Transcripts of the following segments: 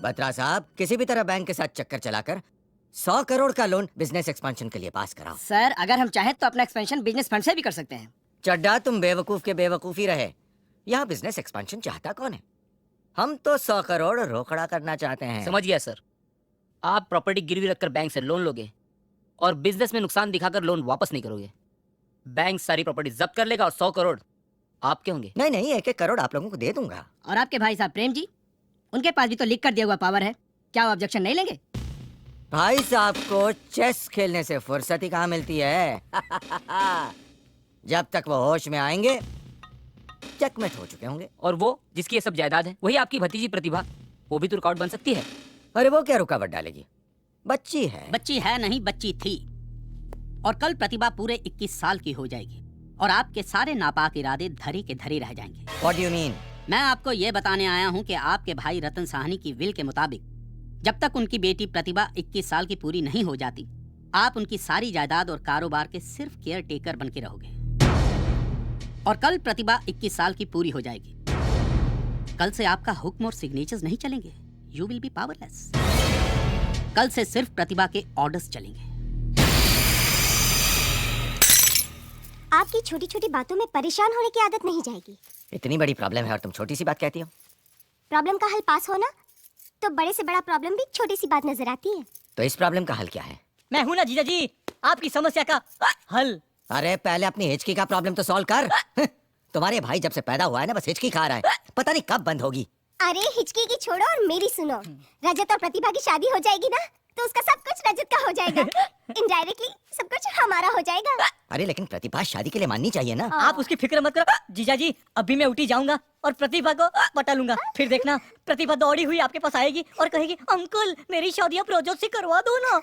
बत्रा साहब, किसी भी तरह बैंक के साथ चक्कर चलाकर 100 करोड़ का लोन बिजनेस एक्सपेंशन के लिए पास कराओ। सर, अगर हम चाहें तो अपना एक्सपेंशन बिजनेस फंड से भी कर सकते हैं। चड्डा, तुम बेवकूफ के बेवकूफ ही रहे। यहाँ बिजनेस एक्सपेंशन चाहता कौन है? हम तो 100 करोड़ रोकड़ा करना चाहते हैं। समझ गया सर। आप प्रॉपर्टी गिरवी रखकर बैंक से लोन लोगे और बिजनेस में नुकसान दिखाकर लोन वापस नहीं करोगे। बैंक सारी प्रॉपर्टी जब्त कर लेगा और 100 करोड़ आपके होंगे। नहीं नहीं, 1-1 करोड़ आप लोगों को दे दूंगा। और आपके भाई साहब प्रेम जी, उनके पास भी तो लिख कर दिया हुआ पावर है, क्या वो ऑब्जेक्शन नहीं लेंगे? भाई साहब को चेस खेलने से फुर्सत ही कहाँ मिलती है। जब तक वो होश में आएंगे चकमेट हो चुके होंगे। और वो जिसकी ये सब जायदाद है वही आपकी भतीजी प्रतिभा, वो भी तो रुकावट बन सकती है। अरे वो क्या रुकावट डालेगी? बच्ची है। बच्ची है नहीं, बच्ची थी। और कल प्रतिभा पूरे 21 साल की हो जाएगी और आपके सारे नापाक इरादे धरी के धरी रह जाएंगे। What do you mean? मैं आपको ये बताने आया हूँ कि आपके भाई रतन साहनी की विल के मुताबिक जब तक उनकी बेटी प्रतिभा 21 साल की पूरी नहीं हो जाती, आप उनकी सारी जायदाद और कारोबार के सिर्फ केयर टेकर बन के रहोगे। और कल प्रतिभा 21 साल की पूरी हो जाएगी। कल से आपका हुक्म और सिग्नेचर्स नहीं चलेंगे। You will be powerless. कल से सिर्फ प्रतिभा के ऑर्डर्स चलेंगे। आपकी छोटी छोटी बातों में परेशान होने की आदत नहीं जाएगी। इतनी बड़ी प्रॉब्लम है और तुम छोटी सी बात कहती हो। प्रॉब्लम का हल पास होना तो बड़े से बड़ा प्रॉब्लम भी छोटी सी बात नजर आती है। तो इस प्रॉब्लम का हल क्या है? मैं हूं ना जीजा जी, आपकी समस्या का हल। अरे पहले अपनी हिचकी का प्रॉब्लम तो सॉल्व कर। तुम्हारे भाई जब से पैदा हुआ है ना, बस हिचकी खा रहा है, पता नहीं कब बंद होगी। अरे हिचकी की छोड़ो और मेरी सुनो। रजत और प्रतिभा की शादी हो जाएगी ना, तो उसका सब कुछ रजत का हो जाएगा। इनडायरेक्टली सब कुछ हमारा हो जाएगा। अरे लेकिन प्रतिभा शादी के लिए माननी चाहिए ना। आप उसकी फिक्र मत करो जीजा जी, अभी मैं उठी जाऊंगा और प्रतिभा को बता लूंगा। फिर देखना प्रतिभा दौड़ी हुई आपके पास आएगी और कहेगी, अंकल मेरी शादी आप रजत से करवा दो ना।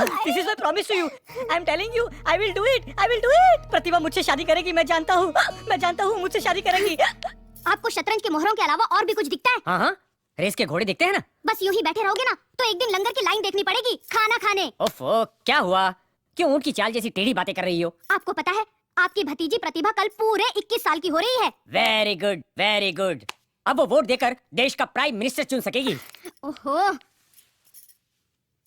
This is my promise to you. I am telling you, I will do it, I will do it. Pratibha मुझसे शादी करेगी, मैं जानता हूँ मुझसे शादी करेगी। आपको शतरंज के मोहरों के अलावा और भी कुछ दिखता है? हाँ हाँ, रेस के घोड़े दिखते हैं ना। बस यूं ही बैठे रहोगे ना तो एक दिन लंगर की लाइन देखनी पड़ेगी खाना खाने। ओफो, क्या हुआ? क्यों ऊंट की चाल जैसी टेढ़ी बातें कर रही हो? आपको पता है आपकी भतीजी प्रतिभा कल पूरे 21 साल की हो रही है। Very good, very good. अब वो वोट देकर देश का प्राइम मिनिस्टर चुन सकेगी। ओहो,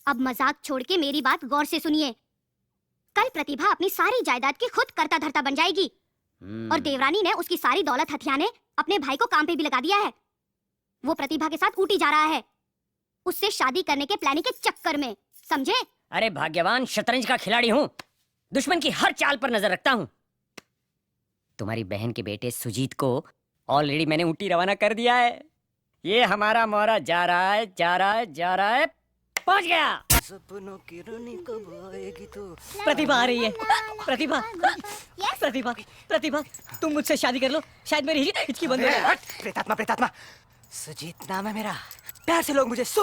अब मजाक छोड़ के मेरी बात गौर से सुनिए। कल प्रतिभा अपनी सारी जायदाद की खुद कर्ता धर्ता बन जाएगी और देवरानी ने उसकी सारी दौलत हथियाने अपने भाई को काम पे भी लगा दिया है। वो प्रतिभा के साथ ऊटी जा रहा है, उससे शादी करने के प्लानिंग के चक्कर में, समझे? अरे भाग्यवान, शतरंज का खिलाड़ी हूँ, दुश्मन की हर चाल पर नजर रखता हूँ। तुम्हारी बहन के बेटे सुजीत को ऑलरेडी मैंने ऊटी रवाना कर दिया है। ये हमारा मोहरा जा रहा है, जा रहा है, जा रहा है, पहुंच गया। सपनों की रानी कब आएगी तो। प्रतिभा आ रही है। प्रतिभा, प्रतिभा, प्रतिभा, तुम मुझसे शादी कर लो, शायद मेरी हिचकी बंद हो जाए। प्रेतात्मा, प्रेतात्मा, सुजीत नाम है मेरा। प्यार से लोग मुझे सू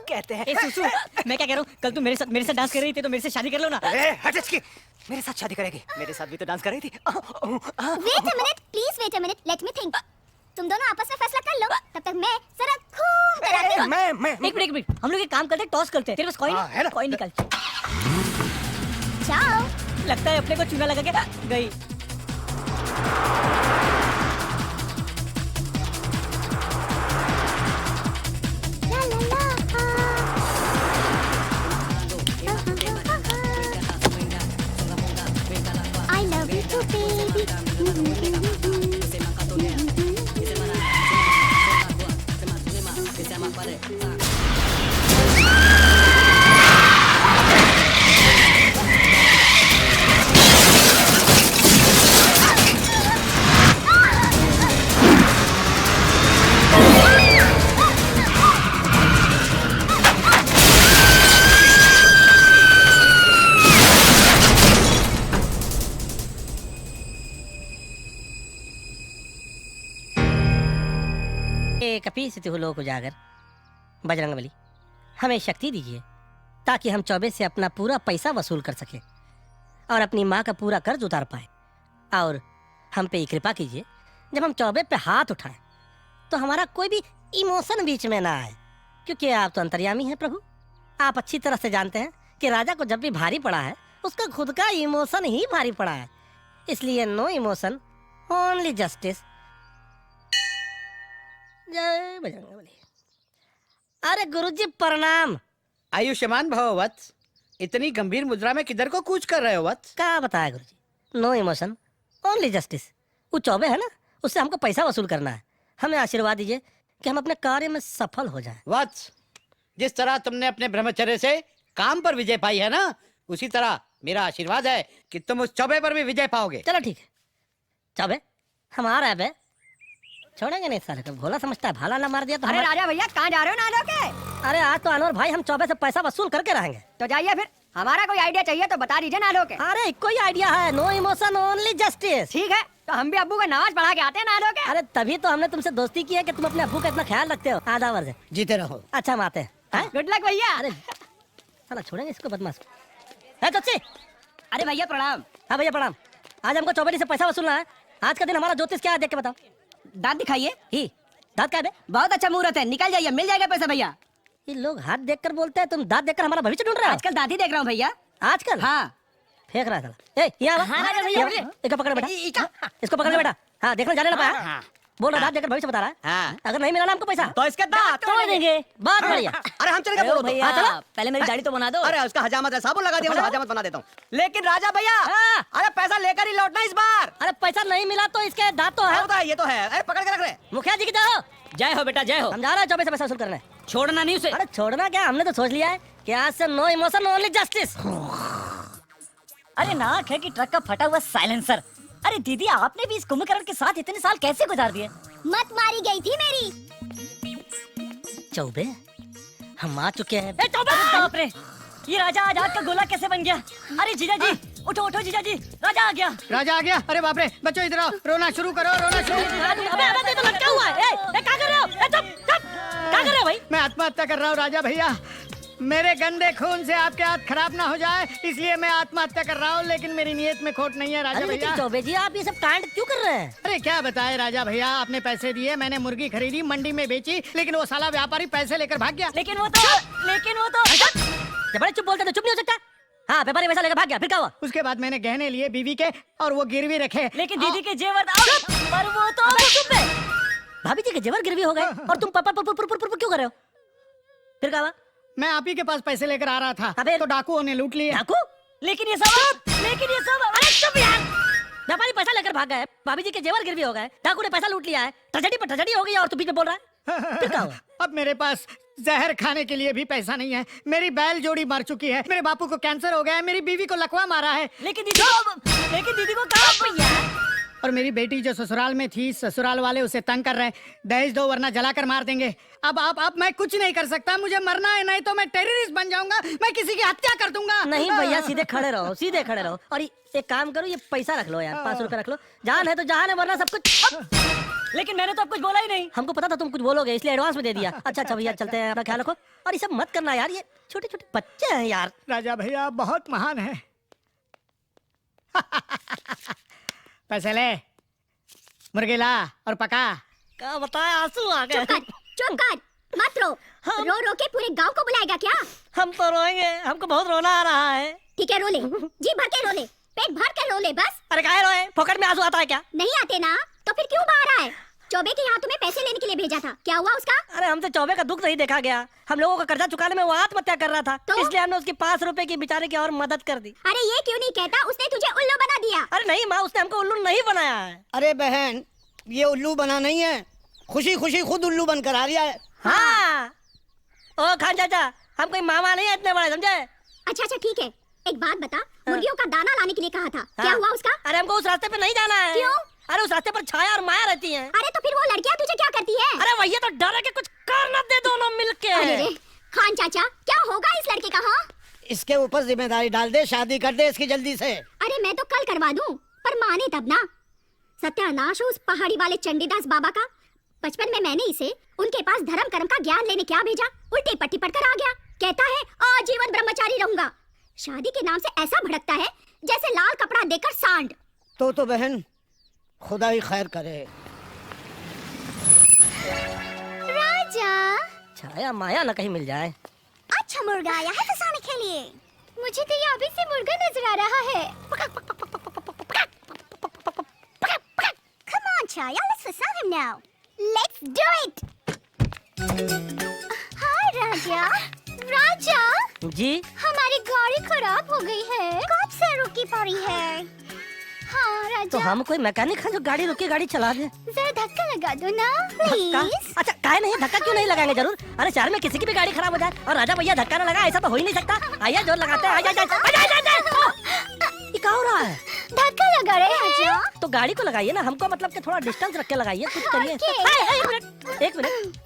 कहते हैं। ए सुसु, मैं क्या कह रहा हूँ, कल तुम मेरे साथ डांस कर रही थी तो मेरे से शादी कर लो ना। हट इसकी, मेरे साथ शादी करेगी? मेरे साथ भी तो डांस कर रही थी। Wait a minute, please wait a minute, let me think. तुम दोनों आपस में फैसला कर लो, तब तक मैं जरा घूम कर आती हूँ। मैं एक मिनट, हम लोग एक काम करते हैं, टॉस करते हैं। तेरे पास कॉइन है ना? कॉइन निकाल। जाओ। लगता है अपने को चूना लगा के गई। I love you too, baby. कपी स्थिति लोक उजागर, बजरंगबली हमें शक्ति दीजिए ताकि हम चौबे से अपना पूरा पैसा वसूल कर सके और अपनी माँ का पूरा कर्ज उतार पाए। और हम पे कृपा कीजिए, जब हम चौबे पे हाथ उठाएं तो हमारा कोई भी इमोशन बीच में ना आए, क्योंकि आप तो अंतर्यामी हैं प्रभु। आप अच्छी तरह से जानते हैं कि राजा को जब भी भारी पड़ा है उसका खुद का इमोशन ही भारी पड़ा है। इसलिए नो इमोशन, ओनली जस्टिस। जय बजरंगबली। अरे गुरुजी प्रणाम। आयुष्मान भव वत्स। इतनी गंभीर मुद्रा में किधर को कूच कर रहे हो वत्स? क्या बताया गुरुजी, नो इमोशन ओनली जस्टिस। वो चौबे है ना, उससे हमको पैसा वसूल करना है। हमें आशीर्वाद दीजिए कि हम अपने कार्य में सफल हो जाएं। वत्स, जिस तरह तुमने अपने ब्रह्मचर्य से काम पर विजय पाई है ना, उसी तरह मेरा आशीर्वाद है कि तुम उस चौबे पर भी विजय पाओगे। चलो ठीक है चौबे, हम आ रहे हैं बे। छोड़ेंगे नहीं साले को, भोला समझता है, भाला ना मार दिया तो अरे राजा भैया कहाँ जा रहे हो नालो के? अरे आज तो अनवर भाई हम चौबे से पैसा वसूल करके रहेंगे। तो जाइए फिर, हमारा कोई आइडिया चाहिए तो बता दीजिए नालो के। अरे कोई आइडिया है, नो इमोशन ओनली जस्टिस। ठीक है, तो हम भी अब्बू को नमाज पढ़ा के आते हैं नालो के। अरे तभी तो हमने तुमसे दोस्ती की है कि तुम अपने अब्बू का इतना ख्याल रखते हो। आधा वर्ष है। जीते रहो। अच्छा हम आते हैं। गुड लक भैया। अरे साला छोड़ेंगे इसको बदमाश। है चच्ची? अरे भैया प्रणाम। हाँ भैया प्रणाम। आज हमको चौबेली से पैसा वसूलना है। आज का दिन हमारा ज्योतिष क्या है देख के बताओ। दांत दिखाइए। ही दांत क्या है बे? बहुत अच्छा मुहूर्त है, निकल जाइए, मिल जाएगा पैसा भैया। ये लोग हाथ देखकर बोलते हैं, तुम दांत देखकर हमारा भविष्य ढूंढ रहे हो। आजकल दांत ही देख रहा हूँ भैया। आजकल हाँ। फेंक रहा है साला। ए यहाँ आ। हाँ, राजा भैया, यहाँ, बोलिए। इसको पकड़ बेटा, इसको पकड़ ले बेटा। हाँ देखना जाने ना पाया। बोल रहा दांत देखकर भविष्य बता रहा है। हाँ। अगर नहीं मिला ना हमको पैसा तो इसके दांत तोड़ देंगे। बहुत बढ़िया। अरे हम चलेंगे, बोलो तो। भैया हाँ, चलो। पहले मेरी दाढ़ी तो बना दो। अरे उसका हजामत है, साबुन लगा दिया, हजामत बना देता हूँ। लेकिन राजा भैया, हाँ। अरे पैसा लेकर ही लौटना इस बार। अरे पैसा नहीं मिला तो इसके दांत तो है। होता है, ये तो है। अरे पकड़ के रख रहे। मुखिया जी की जय हो। जय हो बेटा जय हो। हम जा रहे हैं चौबे से पैसा वसूल करने। छोड़ना नहीं उसे। अरे छोड़ना क्या, हमने तो सोच लिया है कि आज से नो इमोशन ओनली जस्टिस। अरे नाक है कि ट्रक का फटा हुआ साइलेंसर। अरे दीदी, आपने भी इस कुंभकर्ण के साथ इतने साल कैसे गुजार दिए? मत मारी गई थी मेरी। चौबे हम आ चुके हैं। ए तौबा! बाप रे, ये राजा आज आग का गोला कैसे बन गया? अरे जीजा जी, उठो उठो जीजा जी, राजा आ गया। राजा आ गया। अरे बाप रे, बच्चों इधर आओ, रोना शुरू करो, रोना शुरू। अबे अबे ये तो लटका हुआ है। ए क्या कर रहे हो? ए चुप चुप, क्या कर रहे हो भाई? मैं आत्महत्या कर रहा हूँ राजा भैया। मेरे गंदे खून से आपके हाथ खराब ना हो जाए, इसलिए मैं आत्महत्या कर रहा हूँ। लेकिन मेरी नीयत में खोट नहीं है राजा अरे लेकिन भैया। चौबे जी आप ये सब कांड क्यों कर रहे हैं? अरे क्या बताए राजा भैया, आपने पैसे दिए, मैंने मुर्गी खरीदी, मंडी में बेची, लेकिन वो साला व्यापारी पैसे लेकर भाग गया। लेकिन वो तो जब बड़े चुप बोलते तो चुप नहीं हो सकता। हाँ व्यापारी पैसा लेकर भाग गया, फिर क्या हुआ? उसके बाद मैंने गहने लिए बीवी के, और वो गिरवी रखे। लेकिन दीदी के जेवर पर वो तो चुप है। भाभी जी के जेवर गिरवी हो गए और तुम पर क्यों कर रहे हो? फिर क्या हुआ? मैं आप ही के पास पैसे लेकर आ रहा था, अबे- तो डाकुओं ने लूट लिए। डाकू? लेकिन ये सब अरे चुप यार। व्यापारी पैसा लेकर भाग गए, भाभी जी के जेवर गिरवी हो गए, डाकू ने पैसा लूट लिया है, ट्रेजेडी पर ट्रेजेडी हो गई और तू बीच में बोल रहा है। फिर क्या हुआ? अब मेरे पास जहर खाने के लिए भी पैसा नहीं है। मेरी बैल जोड़ी मर चुकी है, मेरे बापू को कैंसर हो गया है, मेरी बीवी को लकवा मारा है, लेकिन दीदी को कहा और मेरी बेटी जो ससुराल में थी, ससुराल वाले उसे तंग कर रहे हैं। दहेज दो वरना जलाकर मार देंगे। अब मैं कुछ नहीं कर सकता, मुझे मरना है, नहीं तो मैं टेररिस्ट बन जाऊंगा, मैं किसी की हत्या कर दूंगा। नहीं भैया, सीधे खड़े रहो, सीधे खड़े रहो। और एक काम करो, ये पैसा रख लो यार, 500 रुपए रख लो। जान है तो जहान है, वरना सब कुछ। लेकिन मैंने तो अब कुछ बोला ही नहीं। हमको पता था तुम कुछ बोलोगे, इसलिए एडवांस में दे दिया। अच्छा भैया चलते हैं, अपना ख्याल रखो। और ये सब मत करना यार, ये छोटे छोटे बच्चे हैं यार। राजा भैया बहुत महान है। पैसे ले, मुर्गी ला और पका। क्या बताया, आंसू आ गए। चुप कर, मत रो। रो रो के पूरे गांव को बुलाएगा क्या? हम तो रोएंगे, हमको बहुत रोना आ रहा है। ठीक है रो ले, जी भर के रो ले, पेट भर के रो ले बस। अरे काहे रोए, फोकट में आंसू आता है क्या? नहीं आते ना, तो फिर क्यों बहा रहा है? चौबे के यहाँ तुम्हें पैसे लेने के लिए भेजा था, क्या हुआ उसका? अरे हमसे चौबे का दुख नहीं देखा गया। हम लोगों का कर्जा चुकाने में वो आत्महत्या कर रहा था, तो? इसलिए हमने उसकी 5 रुपए की बेचारे की और मदद कर दी। अरे ये क्यों नहीं कहता उसने तुझे उल्लू बना दिया? अरे नहीं माँ, उसने हमको उल्लू नहीं बनाया है। अरे बहन, ये उल्लू बना नहीं है, खुशी खुशी खुद उल्लू बनकर आ रहा है। हाँ ओ खान चाचा, हम कोई मामा नहीं है इतने बड़े, समझे? अच्छा ठीक है, एक बात बता, मुर्गियों का दाना लाने के लिए कहा था, क्या हुआ उसका? अरे हमको उस रास्ते पे नहीं जाना है। क्यों? अरे उस रास्ते पर छाया और माया रहती है। अरे तो फिर वो लड़कियां तुझे क्या करती है? अरे भैया तो डर है कि कुछ कर न दे दोनों मिलके। अरे रे, खान चाचा क्या होगा इस लड़के का? हाँ इसके ऊपर जिम्मेदारी डाल दे, शादी कर दे इसकी जल्दी से। अरे मैं तो कल करवा दूं, पर माने तब ना। सत्यानाश हो उस पहाड़ी वाले चंडीदास बाबा का। बचपन में मैंने इसे उनके पास धर्म कर्म का ज्ञान लेने क्या भेजा, उल्टी पट्टी पढ़कर आ गया। कहता है आजीवन ब्रह्मचारी रहूंगा। शादी के नाम से ऐसा भड़कता है जैसे लाल कपड़ा देकर सांड। तो बहन खुदा ही खैर करे। राजा छाया माया न कहीं मिल जाए। अच्छा मुर्गा आया है फंसाने के लिए। मुझे तो ये अभी से मुर्गा नजर आ रहा है। Come on, Chaya, let's fasane him now. Let's do it. Hi, राजा राजा जी हमारी गाड़ी खराब हो गई है, कब से रुकी पड़ी है? हाँ तो राजा, हम कोई मैकेनिक है जो गाड़ी रुकी गाड़ी चला दे। जरा धक्का लगा दो ना धक्का? प्लीज। अच्छा काहे नहीं, धक्का क्यों नहीं लगाएंगे? जरूर। अरे शहर में किसी की भी गाड़ी खराब हो जाए और राजा भैया धक्का न लगा, ऐसा तो हो ही नहीं सकता। आइए जोर लगाते हैं। आइए ये क्या हो रहा है? धक्का लगा रहे हैं राजा। तो गाड़ी को लगाइए ना, हमको मतलब कि थोड़ा डिस्टेंस रख के लगाइए, कुछ करिए। ओके। एक मिनट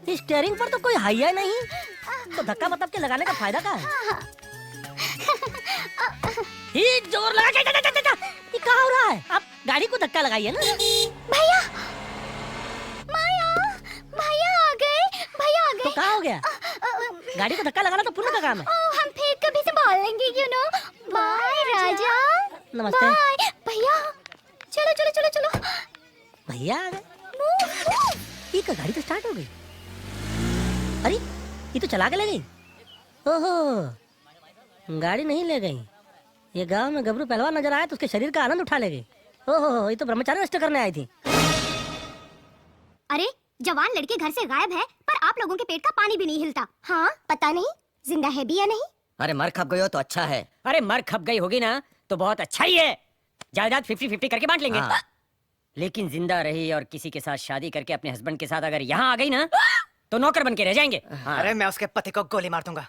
स्टीयरिंग पर तो कोई हाईया नहीं, तो धक्का मतलब के लगाने का फायदा क्या है? ही जोर लगा के ये क्या हो रहा है? आप गाड़ी को धक्का लगाइए ना। भैया माया, भैया आ गए, भैया आ तो गए। क्या हो गया? गाड़ी को धक्का लगाना तो पुण्य का काम है। हम फिर कभी संभाल लेंगे, यू नो। बाय राजा। नमस्ते। बाय भैया। चलो चलो चलो चलो। भैया आ गए। Move, move. ये क्या, गाड़ी तो स्टार्ट हो गई? अरे ये तो चला के ले गई। ओहो, गाड़ी नहीं ले गई। ये गांव में गबरू पहलवान नजर आया तो उसके शरीर का आनंद उठा ले गई। ओहो, ये तो ब्रह्मचारी नष्ट करने आई थी। अरे जवान लड़के घर से गायब है, पर आप लोगों के पेट का पानी भी नहीं हिलता। हाँ पता नहीं जिंदा है भी या नहीं। अरे मर खप गई हो तो अच्छा है। अरे मर खप गई होगी ना तो बहुत अच्छा ही है, जायदाद 50-50 करके बांट लेंगे। हाँ। लेकिन जिंदा रही और किसी के साथ शादी करके अपने हस्बैंड के साथ अगर यहाँ आ गई ना तो नौकर बन के रह जाएंगे। हाँ। अरे मैं उसके पति को गोली मार दूंगा,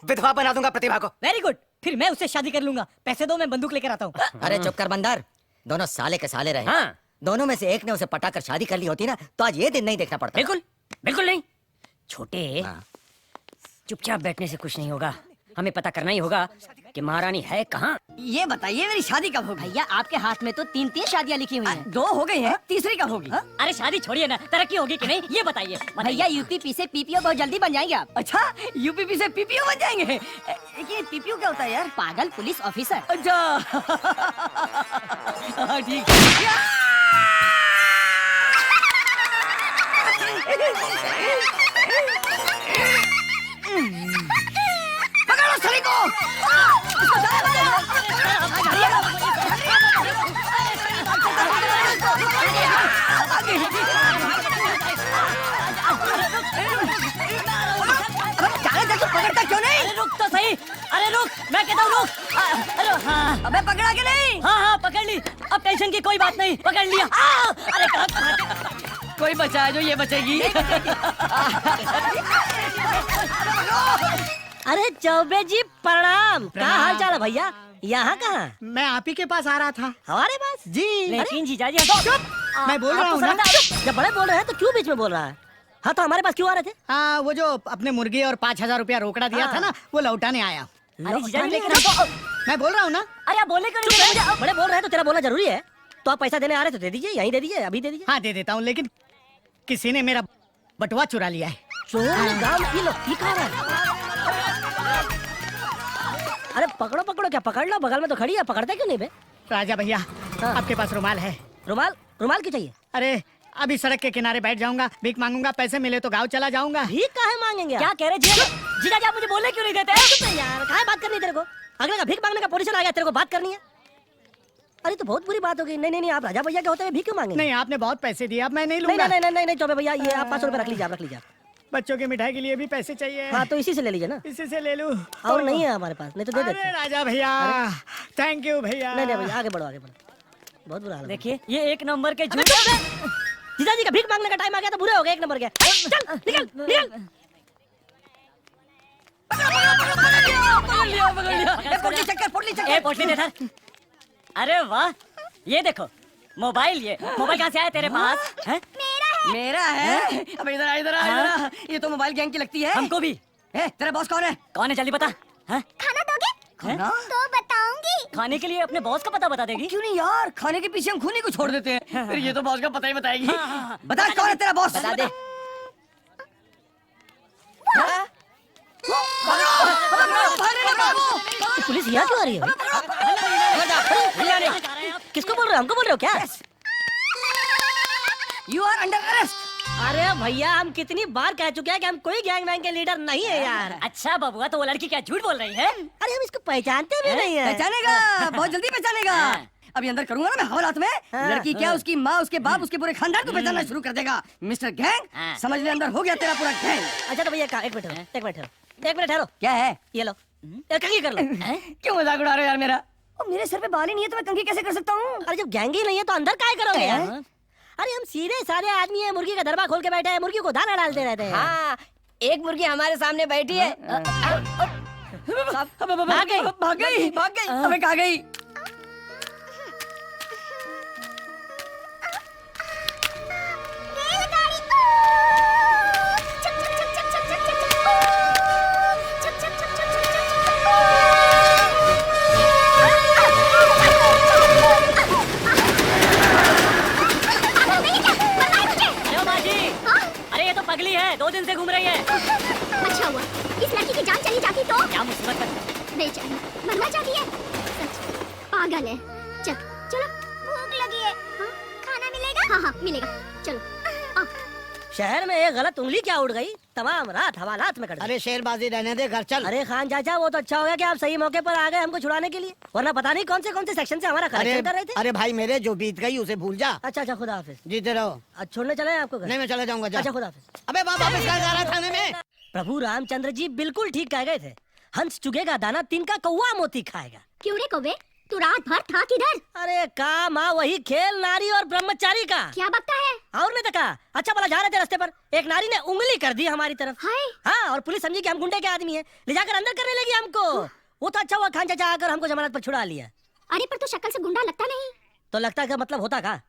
विधवा बना दूंगा प्रतिभा को। वेरी गुड, फिर मैं उससे शादी कर लूंगा। पैसे दो, मैं बंदूक लेकर आता हूँ। अरे चुप कर बंदर, दोनों साले के साले रहे। हाँ। दोनों में से एक ने उसे पटाकर शादी कर ली होती ना तो आज ये दिन नहीं देखना पड़ता। बिल्कुल बिल्कुल नहीं। छोटे, हाँ। चुपचाप बैठने से कुछ नहीं होगा, हमें पता करना ही होगा कि महारानी है कहाँ। ये बताइए मेरी शादी कब होगी? भैया आपके हाथ में तो 3-3 शादियाँ लिखी हुई हैं। 2 हो गई है, तीसरी कब होगी? अरे शादी छोड़िए ना, तरक्की होगी कि नहीं ये बताइए। भैया यूपी से पीपीओ बहुत जल्दी बन जाएंगे आप। अच्छा, यूपीपी से पीपीओ बन जाएंगे? ये पीपीओ क्या होता है यार? पागल पुलिस ऑफिसर। अच्छा हाँ, ठीक है। पकड़ो सली को। पकड़ता क्यों नहीं? अरे रुक तो सही, अरे रुक, मैं कहता हूँ रुक। अरे हाँ अबे पकड़ा के नहीं? हाँ हाँ पकड़ ली, अब टेंशन की कोई बात नहीं, पकड़ लिया। अरे कोई बचा है जो ये बचेगी? अरे चौबे जी प्रणाम। क्या हाल चाल है भैया? यहाँ कहाँ? मैं आप ही के पास आ रहा था हमारे पास? जी। लेकिन जीजाजी मैं बोल रहा हूँ ना। जब बड़े बोल रहे हैं तो क्यों बीच में बोल रहा है? हाँ तो हमारे पास क्यों आ रहे थे? हाँ वो जो अपने मुर्गी और 5,000 रुपया रोकड़ा दिया था ना, वो लौटाने आया। अरे जीजाजी लेकिन मैं बोल रहा हूँ ना। अरे आप बोले क्यों नहीं? बड़े बोल रहे हैं तो तेरा बोलना जरूरी है। तो आप पैसा देने आ रहे तो दे दीजिए, यहीं दे दीजिए, अभी दे दीजिए। हाँ दे देता हूँ, लेकिन किसी ने मेरा बटुआ चुरा लिया है। चोर गांव में ये लो, ये कहाँ रहा है? अरे पकड़ो पकड़ो, क्या पकड़ लो, बगल में तो खड़ी है, पकड़ते क्यों नहीं बे? राजा भैया हाँ। आपके पास रुमाल है? रुमाल? रुमाल क्यों चाहिए? अरे अभी सड़क के किनारे बैठ जाऊंगा, भीख मांगूंगा, पैसे मिले तो गाँव चला जाऊंगा। भीख काहे मांगेंगे? क्या कह रहे जीजाजी, आप मुझे बोलने क्यों नहीं देते? यार काहे बात करनी है तेरे को? अगले का भीख मांगने का पोजीशन आ गया, तेरे को बात करनी है? अरे तो बहुत बुरी बात हो गई। नहीं नहीं नहीं, आप राजा भैया के होते हुए भीख क्यों मांगेंगे? नहीं आपने बहुत पैसे दिए, अब मैं नहीं नहीं लूंगा। नहीं नहीं नहीं चौबे भैया, ये आप 500 रुपए रख लीजिए, आप रख लीजिए। बच्चों की मिठाई के लिए भी पैसे चाहिए। हाँ तो इसी से ले लीजिए ना। इसी से ले लूं? और नहीं है हमारे पास, नहीं तो दे अरे देते। राजा भैया, थैंक यू भैया। नहीं नहीं भैया, आगे बढ़ो आगे बढ़ो, बहुत बुरा हाल है। देखिए ये एक नंबर के झूठ। जीजाजी का भीख मांगने का टाइम आ गया तो बुरे हो गए, एक नंबर के। चल निकल निकल। पोटली चक्कर, पोटली ए चक्कर। पोटली दे इधर। अरे वाह, ये देखो मोबाइल, ये मोबाइल कहाँ से आया तेरे पास? हैं? मेरा है। अब इधर आ, इधर आ, इधर आ। ये तो मोबाइल गैंग की लगती है। हमको भी। तेरा बॉस कौन है? कौन है जल्दी बता। हैं? खाना दोगे? खाना? तो बताऊंगी। खाने के लिए अपने बॉस का पता बता देगी? क्यों नहीं यार, खाने के पीछे हम खूनी को छोड़ देते हैं। फिर ये तो बॉस का पता ही बताएगी। हाँ। बता कौन है तेरा बॉस? बता दे। हाँ? पुलिस यहाँ क्यों आ रही है? किसको बोल रहे हो? हमको बोल रहे हो क्या? You are under arrest. अरे भैया हम कितनी बार कह चुके हैं कि हम कोई गैंग वैंग के लीडर नहीं है यार। अच्छा बबुआ, तो वो लड़की क्या झूठ बोल रही है? अरे हम इसको पहचानते भी नहीं है। पहचानेगा, बहुत जल्दी पहचानेगा। अभी अंदर करूंगा ना मैं हवालात में, लड़की क्या उसकी माँ उसके बाप उसके पूरे खानदान को पहचानना शुरू कर देगा। मिस्टर गैंग, समझ ले अंदर हो गया तेरा पूरा गैंग। अच्छा तो भैया एक मिनट ठहरो, एक मिनट ठहरो, एक मिनट ठहरो। क्या है? ये लो, कंघी कर लो। क्यों मजाक उड़ा रहे हो यार मेरा? और मेरे सर पे बाल ही नहीं है तो मैं कंघी कैसे कर सकता हूँ? अरे जब गैंग ही नहीं है तो अंदर काय करोगे यार? अरे हम सीधे साधे आदमी हैं, मुर्गी का दरबा खोल के बैठे हैं, मुर्गी को दाना डालते रहते हैं। हाँ, एक मुर्गी हमारे सामने बैठी है। भाग गई, भाग गई, भाग गई। अबे कहाँ गई? अरे ये तो पगली है, 2 दिन से घूम रही है। अच्छा हुआ इस लड़की की जान चली जाती तो। क्या मुसीबत है? बेचारी मरना चाहती है, सच पागल है। चल चलो, भूख लगी है। हाँ, खाना मिलेगा? हाँ हाँ मिलेगा, चलो आओ। शहर में एक गलत उंगली क्या उड़ गई, तमाम रात हवालात में कट गई। अरे शेरबाजी रहने दे, घर चल। अरे खान चाचा वो तो अच्छा हो गया कि आप सही मौके पर आ गए हमको छुड़ाने के लिए, वरना पता नहीं कौन से सेक्शन से हमारा अरे कलेक्शन कर रहे थे। अरे भाई मेरे, जो बीत गई उसे भूल जा। अच्छा अच्छा, खुदा हाफिज। जीते रहो। आज छोड़ने चले आपको घर? नहीं मैं चला जाऊंगा, जा। अच्छा खुदा हाफिज। अबे वापस कहाँ जा रहा थाने में? प्रभु रामचंद्र जी बिल्कुल ठीक कह गए थे, हंस चुगेगा दाना तिनका कौवा मोती खाएगा। क्यों रे कौवे, तू रात भर था किधर? अरे का माँ वही खेल नारी और ब्रह्मचारी का। क्या बकता है? और नहीं तो का, अच्छा भला जा रहे थे रास्ते पर, एक नारी ने उंगली कर दी हमारी तरफ। हाय हाँ, और पुलिस समझी कि हम गुंडे के आदमी हैं, ले जाकर अंदर करने लगी हमको। वो तो अच्छा हुआ खान चाचा आकर हमको जमानत पर छुड़ा लिया। अरे पर तू शक्ल से गुंडा लगता नहीं। तो लगता का मतलब होता का?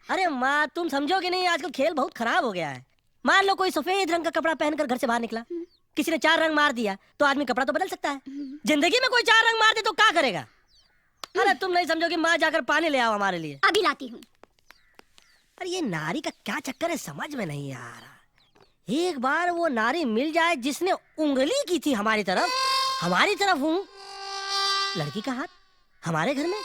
अरे माँ तुम समझोगे नहीं, आजकल खेल बहुत खराब हो गया है। मान लो कोई सफेद रंग का कपड़ा पहनकर घर से बाहर निकला, किसी ने 4 रंग मार दिया तो आदमी कपड़ा तो बदल सकता है। जिंदगी में कोई 4 रंग मार दे तो क्या करेगा? अरे तुम नहीं समझोगे, माँ जाकर पानी ले आओ हमारे लिए। अभी लाती हूँ। अरे ये नारी का क्या चक्कर है समझ में नहीं आ रहा। एक बार वो नारी मिल जाए जिसने उंगली की थी हमारी तरफ हूँ। लड़की का हाथ हमारे घर में।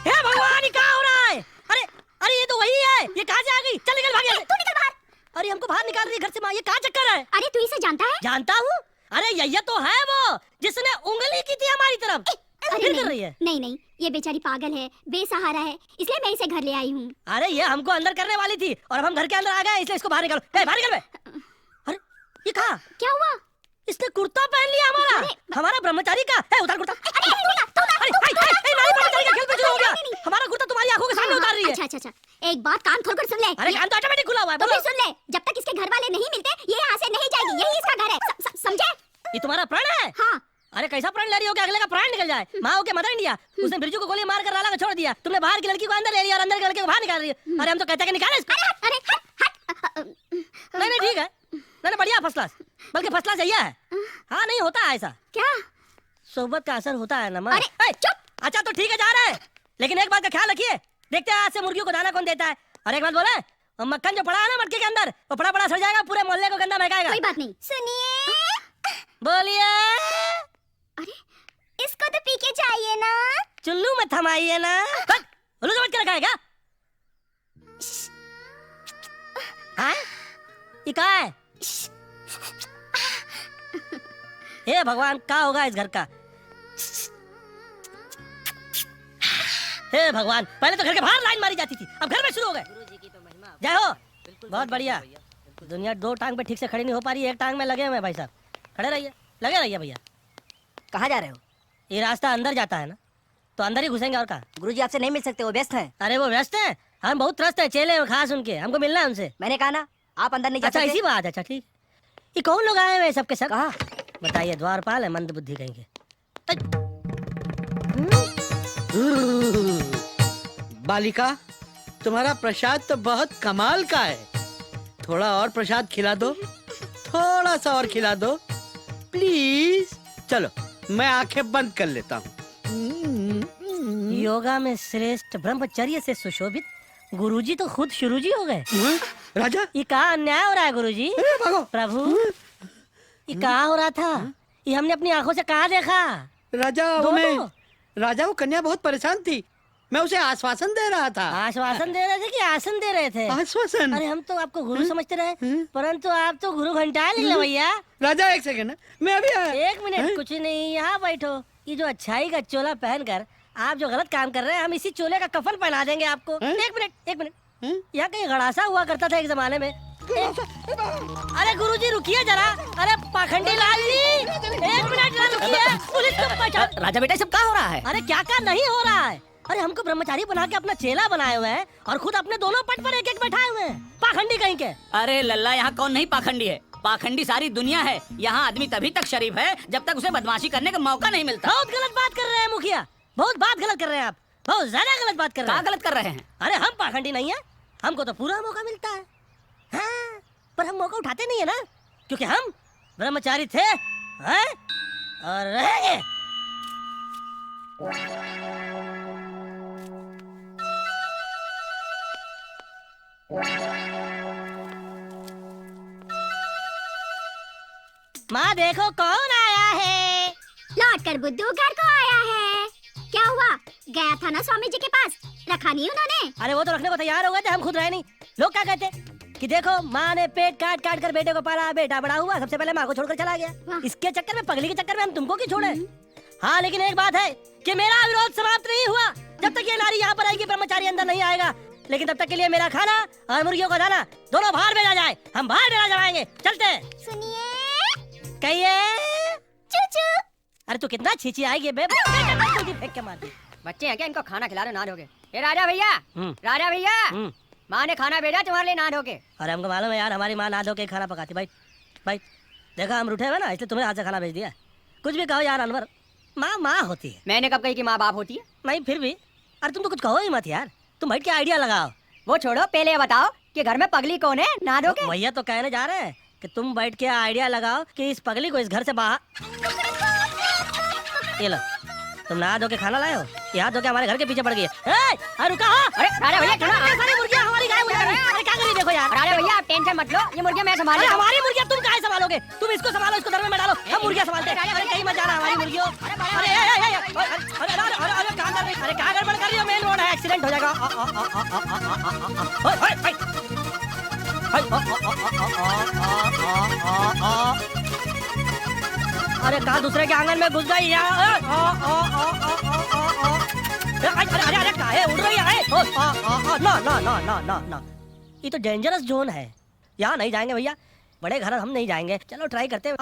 हे भगवान, ये क्या हो रहा है? अरे अरे ये तो वही है, ये कहाँ से आ गई? चल निकल, भाग यहाँ से। तू निकल बाहर। अरे हमको बाहर निकाल रही है घर से माँ, ये क्या चक्कर है? अरे तू इसे जानता है? जानता हूँ। अरे यही तो है वो जिसने उंगली की थी हमारी तरफ। अरे फिर नहीं, कर रही है। नहीं नहीं, ये बेचारी पागल है, बेसहारा है, इसलिए मैं इसे घर ले आई हूँ। अरे ये हमको अंदर करने वाली थी और अब हम घर के अंदर आ गए, इसलिए इसको बाहर निकालो। ए, बाहर निकल बे। अरे ये कहा? क्या हुआ? इसने कुर्ता पहन लिया हमारा। हमारा ब्रह्मचारी का है, उतार कुर्ता। अरे नारी ब्रह्मचारी का खेल पे शुरू हो गया। हमारा कुर्ता तुम्हारी आंखों के सामने उतार रही है। अच्छा अच्छा अच्छा, एक बात कान खोलकर सुन ले। अरे कान तो ऑटोमेटिक खुला हुआ है, तो बोलो। फिर सुन ले, जब तक इसके घर वाले नहीं मिलते ये यहाँ से नहीं जाएगी, यही इसका घर है, समझे? ये तुम्हारा प्राण है? हाँ। अरे कैसा प्राण ले रही हो कि अगले का प्राण निकल जाए? माँ के मदर इंडिया, उसने बिरजू को गोली मारकर राला को छोड़ दिया, तुमने बाहर की लड़की को अंदर ले लिया और अंदर की लड़की को बाहर निकाल रही है। अरे हम तो कहते हैं कि निकाले इसको। अरे हट। नहीं ठीक है, नहीं बढ़िया, फर्स्ट क्लास, बल्कि फर्स्ट क्लास यही है। हाँ नहीं होता है ऐसा, क्या? सोबत का असर होता है ना माँ। अरे चुप। अच्छा तो ठीक है, जा रहे हैं, लेकिन एक बात का ख्याल रखिए, देखते हैं आज से मुर्गियों को दाना कौन देता है। और एक बात बोले, मक्खन जो पड़ा है ना मटके के अंदर, वो पड़ा पड़ा सड़ जाएगा, पूरे मोहल्ले को गंदा महकाएगा। कोई बात नहीं। सुनिए। बोलिए। अरे इसको तो पी के चाहिए ना। चुल्लू में थमाइए ना। उल्लू समझ के रखा है क्या? हाँ? ये क्या है? हे भगवान, क्या होगा इस घर का? हे भगवान, पहले तो घर के बाहर लाइन मारी जाती थी, अब घर में शुरू हो गए। जय हो। बहुत बढ़िया। दुनिया 2 टांग पे ठीक से खड़ी नहीं हो पा रही है, एक टांग में लगे हुए भाई साहब। खड़े रहिए, लगे रहिए भैया। कहाँ जा रहे हो? ये रास्ता अंदर जाता है ना, तो अंदर ही घुसेंगे और कहाँ। गुरुजी आपसे नहीं मिल सकते, वो व्यस्त हैं। अरे वो व्यस्त है, हम बहुत त्रस्त है, चेले हैं खास उनके, हमको मिलना है उनसे। मैंने कहा ना, आप अंदर नहीं जा अच्छा सकते। इसी बात। अच्छा ठीक। ये कौन लोग आए हुए सबके सब? कहाँ? बताइए, द्वारपाल है, मंद बुद्धि कहेंगे। बालिका, तुम्हारा प्रसाद तो बहुत कमाल का है, थोड़ा और प्रसाद खिला दो, थोड़ा सा और खिला दो प्लीज। चलो मैं आंखें बंद कर लेता हूँ। योगा में श्रेष्ठ, ब्रह्मचर्य से सुशोभित गुरुजी तो खुद शुरूजी हो गए। राजा, ये कहाँ अन्याय हो रहा है गुरुजी? भागो। प्रभु, ये कहाँ हो रहा था? ये हमने अपनी आंखों से कहाँ देखा? राजा वो कन्या बहुत परेशान थी, मैं उसे आश्वासन दे रहा था। आश्वासन दे रहे थे कि आसन दे रहे थे? आश्वासन। अरे हम तो आपको गुरु समझते रहे, परंतु आप तो गुरु घंटा निकले भैया। राजा एक सेकंड, मैं अभी आया। एक मिनट, कुछ नहीं, यहाँ बैठो। ये जो अच्छाई का चोला पहनकर आप जो गलत काम कर रहे हैं हम इसी चोले का कफन पहना देंगे आपको। एक मिनट यहाँ कहीं गड़ासा हुआ करता था एक जमाने में। अरे गुरुजी रुकिए जरा। अरे पाखंडी लाल जी, एक मिनट रुकिए, पुलिस को पहचान। राजा बेटा सब क्या हो रहा है? अरे क्या नहीं हो रहा है? अरे हमको ब्रह्मचारी बना के अपना चेला बनाए हुए हैं और खुद अपने दोनों पट पर एक एक बैठाए हुए हैं। पाखंडी कहीं के। अरे लल्ला, यहाँ कौन नहीं पाखंडी है? पाखंडी सारी दुनिया है। यहाँ आदमी तभी तक शरीफ है जब तक उसे बदमाशी करने का मौका नहीं मिलता। बहुत गलत बात कर रहे हैं मुखिया, बहुत बात गलत कर रहे हैं आप, बहुत ज्यादा गलत बात कर रहे क्या हैं। गलत कर रहे हैं? अरे हम पाखंडी नहीं है, हमको तो पूरा मौका मिलता है। हाँ, पर हम मौका उठाते नहीं है ना, क्योंकि हम ब्रह्मचारी थे हैं? और रहेंगे। माँ देखो कौन आया है। लौट कर बुद्धू घर को आया है। क्या हुआ? गया था ना स्वामी जी के पास, रखा नहीं उन्होंने? अरे वो तो रखने को तैयार हो गए थे, हम खुद रहे नहीं। लोग क्या कहते कि देखो माँ ने पेट काट काट कर बेटे को पाला, बेटा बड़ा हुआ, सबसे पहले माँ को छोड़कर चला गया। इसके चक्कर में, पगली के चक्कर में हम तुमको क्यों छोड़े? हाँ, लेकिन एक बात है कि मेरा विरोध समाप्त नहीं हुआ जब तक ये नारी यहाँ पर आएगी, ब्रह्मचारी अंदर नहीं आएगा। लेकिन तब तक के लिए मेरा खाना और मुर्गियों का दाना दोनों बाहर भेजा जाए। हम बाहर भेजा जाएंगे। चलते। सुनिए, कहिए। चूचू। अरे तू कितना छीची आएगी बे, फेंक के मार दी। बच्चे हैं क्या, इनको खाना खिला रहे ना धोके? ए राजा भैया, राजा भैया, माँ ने खाना भेजा तुम्हारे लिए ना धोके। अरे हमको मालूम है यार, हमारी माँ ना धो के खाना पकाती। भाई भाई देखा हम रूठे हुए ना, इसलिए तुम्हें हाथ से खाना भेज दिया। कुछ भी कहो यार अनवर, माँ माँ होती है। मैंने कब कही कि माँ बाप होती है? नहीं फिर भी, अरे तुम तो कुछ कहो ही मत यार, तुम बैठ के आइडिया लगाओ। वो छोड़ो, पहले ये बताओ कि घर में पगली कौन है ना धोके? भैया तो कहने जा रहे हैं कि तुम बैठ के आइडिया लगाओ कि इस पगली को इस घर से बाहर। ये लो, तुम नहा धो के खाना लाए हो, यहाँ धो के हमारे घर के पीछे पड़ गई है। रुका हो। अरे राजा भैया, क्यों ना? सारी मुर्गियाँ हमारी गायब हो जाएंगी। अरे क्या करिए देखो यार। राजा भैया आप टेंशन मत लो, ये मुर्गियाँ मैं संभाल। अरे हमारी मुर्गियाँ तुम कहाँ संभालोगे? तुम इसको संभालो, इसको घर में डालो, हम मुर्गियाँ संभालते हैं। अरे कहीं मत जाना हमारी मुर्गियों। अरे अरे क्या गड़बड़ कर रही हो? मेन रोड है, एक्सीडेंट हो जाएगा। अरे कहा दूसरे के आंगन में घुस गई यार। अरे अरे काहे उड़ रही है? ना ना ना ना ना ना, ये तो डेंजरस जोन है, यहाँ नहीं जाएंगे भैया। बड़े घर हम नहीं जाएंगे। चलो ट्राई करते हैं।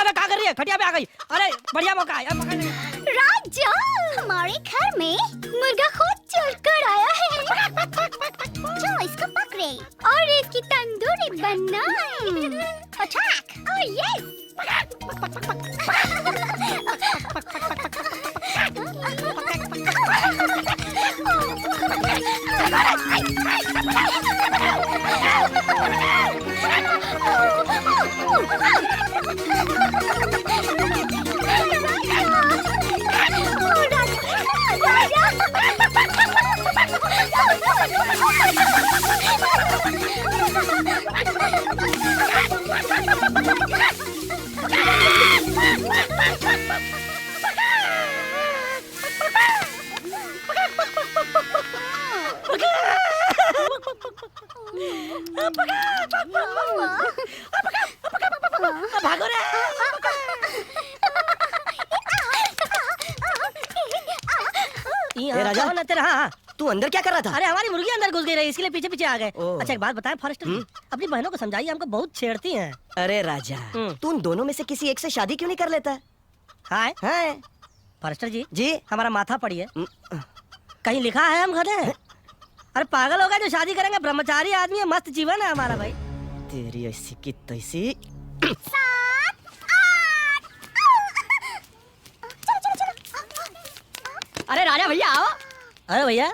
क्या कर रही है? खटिया पे आ गई। अरे बढ़िया मौका है। राजा, हमारे घर में मुर्गा खुद चढ़कर आया है। चलो इसको पकड़े और इसकी तंदूरी बनाए। अटैक! Oh yes! भागो रे। राजा कौन है तेरा? हाँ, तू अंदर क्या कर रहा था? अरे हमारी मुर्गी अंदर घुस गई रही, इसके लिए पीछे पीछे आ गए। अच्छा एक बात बताएं फॉरेस्टर जी, अपनी बहनों को समझाइए, हमको बहुत छेड़ती हैं। अरे राजा, तू उन दोनों में से किसी एक से शादी क्यों नहीं कर लेता? हाय हाय फॉरेस्टर जी, जी हमारा माथा पड़ी है, कहीं लिखा है हम गधे हैं? अरे पागल होगा जो शादी करेंगे, ब्रह्मचारी आदमी है, मस्त जीवन है हमारा भाई। तेरी ऐसी की तैसी। अरे राजा भैया आओ। अरे भैया,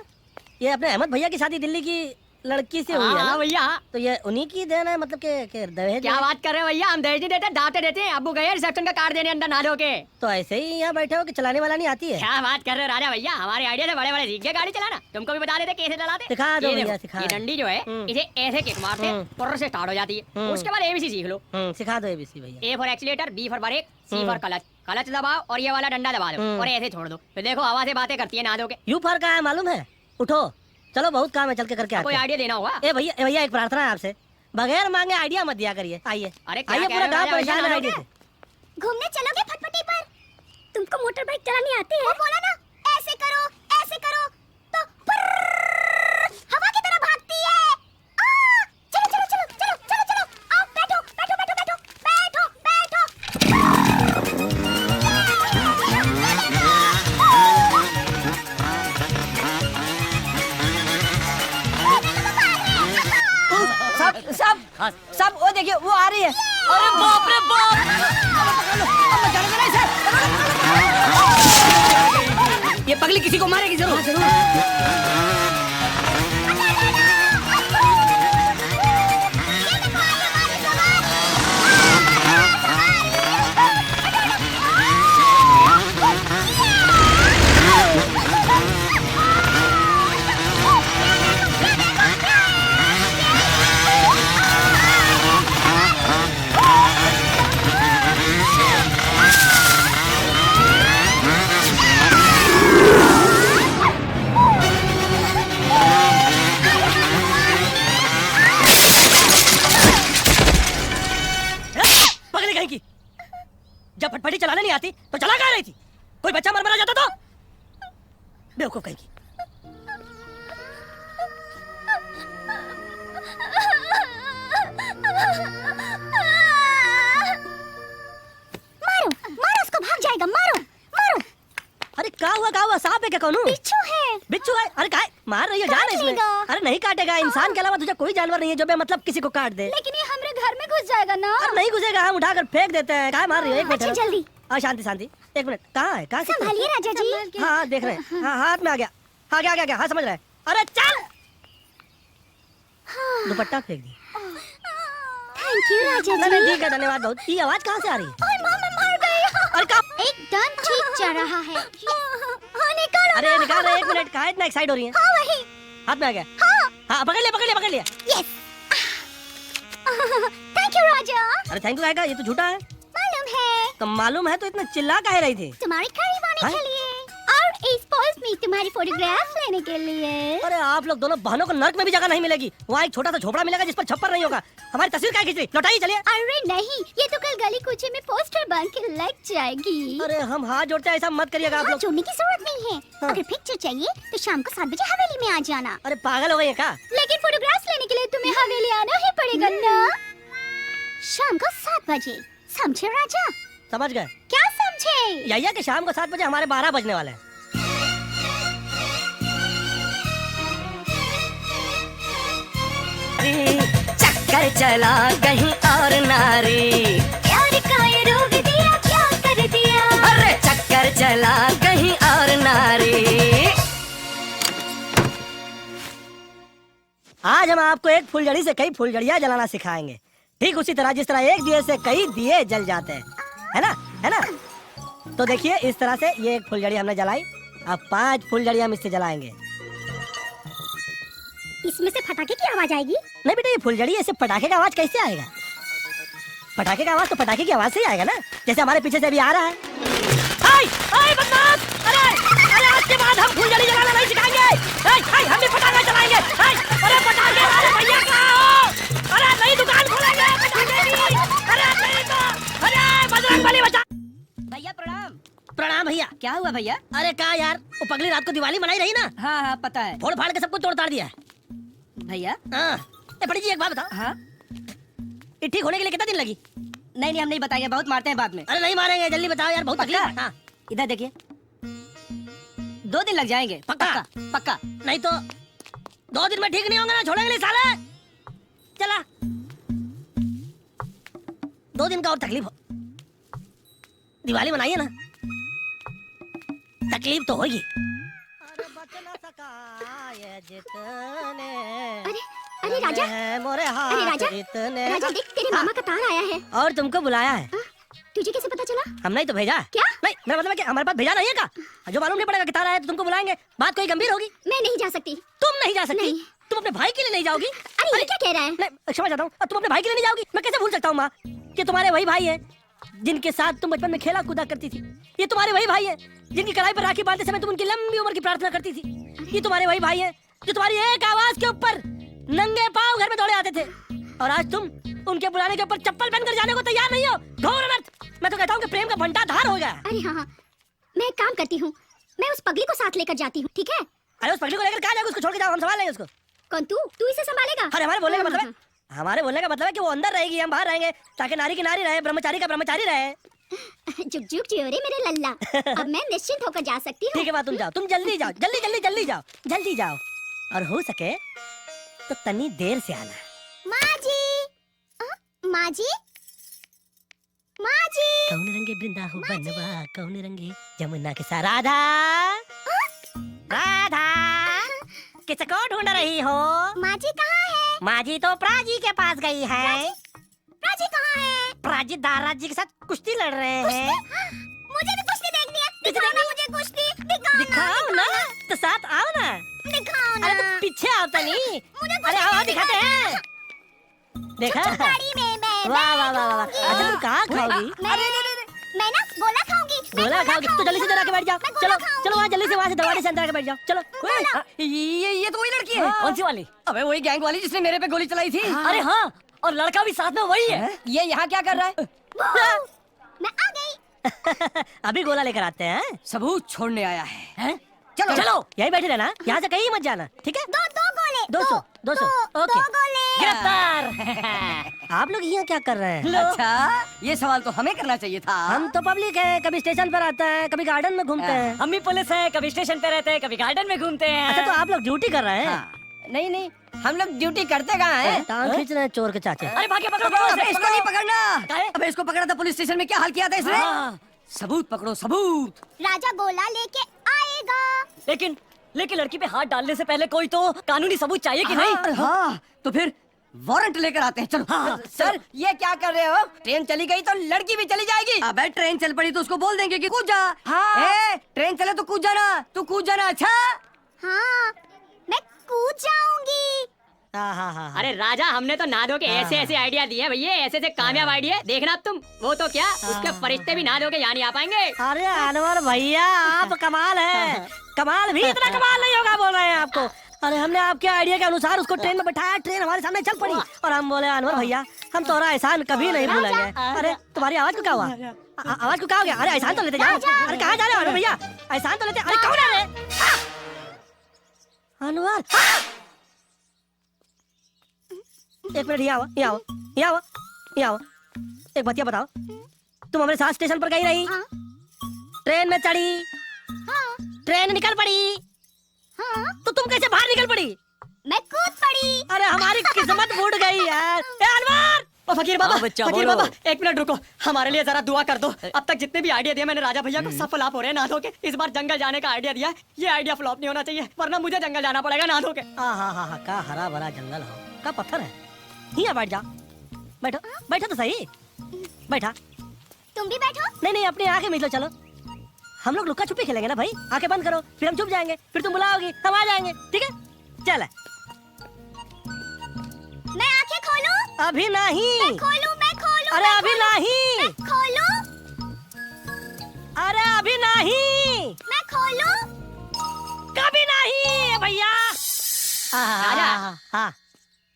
ये अपने अहमद भैया की शादी दिल्ली की लड़की से हुई है ना? भैया तो ये उन्हीं की देन है, मतलब के दहेज? क्या बात कर रहे हैं भैया, हम दहेज नहीं देते, दाते देते हैं। अबू गए रिसेप्शन का कार्ड देने अंदर ना धोके। तो ऐसे ही यहाँ बैठे हो कि चलाने वाला नहीं आती है? क्या बात कर रहे हो राजा भैया, हमारे आइडिया से बड़े बड़े सीख गए गाड़ी चलाना। तुमको भी बता देते कैसे चलाते। सिखा दो ये भैया, देखो, सिखा ये दो। डंडी जो है इसे ऐसे किक मारते हैं, पुर्र से स्टार्ट हो जाती है। उसके बाद एबीसी सीख लो। सिखा दो एबीसी भैया। A for accelerator, B for brake, C for clutch. Clutch दबाओ और ये वाला डंडा दबा दो और ऐसे छोड़ दो, तो देखो हवा से बातें करती है ना धोके। यू फॉर का है मालूम है? उठो चलो, बहुत काम है, चल के करके आते कोई हैं। आइडिया देना होगा। ए भैया एक प्रार्थना है आपसे, बगैर मांगे आइडिया मत दिया करिए। आइए अरे क्या आइए, कह पूरा रहे हो गाँव राजा भैया, परेशान है ना आइडिया लोगे? से। घूमने चलोगे फटफटी पर? तुमको मोटर बाइक चलानी आती है? वो बोला ना, ऐसे करो तो फुर्र, हवा की तरह भागती है। चलो चलो चलो चलो चलो चलो, आओ बैठो बैठो बैठो बैठो बैठो बैठो। सब वो देखिए वो आ रही है। अरे बाप रे बाप, ये पगली किसी को मारेगी जरूर। पगली कहीं की, जब फटफटी चलाने नहीं आती तो चला कहाँ रही थी? कोई बच्चा मर जाता तो? बेवकूफ कहीं की। मारो मारो उसको, भाग जाएगा, मारो मारो। अरे क्या हुआ? सांप है क्या? कौन? बिच्छू है। बिच्छू है? अरे काय मार रही है? जान है इसमें। काटेगा। अरे नहीं काटेगा, इंसान के अलावा तुझे कोई जानवर नहीं है जो मतलब किसी को काट दे। लेकिन ये हमारे घर में घुस जाएगा ना। अरे नहीं घुसेगा, हम उठाकर फेंक देते हैं। काय मार रही है? एक मिनट अच्छा ठहरो। जल्दी शांति शांति, एक मिनट। कहाँ है? कहाँ? संभालिए राजा जी। हाँ देख रहे हैं। हाँ हाथ में आ गया। हाँ गया। हाँ समझ रहे हैं। अरे चल, दुपट्टा फेंक दी। थैंक यू राजा नहीं जी। ठीक है, धन्यवाद बहुत। ये आवाज कहाँ से आ रही है? ओए माँ, मैं मर गई। अरे कहाँ? एकदम ठीक चल रहा है। हाँ निकालो। अरे निकाल रहे, एक मिनट। कहाँ इतना एक्साइट हो रही है? हाँ वही। हाथ में आ गया। हाँ पकड़ लिया। यस। थैंक यू राजा। अरे थैंक यू का, ये तो झूठा है। मालूम है। तो मालूम है तो इतना चिल्ला काहे रही थी? तुम्हारी खरीदाने के लिए और इस पोस्ट में तुम्हारी फोटोग्राफ लेने के लिए। अरे आप लोग दोनों बहनों को नर्क में भी जगह नहीं मिलेगी। वहाँ एक छोटा सा झोपड़ा मिलेगा जिस पर छप्पर नहीं होगा। हमारी तस्वीर काहे खींच रही? लौटाइए, चलिए। अरे नहीं, ये तो कल गली कूचे में पोस्टर बन के लग जाएगी। अरे हम हाथ जोड़ते हैं, ऐसा मत करिएगा आप हाथ लोग। जोड़ने की जरूरत नहीं है। अगर पिक्चर चाहिए तो शाम को 7 बजे हवेली में आ जाना। अरे पागल हो गई है क्या? लेकिन फोटोग्राफ्स लेने के लिए तुम्हें हवेली आना ही पड़ेगा ना। शाम को 7 बजे, समझे राजा? समझ गए? क्या समझे? यही है कि शाम को 7 बजे हमारे 12 बजने वाले हैं। चक्कर चला कहीं और नारी, प्यार का ये रोग दिया, क्या कर दिया? अरे चक्कर चला कहीं और नारी। आज हम आपको एक फुलझड़ी से कई फुलझड़ियां जलाना सिखाएंगे। ठीक उसी तरह जिस तरह एक दिए से कई दिए जल जाते हैं, है ना? तो देखिए इस तरह से ये एक फुलझड़ी हमने जलाई। अब 5 फुलझड़ी हम इससे जलाएंगे। इसमें से फटाके की आवाज आएगी? नहीं बेटा, ये फुलझड़ी ऐसे पटाखे का आवाज कैसे आएगा? पटाखे का आवाज तो पटाखे की आवाज से ही आएगा ना, जैसे हमारे पीछे से अभी आ रहा है। आए बदमाश! अरे आज के बाद हम फुलझड़ी जलाना नहीं सिखाएंगे। हम भी पटाखे चलाएंगे। अरे पटाखे वाले भैया कहाँ हो? अरे नई दुकान खोलेंगे पटाखे की। अरे नहीं तो, अरे बजरंगबली बचा। भैया प्रणाम। प्रणाम भैया। क्या हुआ भैया? अरे कहा यार, वो पगली रात को दिवाली मनाई रही ना, हाँ पता है फोड़ फाड़ के सबको तोड़ ताड़ दिया है। भैया। बड़ी जी एक बात बताओ। हाँ ये ठीक होने के लिए कितना दिन लगी? नहीं हम नहीं बताएंगे, बहुत मारते हैं बाद में। अरे नहीं मारेंगे, जल्दी बताओ यार, बहुत तकलीफ है। पक्का? हाँ। इधर देखिए, 2 दिन लग जाएंगे। पक्का? पक्का। नहीं तो 2 दिन में ठीक नहीं होंगे ना, छोड़ेंगे नहीं साले। चला 2 दिन का और तकलीफ हो, दिवाली मनाइए ना, तकलीफ तो होगी। अरे राजा, मोरे अरे राजा, राजा देख तेरे मामा का तार आया है। और तुमको बुलाया है। तुझे कैसे पता चला? हमने ही तो भेजा है। क्या? नहीं मेरा मतलब है कि हमारे पास भेजा नहीं है का, जो मालूम नहीं पड़ेगा कि तार आया तो तुमको बुलाएंगे। बात कोई गंभीर होगी? मैं नहीं जा सकती। तुम नहीं जा सकती? नहीं। तुम अपने भाई के लिए नहीं जाओगी? अरे ये क्या कह रहा है? नहीं क्षमा चाहता हूँ, तुम अपने भाई के लिए नहीं जाओगी? मैं कैसे भूल सकता हूँ माँ कि तुम्हारे वही भाई है जिनके साथ तुम बचपन में खेला कूदा करती थी। ये तुम्हारे वही भाई है जिनकी कलाई पर राखी बांधते समय तुम उनकी लंबी उम्र की प्रार्थना करती थी। ये तुम्हारे वही भाई है जो तुम्हारी एक आवाज के ऊपर नंगे पांव घर में दौड़े आते थे। और आज तुम उनके बुलाने के ऊपर चप्पल पहनकर जाने को तैयार नहीं हो? घोर अनर्थ! मैं तो कहता हूँ कि प्रेम का भंडार धार हो गया। अरे हाँ हाँ, मैं एक काम करती हूँ, मैं उस पगली को साथ लेकर जाती हूँ, ठीक है? अरे उस पगली को लेकर कहाँ जाओगे? उसको छोड़ के जाओ, हम संभाल लेंगे उसको। कौन तू इसे संभालेगा? अरे हमारे बोलने का मतलब है, हमारे बोलने का मतलब है कि वो अंदर रहेगी, हम बाहर रहेंगे, ताकि नारी की नारी रहे, ब्रह्मचारी का ब्रह्मचारी रहे। जुग जुग जियोरे मेरे लल्ला, अब मैं निश्चिंत होकर जा सकती हूँ। ठीक है बात, तुम जाओ, तुम जल्दी जाओ, जल्दी जल्दी जल्दी जाओ, जल्दी जाओ, और हो सके तो तनी देर से आना। माँ जी, माँ जी, माँ जी। कौन रंगे वृंदावन वा, कौन रंगे जमुना के साथ। राधा, राधा, किसको ढूंढ रही हो? माँ जी कहाँ है? माँ जी तो प्राजी के पास गई है। प्राची कहाँ है? प्राजी दाराज जी के साथ कुश्ती लड़ रहे हैं। मुझे भी कुश्ती देखनी है, दिखाओ ना मुझे कुश्ती, दिखाओ ना, तो साथ आओ ना। दिखाओ ना। अरे तो पीछे आओ तनी। अरे आओ दिखाते हैं। देखा? गाड़ी में मैं वाह वाह वाह वाह। अच्छा तुम कहाँ खाओगी? मैं ना गोला खाऊंगी। गोला खाओगी तो जल्दी से जरा के बैठ जाओ। चलो चलो वहाँ जल्दी से वहाँ से दरवाजे से अंदर के बैठ जाओ। चलो। ये तो वही लड़की है। कौन सी वाली? अबे वही गैंग वाली जिसने मेरे पे गोली चलाई थी। अरे हाँ, और लड़का भी साथ में वही है। ये यहाँ क्या कर रहा है? मैं आ गई। अभी गोला लेकर आते हैं। सबूत छोड़ने आया है। चलो चलो यही बैठे रहना, यहाँ से कहीं मत जाना, ठीक है? दो गोले। 200 ओके। दो गोले। गिरफ्तार। आप लोग यहाँ क्या कर रहे हैं? अच्छा, ये सवाल तो हमें करना चाहिए था। हम तो पब्लिक है, कभी स्टेशन पर आता है, कभी गार्डन में घूमते हैं। हम भी पुलिस है, कभी स्टेशन पे रहते हैं, कभी गार्डन में घूमते हैं। अच्छा तो आप लोग ड्यूटी कर रहे हैं? हाँ। नहीं, हम लोग ड्यूटी करते कहाँ हैं? टांग खींच रहे हैं चोर के चाचे। अरे भागे पकड़ो, अबे इसको नहीं पकड़ना। काहे? अबे इसको पकड़ा था पुलिस स्टेशन में, क्या हाल किया था इसने? हाँ। सबूत पकड़ो, सबूत। राजा गोला लेके आएगा। लेकिन लड़की पे हाथ डालने से पहले कोई तो कानूनी सबूत चाहिए कि नहीं? हाँ, तो फिर वारंट लेकर आते हैं। चलो। हाँ, सर ये क्या कर रहे हो? ट्रेन चली गई तो लड़की भी चली जाएगी। अबे ट्रेन चल पड़ी तो उसको बोल देंगे कि कूद जा। हाँ। ट्रेन चले तो कूद जाना, तू कूद जाना। अच्छा हाँ, मैं कूद जाऊंगी। हाँ। अरे राजा, हमने तो ना दो के ऐसे ऐसे आइडिया दिए भैया, ऐसे ऐसे कामयाब आइडिया। देखना अब तुम, वो तो क्या, उसके फरिश्ते भी ना दो के यहाँ नहीं आ पाएंगे। अरे अनवर भैया आप कमाल है, कमाल भी इतना कमाल नहीं होगा बोल रहे हैं आपको। अरे हमने आपके आइडिया के अनुसार उसको ट्रेन में बैठाया, ट्रेन हमारे सामने चल पड़ी और हम बोले अनवर भैया हम तुम्हारा एहसान कभी नहीं भूलेंगे। अरे तुम्हारी आवाज को क्या हुआ? आवाज को क्या हो गया? अरे एहसान तो लेते जाओ। अरे कहाँ जा रहे हो अनवर भैया? एहसान तो लेते। अरे कौन है रे? अनवर एक मिनट, यहाँ आओ। एक बतिया बताओ, तुम हमारे साथ स्टेशन पर गई रही, हाँ। ट्रेन में चढ़ी, हाँ। ट्रेन निकल पड़ी, हाँ। तो तुम कैसे बाहर निकल पड़ी? मैं कूद पड़ी। अरे हमारी किस्मत फूट गई यार। ए अनवर! ओ फकीर बाबा, बच्चा, फकीर बोलो। बाबा, एक मिनट रुको, हमारे लिए जरा दुआ कर दो। अब तक जितने भी आइडिया दिए मैंने राजा भैया को, सब फ्लॉप हो रहे हैं ना धो के। इस बार जंगल जाने का आइडिया दिया, ये आइडिया फ्लॉप नहीं होना चाहिए, वरना मुझे जंगल जाना पड़ेगा ना धो के। हाँ, का हरा भरा जंगल हो, का पत्थर है। यहाँ बैठ जा, बैठो तो सही, बैठा। तुम भी बैठो। नहीं अपनी आंखें मीच लो। चलो हम लोग लुक्का छुपी खेलेंगे ना भाई, आंखें बंद करो, फिर हम छुप जाएंगे, फिर तुम बुलाओगी हम आ जाएंगे, ठीक है? चल। मैं आंखें खोलूं? अभी नहीं। मैं खोलूं? अरे अभी नहीं। खोलूं? अरे अभी नहीं। मैं खोलूं? कभी नहीं भैया। राजा। हाँ,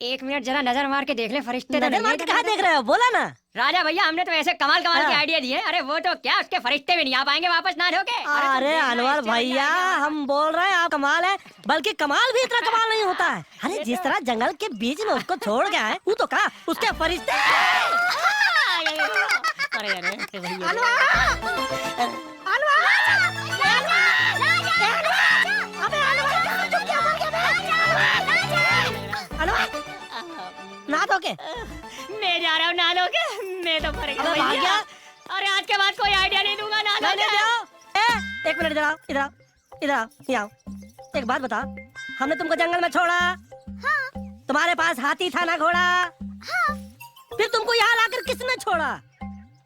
एक मिनट जरा नजर मार के देख ले, फरिश्ते नजर मार के कहाँ देख रहे हो? बोला ना। राजा भैया, हमने तो ऐसे कमाल के हाँ। आइडिया दिए। अरे वो तो क्या, उसके फरिश्ते भी नहीं आ पाएंगे वापस ना धो के। अरे अनवर भैया हम बोल रहे हैं आप कमाल है, बल्कि कमाल भी इतना कमाल नहीं होता है। अरे जिस तरह जंगल के बीच में उसको छोड़ गया है, वो तो कहा उसके फरिश्ते। अरे भैया, ना तो के मैं जा रहा हूँ ना धो के, मैं तो मर अबे भाग गया। गया। अरे आज के बाद कोई आइडिया नहीं दूंगा ना धो के। एक मिनट इधर आओ, यहाँ आओ। एक बात बता, हमने तुमको जंगल में छोड़ा, तुम्हारे पास हाथी था ना घोड़ा, फिर तुमको यहाँ लाकर किसने छोड़ा?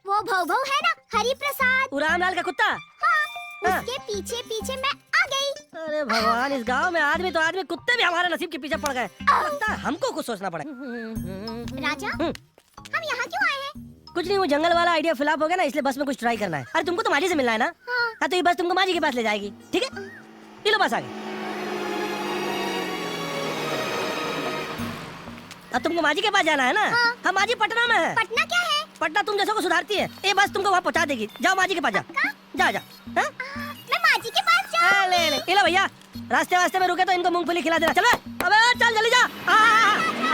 वो भव है ना, हरि प्रसाद। रामलाल का कुत्ता। हाँ, उसके पीछे पीछे मैं आ गई। अरे भगवान, इस गांव में आदमी तो आदमी, कुत्ते भी हमारे नसीब के पीछे पड़ गए। लगता है हमको कुछ सोचना पड़ेगा। राजा, हम यहाँ क्यों आए हैं? कुछ नहीं, वो जंगल वाला आइडिया फ्लॉप हो गया ना, इसलिए बस में कुछ ट्राई करना है। अरे तुमको तो माजी से मिलना है ना? हाँ तो ये बस तुमको माजी के पास ले जाएगी, ठीक है? ये लो बस आ गए। अब तुमको माजी के पास जाना है ना? हाँ। हम माजी पटना में है। पटना क्या है? पटना तुम जैसों को सुधारती है, ये बस तुमको वहाँ पहुँचा देगी। जाओ माजी के पास जा, जा जा। हाँ? मैं माजी के पास जाऊँ? ले ले, ये लो भैया, रास्ते वास्ते में रुके तो इनको मूंगफली खिला देना। चलो, अबे चल जल्दी जा।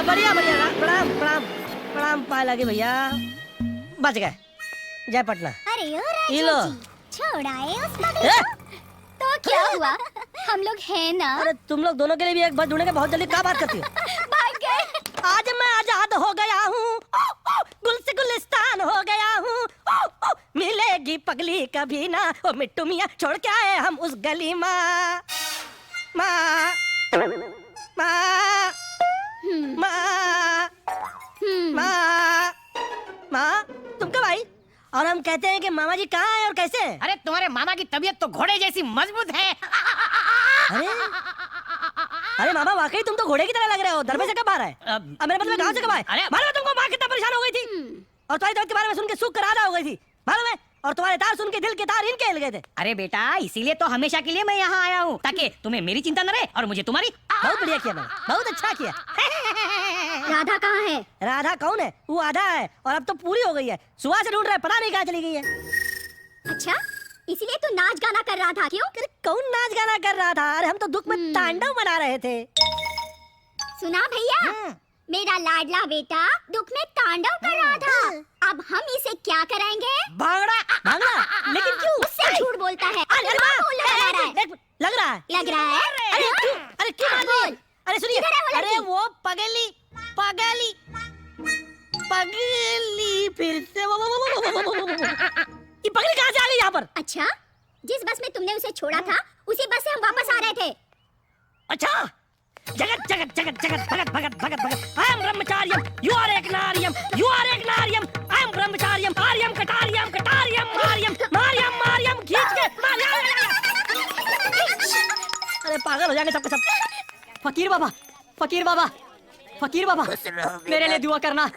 बढ़िया बढ़िया, प्रणाम प्रणाम प्रणाम। पाए लगे भैया, बच गए। जय पटना। अरे ओ ये लो। राजू जी, छोड़ाए उस पगली को। तो क्या हुआ? हम लोग हैं ना। अरे तुम लोग दोनों के लिए भी एक बस ढूंढेंगे, बहुत जल्दी क्या बात करती हो? भाग गए। आज मैं आजाद हो गया हूँ, गुल से गुलिस्तान हो गया हूँ, मिलेगी पगली कभी ना, ओ मिट्टू मियाँ छोड़ के आए हम उस गली माँ। माँ माँ माँ माँ माँ, तुम कब आई? और हम कहते हैं कि मामा जी कहाँ हैं और कैसे हैं? अरे तुम्हारे मामा की तबीयत तो घोड़े जैसी मजबूत है। अरे अरे मामा, वाकई तुम तो घोड़े की तरह लग रहे हो। दरबे से कब आ रहा है? अब मेरे मतलब गाँव से कब आए? अरे मालूम है तुमको माँ कितना परेशान हो गई थी, और तुम्हारी तबीयत के बारे में सुन के सुख राधा हो गई थी, मालूम है? और तुम्हारे तार सुन के दिल के तार इनके हिल गए थे। अरे बेटा, इसीलिए तो हमेशा के लिए मैं यहाँ आया हूँ, ताकि तुम्हें मेरी चिंता न रहे और मुझे तुम्हारी। बहुत बढ़िया किया मैंने, बहुत अच्छा किया। राधा कहाँ है? राधा कौन है? वो आधा है और अब तो पूरी हो गई है। सुबह से ढूंढ रहे, पता नहीं कहाँ चली गई है। अच्छा, इसीलिए तू नाच गाना कर रहा था, क्यों? अरे कौन नाच गाना कर रहा था? अरे हम तो दुख में तांडव बना रहे थे। सुना भैया, मेरा लाडला बेटा दुख में तांडव कर रहा था। अब हम इसे क्या कराएंगे? भांगड़ा भांगड़ा, लेकिन क्यों? उससे झूठ बोलता है। अरे माँ को लगा रहा है। लग रहा है, लग रहा है। अरे क्यों मार रही है? अरे सुनिए, किधर है वो लड़की? अरे वो पगली पगली पगली फिर से ये पगली कहाँ से आ गई यहाँ पर? अच्छा, जिस बस में तुमने उसे छोड़ा था, उसी बस से हम वापस आ रहे थे। अच्छा, जगत जगत जगत जगत भगत भगत भगत भगत, आई एम ब्रह्मचार्यम, यू आर एक नारियम, यू आर एक नारियम, आई एम ब्रह्मचार्यम, आर्यम कटारियम कटारियम मारियम मारियम मारियम, खींच के अरे पागल हो जाएंगे सबके सब। फकीर बाबा, फकीर बाबा, फकीर बाबा, मेरे लिए दुआ करना।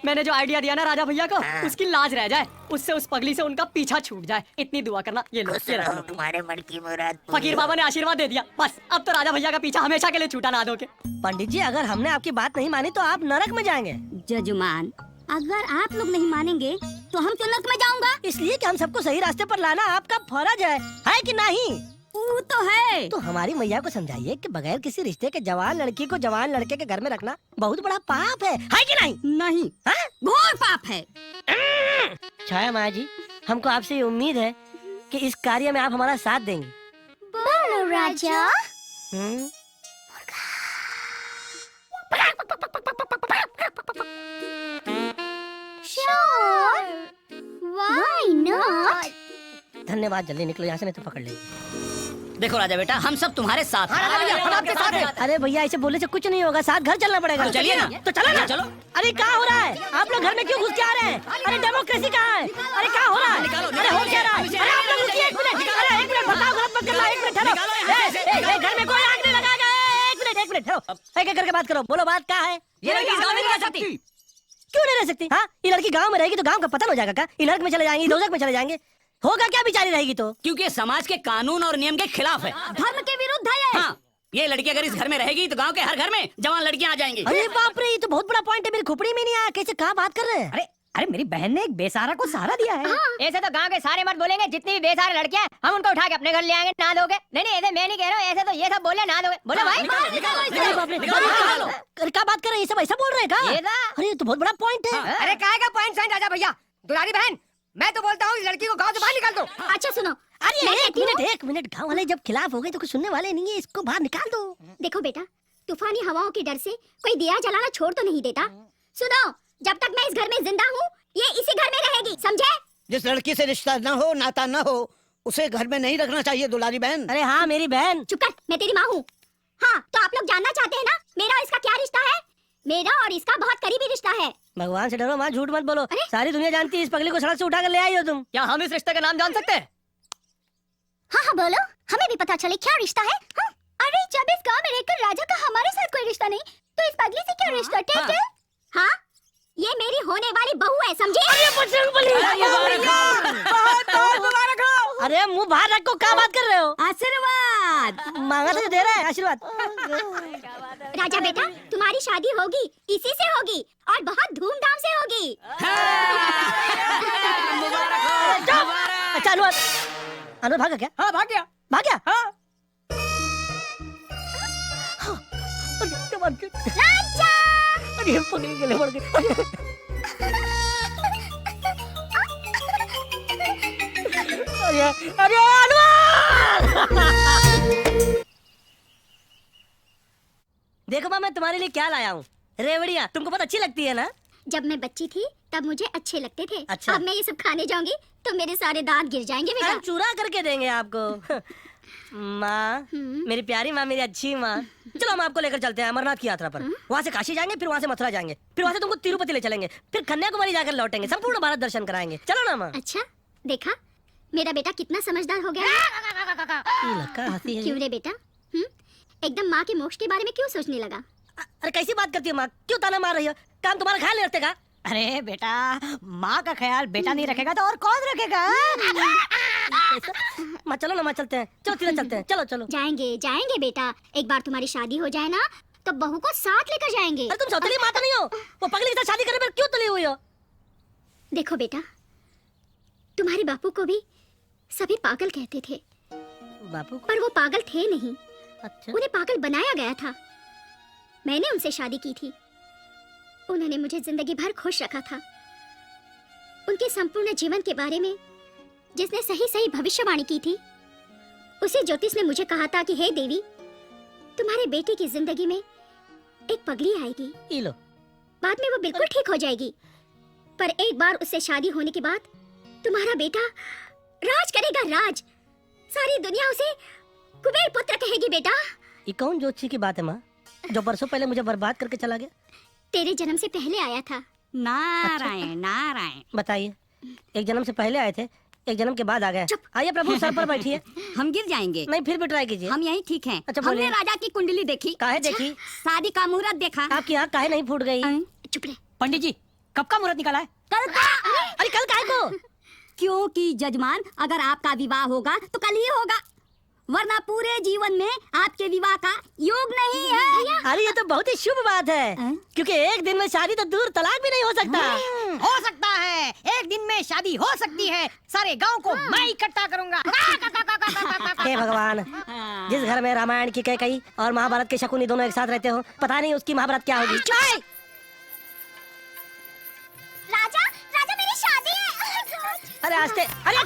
मैंने जो आइडिया दिया ना राजा भैया को, उसकी लाज रह जाए, उससे उस पगली से उनका पीछा छूट जाए, इतनी दुआ करना। ये लो, ये रख लो। तुम्हारे मन की मुराद। फकीर बाबा ने आशीर्वाद दे दिया, बस अब तो राजा भैया का पीछा हमेशा के लिए छूटा ना दोगे। पंडित जी, अगर हमने आपकी बात नहीं मानी तो आप नरक में जाएंगे। जजमान, अगर आप लोग नहीं मानेंगे तो हम क्यों नरक में जाऊंगा? इसलिए कि हम सबको सही रास्ते पर लाना आपका फर्ज है कि नहीं? वो तो है। तो हमारी मैया को समझाइए कि बगैर किसी रिश्ते के जवान लड़की को जवान लड़के के घर में रखना बहुत बड़ा पाप है कि नहीं? नहीं, हाँ? घोर पाप है। छाया माया जी, हमको आपसे ये उम्मीद है कि इस कार्य में आप हमारा साथ देंगी। बोलो राजा। Sure. Why not? धन्यवाद, जल्दी निकलो यहाँ से, नहीं तो पकड़ लेंगे। देखो राजा बेटा, हम सब तुम्हारे साथ हैं। हम आपके साथ हैं। अरे भैया, ऐसे बोलने से कुछ नहीं होगा, साथ घर चलना पड़ेगा। तो चलिए ना। तो चलो ना। चलो। अरे क्या हो रहा है? आप लोग घर में क्यों घुस के आ रहे हैं? अरे डेमोक्रेसी कहाँ है? अरे क्या हो रहा है? अरे हो क्या रहा है? अरे आप लोग रुकिए, एक मिनट। अरे एक मिनट, बताओ, गलत मत करना। एक मिनट ठहरो। घर में कोई आग नहीं लगाएगा। एक मिनट ठहरो, एक एक करके बात करो। बोलो, बात क्या है? ये लड़की इस गाँव में नहीं रह सकती। क्यों नहीं रह सकती? हाँ, ये लड़की गाँव में रहेगी तो गाँव का पतन हो जाएगा क्या? ये नरक में चले जाएंगे, दोजख में चले जाएंगे, होगा क्या बेचारी रहेगी तो? क्योंकि समाज के कानून और नियम के खिलाफ है। धर्म के विरुद्ध है। हाँ, ये लड़की अगर इस घर में रहेगी तो गांव के हर घर में जवान लड़कियां आ जाएंगी। अरे बाप रे, ये तो बहुत बड़ा पॉइंट है, मेरी खोपड़ी में नहीं आया। कैसे कहाँ बात कर रहे हैं? अरे अरे, मेरी बहन ने एक बेसहारा को सहारा दिया है। ऐसे तो गांव के सारे मत बोलेंगे, जितनी भी बेसहारा लड़कियां हैं, हम उनको उठा के अपने घर ले आएंगे, ना दोगे? नहीं नहीं, ऐसे मैं नहीं कह रहा हूँ, ऐसे तो ये सब बोले ना दोगे। बोलो भाई। अरे बाप रे, क्या बात कर रहे हैं? ये सब ऐसा बोल रहे हैं क्या? ये ना। अरे ये तो बहुत बड़ा पॉइंट है। अरे काय का पॉइंट साइन राजा भैया? दुलारी बहन, मैं तो बोलता हूँ इस लड़की को गाँव से बाहर निकाल दो। अच्छा सुनो, अरे मैं एक मिनट, गाँव वाले जब खिलाफ हो गए तो कुछ सुनने वाले नहीं है, इसको बाहर निकाल दो। देखो बेटा, तूफानी हवाओं के डर से कोई दिया जलाना छोड़ तो नहीं देता। सुनो, जब तक मैं इस घर में जिंदा हूँ, ये इसी घर में रहेगी, समझे? जिस लड़की से रिश्ता न हो, नाता न हो, उसे घर में नहीं रखना चाहिए दुलारी बहन। अरे हाँ, मेरी बहन। चुप कर, मैं तेरी माँ हूँ। हाँ, तो आप लोग जानना चाहते हैं ना, मेरा और इसका क्या रिश्ता है? मेरा और इसका बहुत करीबी रिश्ता है। भगवान से डरो माँ, झूठ मत बोलो। सारी दुनिया जानती है इस पगली को सड़क से उठा कर ले आई हो तुम। क्या हम इस रिश्ते का नाम जान सकते हैं? हाँ हाँ बोलो, हमें भी पता चले क्या रिश्ता है। हाँ? अरे जब इस गांव में रहकर राजा का हमारे साथ कोई रिश्ता नहीं, तो इस पगली से क्या रिश्ता? Tell tell. हाँ, ये मेरी होने वाली बहू है, समझे? अरे मुंह बाहर रखो, क्या बात कर रहे हो? आशीर्वाद मांगा तो दे रहा है आशीर्वाद। राजा बेटा, तुम्हारी शादी होगी, इसी से होगी और बहुत धूमधाम से होगी। अच्छा अनुवाद, अनुवाद भागा क्या? हाँ भाग गया। भाग गया? हाँ अरे पकड़ के ले पड़ गए। अरे देखो माँ, मैं तुम्हारे लिए क्या लाया हूँ। रेवड़ियाँ तुमको बहुत अच्छी लगती है ना? जब मैं बच्ची थी तब मुझे अच्छे लगते थे। अच्छा। अब मैं ये सब खाने जाऊंगी तो मेरे सारे दांत गिर जाएंगे बेटा। हम चूरा करके देंगे आपको। माँ, मेरी प्यारी माँ, मेरी अच्छी माँ, चलो हम आपको लेकर चलते हैं अमरनाथ की यात्रा पर। वहाँ से काशी जाएंगे, फिर वहाँ से मथुरा जाएंगे, फिर वहाँ से तुमको तिरुपति ले चलेंगे, फिर कन्याकुमारी जाकर लौटेंगे, संपूर्ण भारत दर्शन कराएंगे। चलो ना माँ। अच्छा, देखा मेरा बेटा कितना समझदार हो गया है। हंसी है। क्यों रे बेटा? एकदम माँ के मोक्ष के बारे में क्यों सोचने लगा? अरे कैसी बात करती हो माँ, क्यों ताना मार रही हो? काम तुम्हारा ख्याल नहीं रखते का? अरे बेटा, माँ का ख्याल बेटा नहीं रखेगा तो और कौन रखेगा? माँ चलो ना माँ, चलते हैं, चलो तीनों चलते हैं, चलो चलो। जाएंगे जाएंगे बेटा, एक बार तुम्हारी शादी हो जाए ना तो बहू को साथ लेकर जाएंगे। अरे तुम सौतेली माँ तो नहीं हो, वो पगली के साथ शादी करने पर क्यों तुली हुई हो? देखो बेटा, तुम्हारे बापू को भी सभी पागल कहते थे, बापू? पर वो पागल थे नहीं, अच्छा। उन्हें पागल बनाया गया था। मैंने उनसे शादी की थी, उन्होंने मुझे जिंदगी भर खुश रखा था। उनके संपूर्ण जीवन के बारे में जिसने सही सही भविष्यवाणी की थी, उसी ज्योतिष ने मुझे कहा था कि हे देवी, तुम्हारे बेटे की जिंदगी में एक पगली आएगी, ये लो। बाद में वो बिल्कुल ठीक हो जाएगी, पर एक बार उससे शादी होने के बाद तुम्हारा बेटा राज करेगा, राज। सारी दुनिया उसे कुबेर पुत्र कहेगी बेटा। ये कौन ज्योतिषी की बात है माँ, जो बरसों पहले मुझे बर्बाद करके चला गया? तेरे जन्म से पहले आया था। नारायण नारायण। बताइए, एक जन्म से पहले आए थे, एक जन्म के बाद आ गए। आइए प्रभु, सर पर बैठिए। हम गिर जाएंगे। नहीं, फिर भी ट्राई कीजिए। हम यही ठीक हैं। अच्छा, हमने बोलिए। राजा की कुंडली देखी। काहे देखी? शादी का मुहूर्त देखा। आपकी आँख काहे नहीं फूट गई? चुप रहे। पंडित जी, कब का मुहूर्त निकाला है? कल का। अरे कल काहे को? क्योंकि जजमान, अगर आपका विवाह होगा तो कल ही होगा, वरना पूरे जीवन में आपके विवाह का योग नहीं है। अरे ये तो बहुत ही शुभ बात है, क्योंकि एक दिन में शादी तो दूर, तलाक भी नहीं हो सकता। हो सकता है, एक दिन में शादी हो सकती है। सारे गांव को मैं इकट्ठा करूंगा। हे भगवान, जिस घर में रामायण की कैकई और महाभारत के शकुनी दोनों एक साथ रहते हो, पता नहीं उसकी महाभारत क्या होगी। राजा, राजा मेरी शादी है। अरे आस्ते, अरे माँ,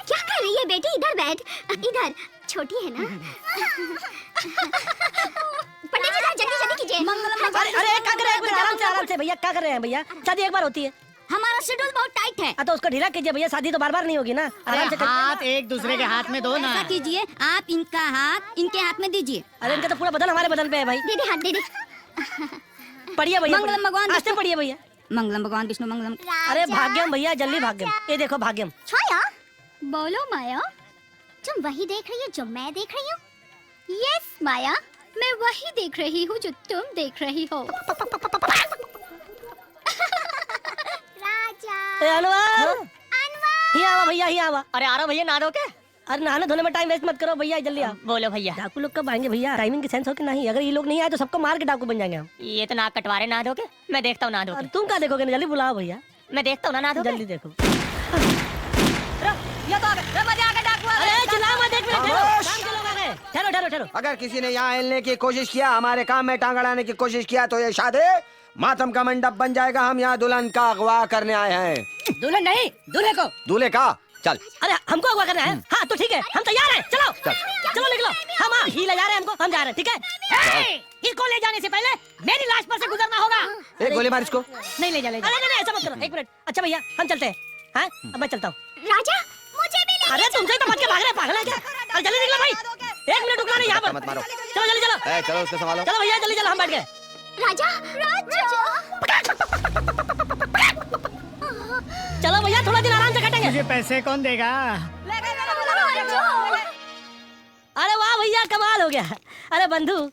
क्या कर रही है बेटी? इधर बैठ, इधर। छोटी है ना? पंडित जी जल्दी जल्दी कीजिए। अरे क्या कर रहे हैं? एक मिनट, आराम से भैया, क्या कर रहे हैं भैया? शादी एक बार होती है। हमारा शेड्यूल बहुत टाइट है। तो उसको ढीला कीजिए भैया, शादी तो बार बार नहीं होगी ना। आराम से हाथ एक दूसरे के हाथ में दो ना। ऐसा कीजिए, आप इनका हाथ इनके हाथ में दीजिए। अरे इनका तो पूरा बदन हमारे बदन पे है भाई। दे दे हाथ, दे दे। पढ़िए भैया, मंगलम भगवान आस्ते पढ़िए भैया। मंगलम भगवान विष्णु मंगलम। अरे भाग्यम भैया, जल्दी भाग्यम। ये देखो भाग्यम। छाया, बोलो माया, तुम वही देख रही हो जो मैं देख रही हूँ? यस माया, मैं वही देख रही हूँ जो तुम देख रही हो। राजा, अनवर, अनवर, ही आवा भैया, ही आवा। अरे आ रहा भैया, नहा दो क्या? अरे नहाने धोने में टाइम वेस्ट मत करो भैया, जल्दी आओ। बोलो भैया। डाकू लोग कब आएंगे भैया? टाइमिंग की सेंस हो कि नहीं? अगर ये लोग नहीं आए तो सबको मार के डाकू बन जाएंगे हम। ये तो नाक कटवा रहे, नहा दो क्या? मैं देखता हूँ, नहा दो। और तुम क्या देखोगे? जल्दी बुलाओ भैया, मैं देखता हूँ ना, नहा दो। जल्दी देखो। ये तो आ गए, मजा आ गया, डाकू आ गए। अरे चिल्लाओ मत, एक मिनट ठहरो, काम के लोग आ गए। ठहरो ठहरो ठहरो। अगर किसी ने यहाँ हिलने की कोशिश किया, हमारे काम में टांग अड़ाने की कोशिश किया, तो ये शादी मातम का मंडप बन जाएगा। हम यहाँ दुल्हन का अगवा करने आए हैं। दुल्हन नहीं, दूल्हे को। दूल्हे का? चल। अरे हमको अगवा करना है? हाँ तो ठीक है, हम तैयार हैं, चलो चलो निकलो। हम ही ले जा रहे हैं, हमको, हम जा रहे हैं, ठीक है? इसको ले जाने से पहले मेरी लाश पर से गुजरना होगा। एक गोली मार इसको। नहीं ले जा, ले जा। अरे नहीं, ऐसा मत करो, एक मिनट। अच्छा भैया, हम चलते हैं। हाँ, अब मैं चलता हूँ। राजा, मुझे भी ले। अरे तुमसे तो बच के भाग रहे हैं, पागल है क्या? अरे जल्दी निकलो भाई, एक मिनट रुकना नहीं यहाँ पर। मत मारो। चलो जल्दी चलो। चलो उसको संभालो। चलो भैया जल्दी चलो, हम बैठ गए। राजा, राजा, चलो भैया, थोड़ा दिन आराम से कटेंगे। मुझे पैसे कौन देगा? अरे वाह भैया, कमाल हो गया। अरे बंधु,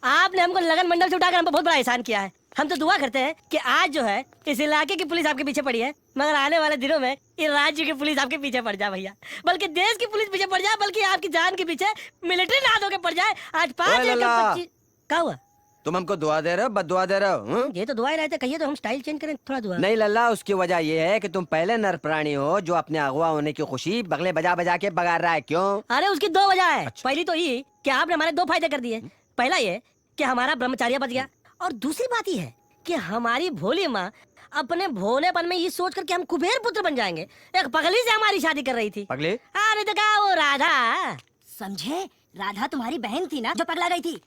आपने हमको लगन मंडप से उठाकर हमको बहुत बड़ा एहसान किया है। हम तो दुआ करते हैं कि आज जो है इस इलाके की पुलिस आपके पीछे पड़ी है, मगर आने वाले दिनों में इस राज्य की पुलिस आपके पीछे पड़ जाए भैया, बल्कि देश की पुलिस पीछे पड़ जाए, बल्कि आपकी जान के पीछे मिलिट्री ना होके पड़ जाए। आज 5 ओए लल्ला। 25 क्या हुआ? तुम हमको दुआ दे रहे हो, बददुआ दे रहे हो? ये तो दुआ ही रहते, कहिए तो हम स्टाइल चेंज करें थोड़ा दुआ। नहीं लल्ला, उसकी वजह ये है कि तुम पहले नर प्राणी हो जो अपने अगवा होने की खुशी बगले बजा बजा के बगा रहा है। क्यों? अरे उसकी 2 वजह है। अच्छा। पहली तो ये कि आपने हमारे 2 फायदे कर दिए। पहला ये कि हमारा ब्रह्मचार्य बच गया, और दूसरी बात ये है कि हमारी भोली माँ अपने भोलेपन में ये सोच कर कि हम कुबेर पुत्र बन जाएंगे, एक पगली से हमारी शादी कर रही थी। पगली? अरे तो क्या वो राधा। समझे, राधा तुम्हारी बहन थी ना जो पगला गई थी।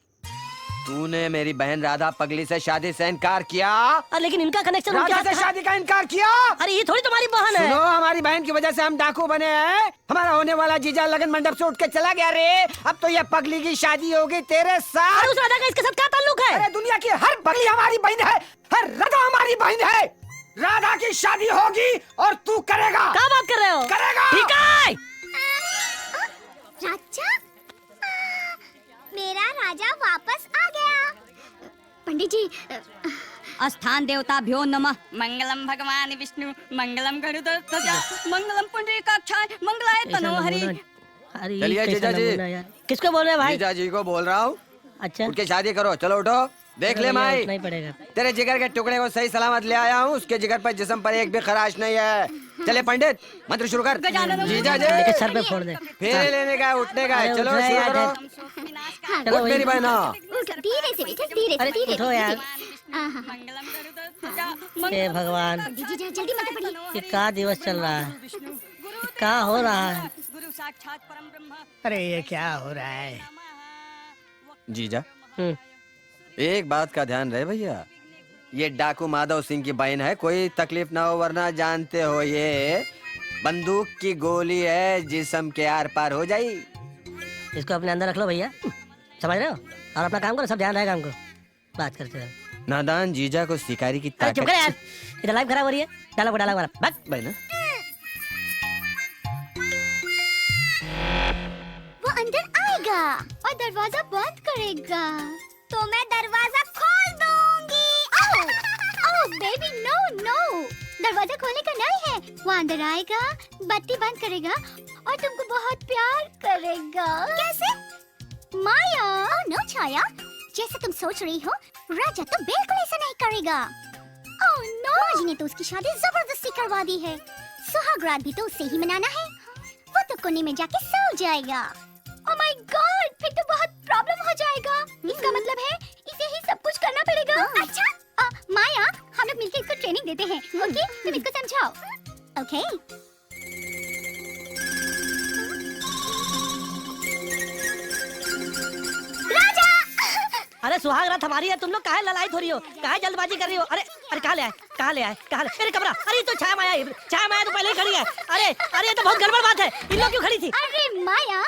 तूने मेरी बहन राधा पगली से शादी से इनकार किया? लेकिन इनका कनेक्शन राधा से शादी का इनकार किया? अरे ये थोड़ी तुम्हारी बहन है। सुनो, हमारी बहन की वजह से हम डाकू बने हैं। हमारा होने वाला जीजा लगन मंडप से उठ के चला गया रे। अब तो ये पगली की शादी होगी तेरे साथ। उस राधा का इसके साथ क्या ताल्लुक है? अरे दुनिया की हर पगली हमारी बहन है, हर राधा हमारी बहन है। राधा की शादी होगी और तू करेगा। क्या बात कर रहे हो? करेगा। ठीक है। राजा, मेरा राजा वापस आ गया। पंडित जी, स्थान देवता भ्यो नमः। मंगलम भगवान विष्णु, मंगलम गरुड़ध्वज, मंगलम पुंडरीकाक्षाय, मंगलाय तनोहरि। अरे चलिए कैसा जीजा जी। नमूना यार। किसको बोल रहे हैं भाई? जीजा जी को बोल रहा हूँ। अच्छा, उठ के शादी करो। चलो उठो, देख ले माई, नहीं पड़ेगा। तेरे जिगर के टुकड़े को सही सलामत ले आया हूँ। उसके जिगर पर जिस्म पर एक भी खराश नहीं है। चले पंडित, मंत्र शुरू कर। जीजा जी, लेके सर पे फोड़ दे। फेरे लेने का है, उठने का है। अरे चलो उठ रहे शुरू यार, करो। चलो उठ मेरी भाई। बहना। धीरे से बेटा, धीरे से, अरे धीरे उठो से। यार। आहा। हे भगवान, पंडित जी जल्दी मत पढ़िए। ये क्या दिवस चल रहा है, क्या हो रहा है? अरे ये क्या हो रहा है? जीजा, हम्म, एक बात का ध्यान रहे भैया, ये डाकू माधव सिंह की बहन है, कोई तकलीफ ना हो, वरना जानते हो ये बंदूक की गोली है, जिस्म के आर पार हो जाई। इसको अपने अंदर रख लो भैया, समझ रहे हो? और अपना काम करो, सब ध्यान रहेगा हमको। बात करते रहो। नादान जीजा को शिकारी की अरे चुप कर यार, ताकत। इधर लाइव खराब हो रही है। डायलॉग डायलॉग मारा बस। बहना, वो अंदर आएगा और दरवाजा बंद करेगा, तो मैं दरवाजा खोल दूंगी। ओह बेबी, नो नो, दरवाजा खोलने का नहीं है। वो अंदर आएगा, बत्ती बंद करेगा और तुमको बहुत प्यार करेगा। कैसे? माया। ओह नो छाया, जैसे तुम सोच रही हो राजा तो बिल्कुल ऐसा नहीं करेगा। ओह नो, माजी ने तो उसकी शादी जबरदस्ती करवा दी है। सुहाग रात भी तो उससे ही मनाना है। वो तो कोने में जाके सो जाएगा। ओह माय गॉड, फिर तो बहुत प्रॉब्लम हो जाएगा। इसका मतलब है इसे ही सब कुछ करना पड़ेगा। अच्छा माया, हम लोग मिलकर इसको ट्रेनिंग देते हैं। ओके, तुम इसको समझाओ। ओके। राजा! अरे सुहाग रात हमारी है, तुम लोग काहे ललायत हो रही हो, काहे जल्दबाजी कर रही हो? अरे अरे कहाँ ले आए, कहाँ ले आए, कहाँ ले? अरे कमरा, अरे तो छाया माया, छाया माया तो पहले ही खड़ी है। अरे अरे ये तो बहुत गड़बड़ बात है, इन लोग क्यों खड़ी थी? अरे माया,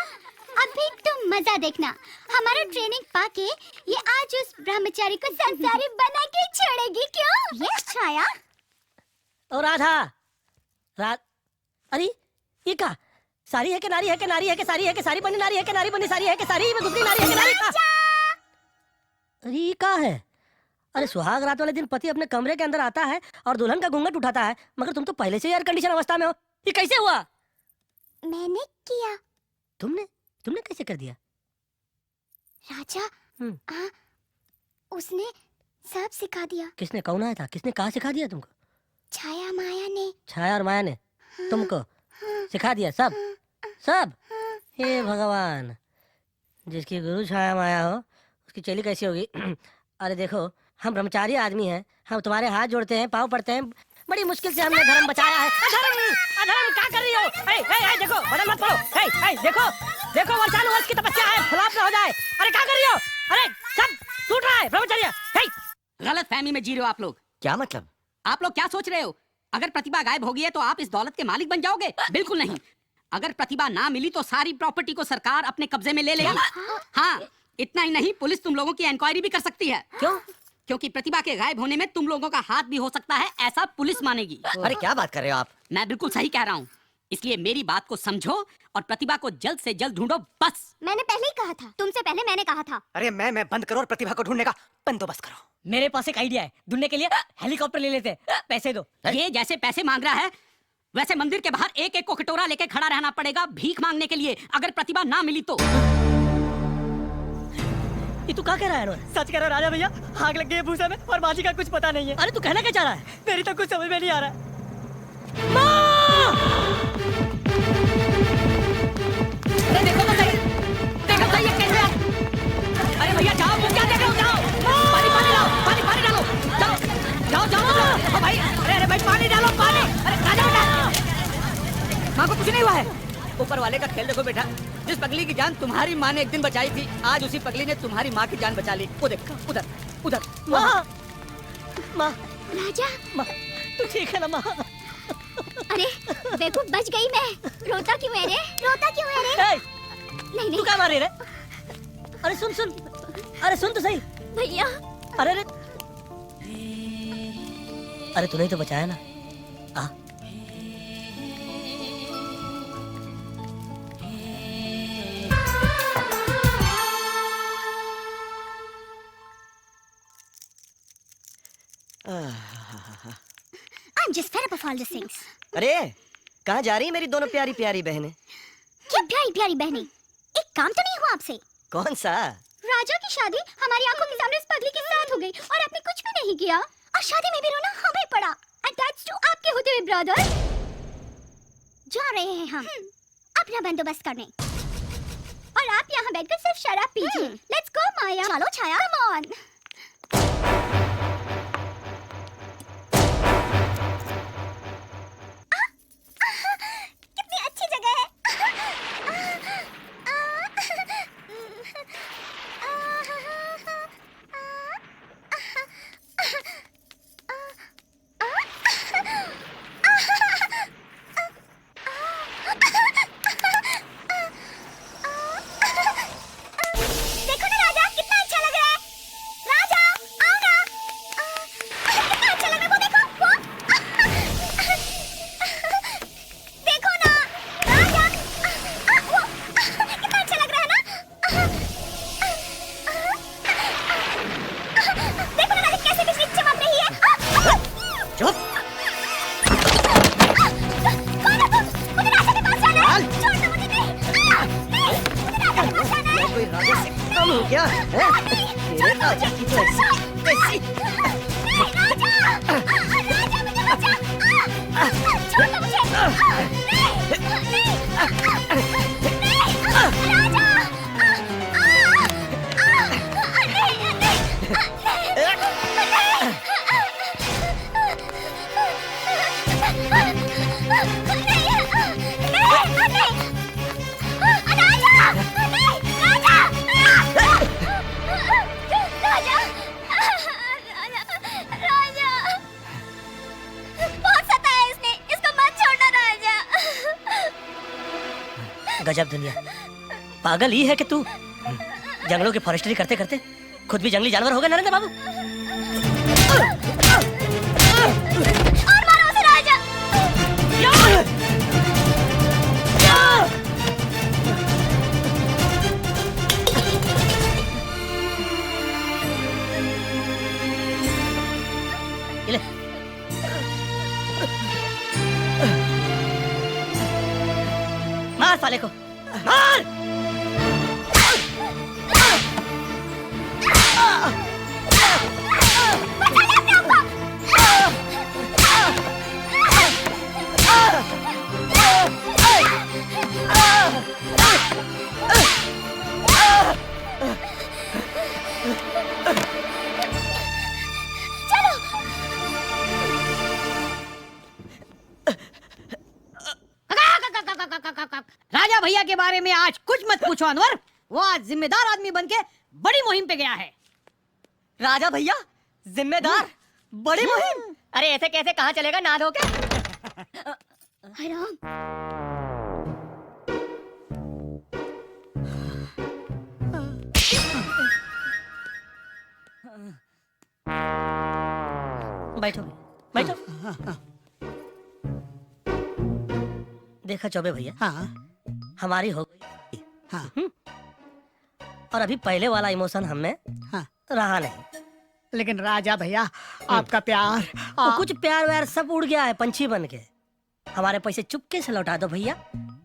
अभी तुम मजा देखना। हमारा ट्रेनिंग पाके ये आज उस ब्रह्मचारी को संसारी बना के छोड़ेगी। क्यों? यस छाया। ओ राधा, अरे ये क्या? सारी है कि नारी है कि नारी है कि सारी है कि सारी बनी नारी है कि नारी बनी सारी है कि सारी में दूसरी नारी है कि नारी का? अरे ये क्या है? अरे सुहाग रात वाले दिन पति अपने कमरे के अंदर आता है और दुल्हन का घूंघट उठाता है, मगर तुम तो पहले से एयर कंडीशन अवस्था में हो। ये कैसे हुआ? मैंने किया। तुमने कैसे कर दिया? राजा, उसने सब सिखा दिया। किसने, कौन आया था, किसने कहा सिखा दिया तुमको? छाया माया ने। छाया और माया ने तुमको सिखा दिया सब? सब? हे भगवान, जिसकी गुरु छाया माया हो उसकी चेली कैसी होगी? अरे देखो, हम ब्रह्मचारी आदमी हैं, हम तुम्हारे हाथ जोड़ते हैं, पाँव पड़ते हैं, बड़ी मुश्किल से हमने धर्म बचाया है। अधर्म क्या कर रही हो? देखो, बदल मत पड़ो। देखो वर्षानु वर्ष की तपस्या है, खिलाफ ना हो जाए। अरे क्या कर रही हो? अरे सब टूट रहा है ब्रह्मचर्य। गलत फहमी में जी रहे हो आप लोग। क्या मतलब? आप लोग क्या सोच रहे हो? अगर प्रतिभा गायब हो गई है तो आप इस दौलत के मालिक बन जाओगे? बिल्कुल नहीं। अगर प्रतिभा ना मिली तो सारी प्रॉपर्टी को सरकार अपने कब्जे में ले लेगी। हाँ, इतना ही नहीं, पुलिस तुम लोगों की इंक्वायरी भी कर सकती है। क्यों? क्योंकि प्रतिभा के गायब होने में तुम लोगों का हाथ भी हो सकता है, ऐसा पुलिस मानेगी। अरे क्या बात कर रहे हो आप? मैं बिल्कुल सही कह रहा हूँ। इसलिए मेरी बात को समझो और प्रतिभा को जल्द से जल्द ढूंढो बस। मैंने पहले ही कहा था, तुमसे पहले मैंने कहा था। अरे मैं बंद करो और प्रतिभा को ढूंढने का बंदोबस्त करो। मेरे पास एक आइडिया है, ढूंढने के लिए हेलीकॉप्टर ले लेते हैं। पैसे दो। ये जैसे पैसे मांग रहा है वैसे मंदिर के बाहर एक एक को कटोरा लेके खड़ा रहना पड़ेगा भीख मांगने के लिए, अगर प्रतिभा ना मिली तो। ये तू क्या कह रहा है अनवर? सच कह रहा राजा भैया, आग लग गई है भूसा में और बाजी का कुछ पता नहीं है। अरे तू कहना क्या चाह रहा है? मेरी तो कुछ समझ में नहीं आ रहा है। अरे देखो तो सही, देखो सही ये कैसे। अरे भैया जाओ, तुम क्या देख रहे हो? जाओ पानी लाओ, पानी डालो, जाओ जाओ भाई। अरे भाई पानी डालो, पानी। अरे राजा बेटा, माँ को कुछ नहीं हुआ है। ऊपर वाले का खेल देखो बेटा, जिस पगली की जान तुम्हारी माँ ने एक दिन बचाई थी, आज उसी पगली ने तुम्हारी माँ की जान बचा ली। वो देख, उधर उधर। माँ, माँ, राजा, माँ, तू ठीक है ना माँ? अरे बेवकूफ, बच गई मैं। रोता क्यों है रे? रोता क्यों है रे? ए, नहीं तू क्या मार रही रे? अरे सुन सुन, अरे सुन तो सही। भैया। अरे रे, अरे तूने ही तो बचाया ना। आ I'm just fed up of all these things. अरे कहाँ जा रही है मेरी दोनों प्यारी प्यारी बहनें? क्या प्यारी प्यारी बहनें? एक काम तो नहीं हुआ आपसे? कौन सा? राजा की शादी हमारी आंखों के सामने उस पगली के साथ हो गई और आपने कुछ भी नहीं किया और शादी में भी रोना हमें पड़ा। And that's to आपके होते हुए ब्रदर। जा रहे हैं हम अपना बंदोबस्त करने और आप यहाँ बैठकर सिर्फ शराब पीजिए। Let's go माया। चलो छाया, come on। कितनी अच्छी जगह है। देखो ना राजा, कितना अच्छा लग रहा है। राजा आओ ना। कितना अच्छा लग रहा है, वो देखो वो। देखो ना राजा, वो कितना अच्छा लग रहा है ना। देखो ना राजा, कैसे बिजली चमक रही है। चुप। कौन है तुम? मुझे राजा के पास जाना है। छोड़ दो मुझे। नहीं नहीं, मुझे राजा के पास जाना है। कोई राजा से कम हो क्या है? तेरे राजा की तो ऐसी नहीं राजा, राजा मुझे बचा। छोड़ दो मुझे। नहीं राजा। गजब दुनिया, पागल ही है कि तू। जंगलों की फॉरेस्ट्री करते करते खुद भी जंगली जानवर हो गए नरेंद्र बाबू। और मारो उसे राजा। ले। मार साले को, मार। राजा भैया के बारे में आज कुछ मत पूछो अनवर, वो आज जिम्मेदार आदमी बनके बड़ी मुहिम पे गया है। राजा भैया जिम्मेदार, बड़ी मुहिम। अरे ऐसे कैसे कहाँ चलेगा ना धो के? हराम। बैठो बैठो। देखा चौबे भैया, हाँ हमारी हो गई। हाँ और अभी पहले वाला इमोशन हमें हाँ। रहा नहीं। लेकिन राजा भैया आपका प्यार वो कुछ प्यार व्यार सब उड़ गया है पंछी बन के। हमारे पैसे चुपके से लौटा दो भैया,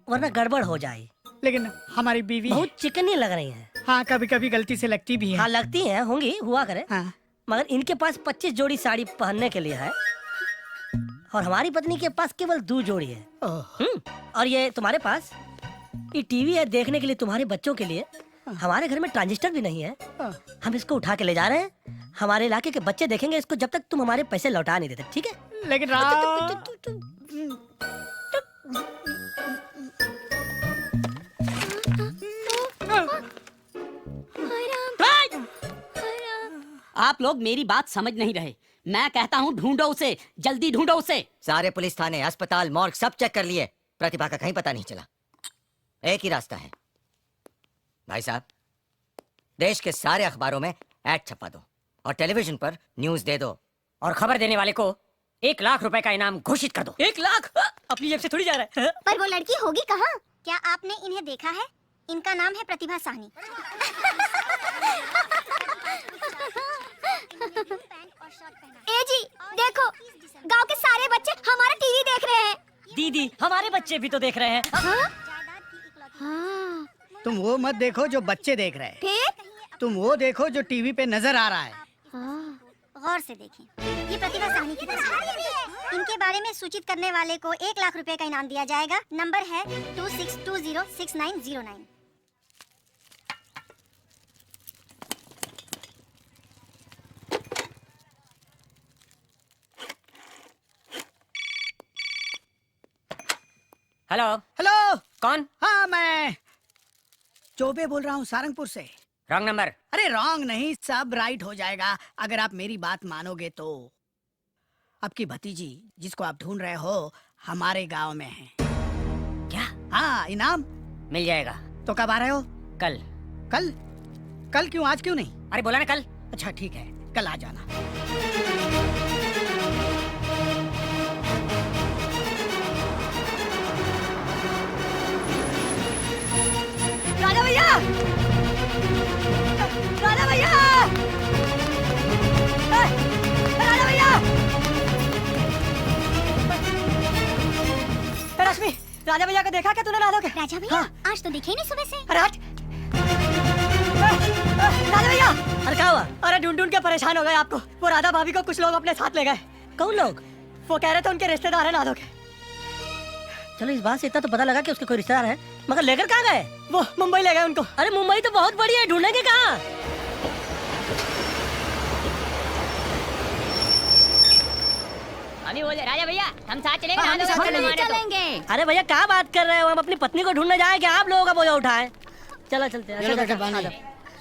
वरना गड़बड़ हो जाए। लेकिन हमारी बीवी बहुत चिकनी लग रही है। हाँ कभी कभी गलती से लगती भी है। हाँ लगती हैं, होंगी, हुआ करे। हाँ। मगर इनके पास 25 जोड़ी साड़ी पहनने के लिए है और हमारी पत्नी के पास केवल 2 जोड़ी है। और ये तुम्हारे पास ये टीवी है देखने के लिए तुम्हारे बच्चों के लिए। हमारे घर में ट्रांजिस्टर भी नहीं है। हम इसको उठा के ले जा रहे हैं, हमारे इलाके के बच्चे देखेंगे इसको जब तक तुम हमारे पैसे लौटा नहीं देते, ठीक है? लेकिन आप लोग मेरी बात समझ नहीं रहे। मैं कहता हूँ ढूंढो उसे, जल्दी ढूंढो उसे। सारे पुलिस थाने, अस्पताल, मॉर्ग सब चेक कर लिए, प्रतिभा का कहीं पता नहीं चला। एक ही रास्ता है भाई साहब, देश के सारे अखबारों में ऐड छपा दो और टेलीविजन पर न्यूज दे दो और खबर देने वाले को 1 लाख रुपए का इनाम घोषित कर दो। 1 लाख अपनी जेब से थोड़ी जा रहा है। पर वो लड़की होगी कहाँ? क्या आपने इन्हें देखा है? इनका नाम है प्रतिभा साहनी। ए जी देखो, गांव के सारे बच्चे हमारा टीवी देख रहे हैं। दीदी हमारे बच्चे भी तो देख रहे हैं। हाँ। तुम वो मत देखो जो बच्चे देख रहे हैं, फिर तुम वो देखो जो टीवी पे नजर आ रहा है। गौर से देखें, ये प्रतिभा साहनी की तस्वीर है। इनके बारे में सूचित करने वाले को 1 लाख रुपए का इनाम दिया जाएगा। नंबर है 26206909। हेलो हेलो, कौन? हाँ मैं चौबे बोल रहा हूँ सारंगपुर से। Wrong number. अरे रॉन्ग नहीं, सब राइट हो जाएगा अगर आप मेरी बात मानोगे तो। आपकी भतीजी जिसको आप ढूंढ रहे हो हमारे गांव में है। क्या? हाँ इनाम मिल जाएगा। तो कब आ रहे हो? कल। कल? कल क्यों, आज क्यों नहीं? अरे बोला ना कल। अच्छा ठीक है, कल आ जाना। राजा भैया, राजा भैया, राजा भैया, रश्मि, राजा भैया को देखा क्या तूने? नालों के राजा भैया आज तो दिखे नहीं सुबह से। अरे हट। राजा भैया, अरे क्या हुआ? अरे ढूंढ ढूंढ के परेशान हो गए आपको। वो राधा भाभी को कुछ लोग अपने साथ ले गए। कौन लोग? वो कह रहे थे उनके रिश्तेदार हैं नालों के। चलो इस बात से इतना तो पता लगा कि उसके कोई रिश्तेदार है, मगर लेकर कहाँ गए? वो मुंबई ले गए उनको। अरे मुंबई तो बहुत बड़ी है, ढूंढेंगे कहाँ? अभी बोले राजा भैया हम साथ चलेंगे। हम साथ नहीं चलेंगे। अरे भैया क्या बात कर रहे हो? हम अपनी पत्नी को ढूंढने जाए कि आप लोगों का बोझा उठाए? चलो चलते हैं। आ जाओ।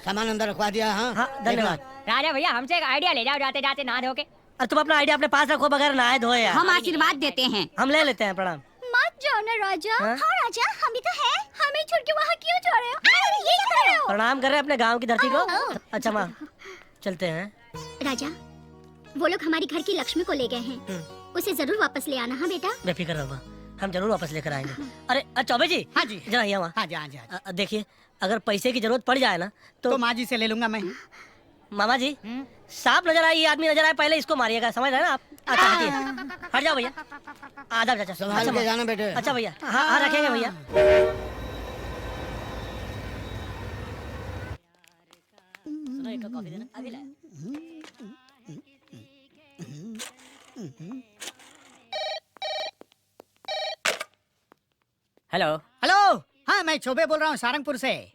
सामान अंदर रखवा दिया। हाँ हाँ धन्यवाद। राजा भैया हमसे एक आइडिया ले जाओ, जाते जाते नहा धो के। अरे तुम अपना आइडिया अपने पास रखो, बगैर नहाए धोए यार। हम आशीर्वाद देते हैं। हम ले लेते हैं, प्रणाम। मत जाओ ना राजा। हाँ? हाँ राजा, हम भी तो हैं। हमें छोड़ के वहाँ क्यों जा रहे हो? ये क्या कर रहे हो? प्रणाम कर रहे हैं अपने गांव की धरती को। अच्छा माँ चलते हैं। राजा, वो लोग हमारी घर की लक्ष्मी को ले गए हैं। उसे जरूर वापस ले आना। हाँ बेटा। बेफिक्र रहो, हम जरूर वापस लेकर आएंगे। अरे चौबे जी। हाँ जी। जरा यहाँ हाँ जी, हाँ जी, हाँ जी। देखिए, अगर पैसे की जरूरत पड़ जाए ना तो माँ जी से ले लूंगा मैं। मामा जी सांप नजर आए, ये आदमी नजर आए, पहले इसको मारिएगा, समझ रहे हैं ना आप? अच्छा हटिए, हट जाओ भैया। आधा चाचा संभाल के जाना बेटे। अच्छा भैया, हाँ हाँ रखेंगे भैया। सुनो एक कॉफी देना अभी लाया। हेलो हेलो, हाँ मैं चौबे बोल रहा हूँ सारंगपुर से।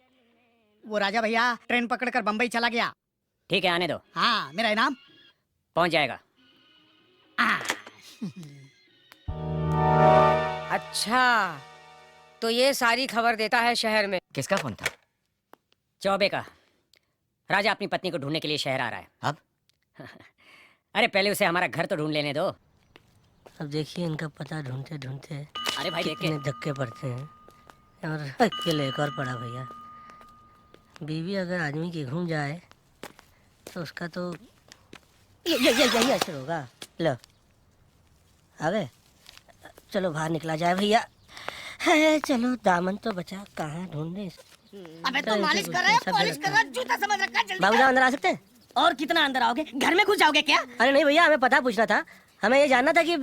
वो राजा भैया ट्रेन पकड़कर बम्बई चला गया। ठीक है, आने दो, हाँ मेरा इनाम पहुंच जाएगा। अच्छा, तो ये सारी खबर देता है शहर में। किसका फोन था? चौबे का। राजा अपनी पत्नी को ढूंढने के लिए शहर आ रहा है। अब? अरे पहले उसे हमारा घर तो ढूंढ लेने दो। अब देखिए इनका पता ढूंढते ढूंढते अरे भाई देख के कितने धक्के पड़ते हैं। और अकेले एक और पड़ा भैया। बीवी अगर आदमी की घूम जाए तो उसका तो यही असर होगा। लो आ गए, चलो बाहर निकला जाए भैया। है, चलो दामन तो बचा, कहाँ ढूंढे इसे? अबे तो मालिश कर रहा है, पॉलिश कर रहा है, जूता समझ रखा है, जल्दी बाबू साहब अंदर आ सकते हैं? और कितना अंदर आओगे? घर में घुस जाओगे क्या? अरे नहीं भैया, हमें पता पूछना था, हमें ये जानना था कि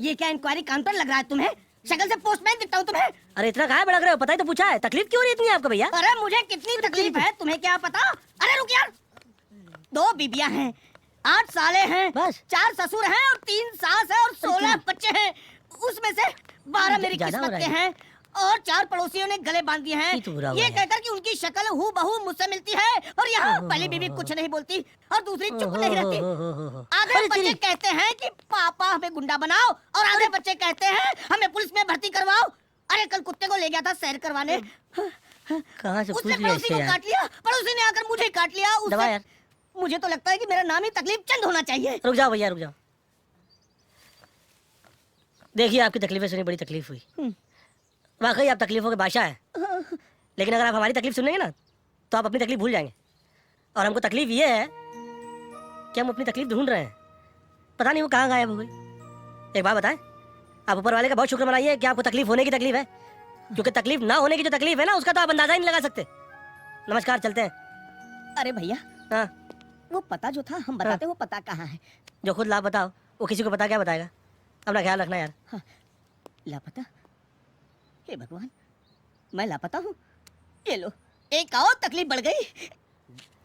ये क्या इंक्वायरी काउंटर लग रहा है तुम्हें? शक्ल से पोस्टमैन दिखता हूँ तुम्हें। अरे इतना कहाँ भड़क रहे हो? पता ही तो पूछा है, तकलीफ क्यों हो रही है इतनी आपको भैया? अरे मुझे कितनी तकलीफ है तुम्हें क्या पता? अरे रुक यार, 2 बीबियां हैं, 8 साले हैं, बस 4 ससुर हैं और 3 सास है और 16 बच्चे हैं। उसमें से 12 मेरी ज्यादा हो किस्मत रहा के है। हैं और 4 पड़ोसियों ने गले बांध दिए हैं, ये तो बुरा हुआ ये है। कहकर कि उनकी शक्ल हूबहू मुझसे मिलती है। और यहाँ पहली बीबी कुछ नहीं बोलती और दूसरी चुप नहीं रहती। आधे अरे बच्चे तेरी- कहते हैं कि पापा हमें गुंडा बनाओ और आधे बच्चे कहते हैं हमें पुलिस में भर्ती करवाओ। अरे कल कुत्ते को ले गया था सैर करवाने, कहाँ से पूछ उसने लिया पड़ोसी इससे को यार? काट लिया, पड़ोसी ने आकर मुझे काट लिया। दबा यार। मुझे तो लगता है कि मेरा नाम ही तकलीफ चंद होना चाहिए। रुक जाओ भैया, रुक जाओ। देखिए आपकी तकलीफें सुनी, बड़ी तकलीफ हुई। वाकई आप तकलीफों के बादशाह हैं, लेकिन अगर आप हमारी तकलीफ सुनेंगे ना तो आप अपनी तकलीफ भूल जाएंगे। और हमको तकलीफ ये है कि हम अपनी तकलीफ ढूंढ रहे हैं, पता नहीं वो कहाँ गायब हो गई। एक बात बताएं, आप ऊपर वाले का बहुत शुक्र मनाइए कि आपको तकलीफ होने की तकलीफ है, क्योंकि तकलीफ ना होने की जो तकलीफ है ना, उसका तो आप अंदाजा ही नहीं लगा सकते। नमस्कार, चलते हैं। अरे भैया, हाँ, वो पता जो था हम बताते, वो पता कहाँ है? जो खुद लाभ बताओ, वो किसी को पता क्या बताएगा? अपना ख्याल रखना यार। लापता? हे भगवान, मैं लापता हूँ। ये लो, एक और तकलीफ बढ़ गई।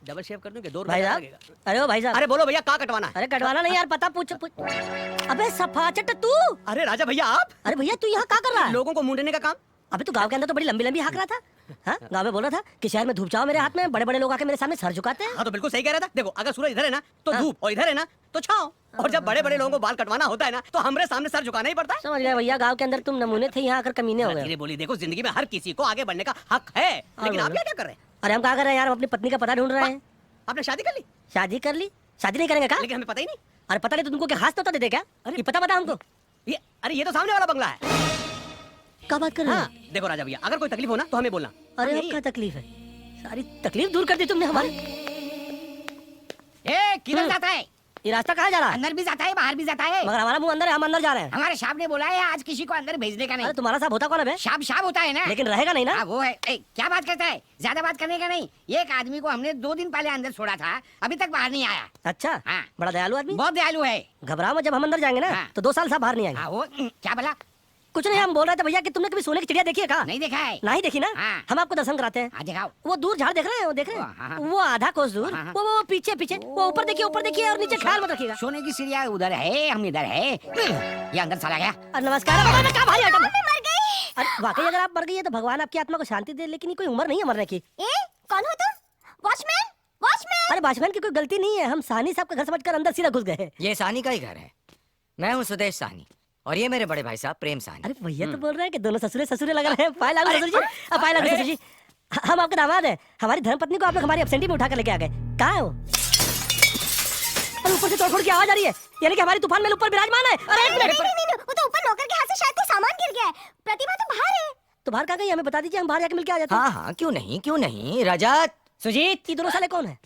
डबल शेव कर दूं कि 2 भाई साहब, अरे ओ भाई साहब, अरे बोलो भैया, कहाँ कटवाना है? अरे कटवाना नहीं यार, पता पूछ। अबे सफाचट तू! अरे राजा भैया आप अरे भैया तू यहाँ क्या कर रहा है? लोगों को मूंढने का काम। अबे तू गांव के अंदर तो बड़ी लंबी लंबी हाँक रहा था। हाँ, गांव में बोल रहा था कि शहर में धूप चाओ मेरे हाथ में, बड़े बड़े लोग आके मेरे सामने सर झुकाते हैं। हाँ तो बिल्कुल सही कह रहा था। देखो अगर सूरज इधर है ना तो हाँ। धूप, और इधर है ना तो छाँव। और जब बड़े बड़े लोगों को बाल कटवाना होता है ना तो हमरे सामने सर झुकाना ही पड़ता है। समझ गया भैया, गांव के अंदर तुम नमूने थे, यहाँ आकर कमीने हो गए। धीरे बोली, देखो जिंदगी में हर किसी को आगे बढ़ने का हक है, लेकिन आप क्या क्या कर रहे हैं? अरे हम क्या कर रहे हैं यार, हम अपनी पत्नी का पता ढूंढ रहे हैं। आपने शादी कर ली? शादी कर ली? शादी नहीं करेंगे क्या? लेकिन हमें पता ही नहीं। अरे पता नहीं तो तुमको क्या खास तोता दे दे क्या? ये पता हमको। ये तो सामने वाला बंगला है। क्या बात कर रहे हाँ, हो? देखो राजा भैया, अगर कोई तकलीफ हो ना तो हमें बोलना। अरे अब क्या तकलीफ है? सारी तकलीफ दूर कर दी तुमने हमारी। किधर जाता है? ये रास्ता कहाँ जा रहा है? अंदर भी जाता है, बाहर भी जाता है। मगर हमारा मुंह अंदर है, हम अंदर जा रहे हैं। हमारे साहब ने बोला है आज किसी को अंदर भेजने का नहीं। अरे तुम्हारा साहब होता कौन है बे? साहब साहब होता है ना, लेकिन रहेगा नहीं ना। हाँ, वो है। क्या बात करता है? ज्यादा बात करने का नहीं। एक आदमी को हमने 2 दिन पहले अंदर छोड़ा था, अभी तक बाहर नहीं आया। अच्छा, हाँ। बड़ा दयालु आदमी। बहुत दयालु है। घबराओ मत, जब हम अंदर जाएंगे ना हाँ। तो 2 साल साहब बाहर नहीं आएंगे। हाँ, वो क्या बोला? कुछ नहीं, हम बोल रहे थे भैया कि तुमने कभी सोने की चिड़िया देखी है क्या? नहीं देखा है। नहीं देखी ना? हाँ। हम आपको दर्शन कराते हैं। हाँ, दिखाओ। वो दूर झाड़ देख रहे हैं, वो देख रहे हाँ, हाँ। हैं, वो आधा कोस दूर, हाँ, हाँ। वो पीछे पीछे, वो ऊपर देखिए और नीचे ख्याल मत रखिएगा। सोने की सीढ़ियाँ उधर है, हम इधर है। ये अंदर चला गया। अरे नमस्कार। भगवान का भारी आइटम है। अरे वाकई अगर आप मर गई है तो भगवान आपकी आत्मा को शांति दे, लेकिन ये कोई उम्र नहीं है मरने की। कौन हो तुम? वॉचमैन? वॉचमैन? अरे वॉचमैन की कोई गलती नहीं है, हम साहनी साहब का घर समझकर अंदर सीधा घुस गए। ये साहनी का ही घर है। मैं हूँ सुदेश साहनी और ये मेरे बड़े भाई साहब प्रेम साहनी। अरे भैया तो बोल रहे हैं कि दोनों ससुरे ससुरे लग रहे हैं। पाए लागू ससुर जी, पाए लागू ससुर जी। हम आपके दामाद हैं। हमारी धर्मपत्नी को आप लोग हमारी एब्सेंटी में उठा कर लेके आ गए। कहाँ है वो? और ऊपर से तोड़-फोड़ की आवाज आ रही है, यानी कि हमारी तूफान में ऊपर विराजमान है। अरे एक मिनट, नहीं, वो तो ऊपर नौकर के हाथ से शायद कोई सामान गिर गया है। प्रतिभा तो बाहर है। तो बाहर कहाँ गई? हमें बता दीजिए, हम बाहर जाके मिलके आ जाते हैं। हाँ हाँ, क्यों नहीं रजत। सुजीत, ये दोनों साले कौन है?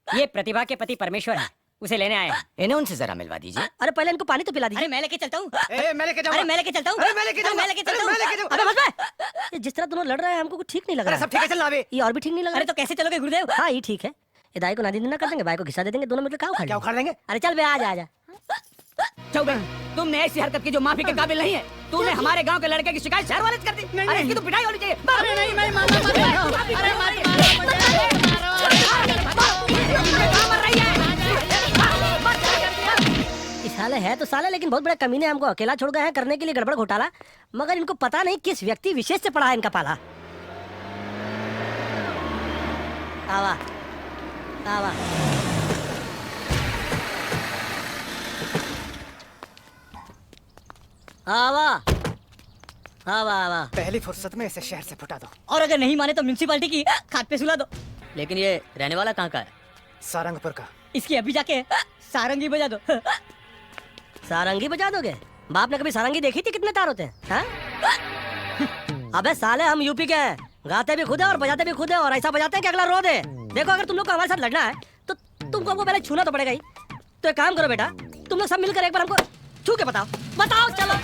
ये प्रतिभा के पति परमेश्वर है, उसे लेने आए हैं। इन्हें उनसे जरा मिलवा दीजिए। अरे पहले इनको पानी तो पिला दीजिए। अरे मैं लेके चलता हूँ। मैं लेके जाऊंगा। अरे मैं लेके चलता हूँ। अरे मैं लेके जाऊंगा। मैं लेके चलता हूँ। मैं लेके जाऊंगा। अबे बस बे! ये जिस तरह दोनों लड़ रहे हैं हमको कुछ ठीक नहीं लग रहा अरे सब ठीक है, चल ना अबे। ये और भी ठीक नहीं लग रहा अरे तो कैसे चलोगे गुरुदेव? हाँ ये ठीक है, ये दाई को नादी ना कर देंगे, भाई को घिसा दे देंगे, दोनों मिलकर क्या उखाड़ क्या उखाड़ देंगे? अरे चल बे, आ जा आ जा। चौबे, तुमने ऐसी हरकत की जो माफी के काबिल नहीं है। तूने हमारे गांव के लड़के की शिकायत शहर वाले से कर दी। अरे इसकी तो पिटाई होनी चाहिए। अरे नहीं, मैं मानो मत मारो। अरे मत मारो ये साले है तो साले, लेकिन बहुत बड़े कमीने हमको अकेला छोड़ गए हैं करने के लिए गड़बड़ घोटाला। मगर इनको पता नहीं किस व्यक्ति विशेष से पड़ा है इनका पाला। आवा आवा। आवा आवा आवा। पहली फुर्सत में इसे शहर से फुटा दो। और अगर नहीं माने तो म्यूनसिपालिटी की खाद पे सुला दो। लेकिन ये रहने वाला कहाँ का है? सारंगपुर का। इसकी अभी जाके सारंगी बजा दो। सारंगी बजा दोगे? बाप ने कभी सारंगी देखी थी? कितने तार होते हैं? हाँ? अबे साले, हम यूपी के हैं, गाते भी खुद है और बजाते भी खुद है, और ऐसा बजाते हैं कि अगला रो दे। देखो अगर तुम लोग को हमारे साथ लड़ना है तो तुमको हमको पहले छूना तो पड़ेगा ही। तो एक काम करो बेटा, तुम लोग सब मिलकर एक बार हमको छू के बताओ। बताओ चलो।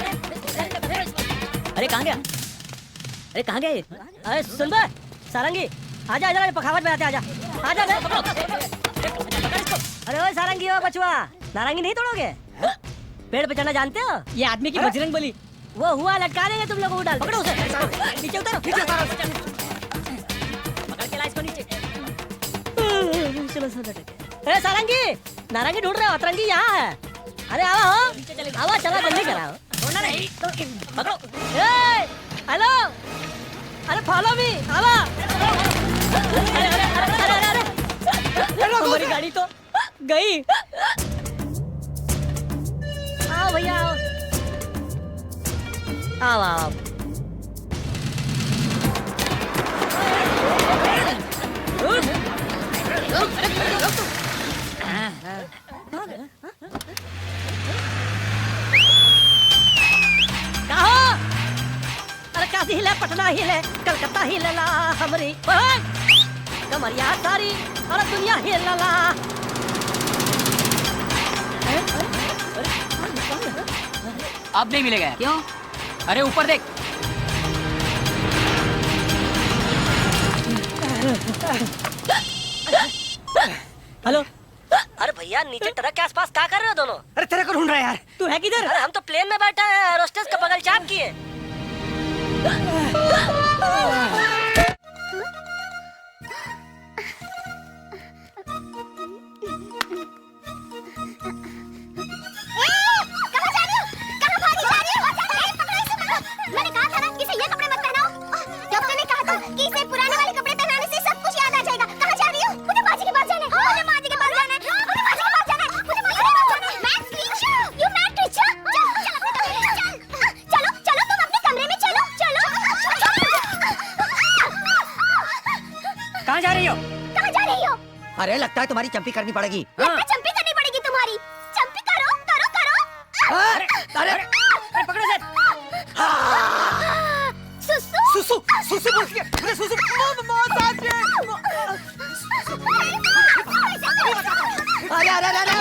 अरे कहाँ गया? अरे कहाँ गए? अरे सुन बे सारंगी, आजा इधर, पखावत में आते, आजा आजा बे। अरे ओए सारंगी, ओ बचवा, नारंगी नहीं तोड़ोगे? पेड़ पे चढ़ना जानते हो? ये आदमी की बजरंग बली। वो हुआ, लटका देंगे तुम लोगों को, डाल पकड़ो उसे, नीचे उतारो, नीचे उतारो, पकड़ के ला इसको नीचे। चलो ए सारंगी, नारंगी ढूंढ रहे हो? अतरंगी यहाँ है। अरे आओ हो, आओ, चलो जल्दी कराओ। छोड़ना नहीं, पकड़ो। ए हेलो, अरे फॉलो मी, आओ। अरे अरे अरे अरे अरे, हमारी गाड़ी तो गई। आओ भैया आओ, आओ आओ। कहो, अरे काशी हिले, पटना हिले, कलकत्ता हिलला हमरी कमरिया सारी, अरे दुनिया हिलला। अब नहीं मिलेगा। क्यों? अरे ऊपर देख। हेलो, अरे भैया नीचे ट्रक के आसपास क्या कर रहे हो दोनों? अरे तेरे को ढूंढ रहा है यार। तू है किधर? अरे हम तो प्लेन में बैठे हैं, एरोस्टेस का बगल चाप किए। मैंने कहा था ना कि इसे ये कपड़े मत पहनाओ। डॉक्टर ने कहा था कि इसे पुराने वाले कपड़े पहनाने से सब कुछ याद आ जाएगा। कहाँ जा रही हो? मुझे बाजी के पास जाना है। मुझे माजी के पास जाना है। मुझे बाजी के पास जाना है। मुझे माजी के पास जाना है। Math teacher, you math teacher. चलो चलो तुम अपने कमरे में चलो चलो। कहाँ जा रही हो? कहाँ जा रही हो? अरे लगता है तुम्हारी चंपी करनी पड़ेगी। लगता है चंपी करनी पड़ेगी तुम्हारी। चंपी करो करो करो। अरे अरे पकड़ो इसे। सुसु सुसु सुसु बोल के, अरे सुसु मौत आ गई। अरे अरे अरे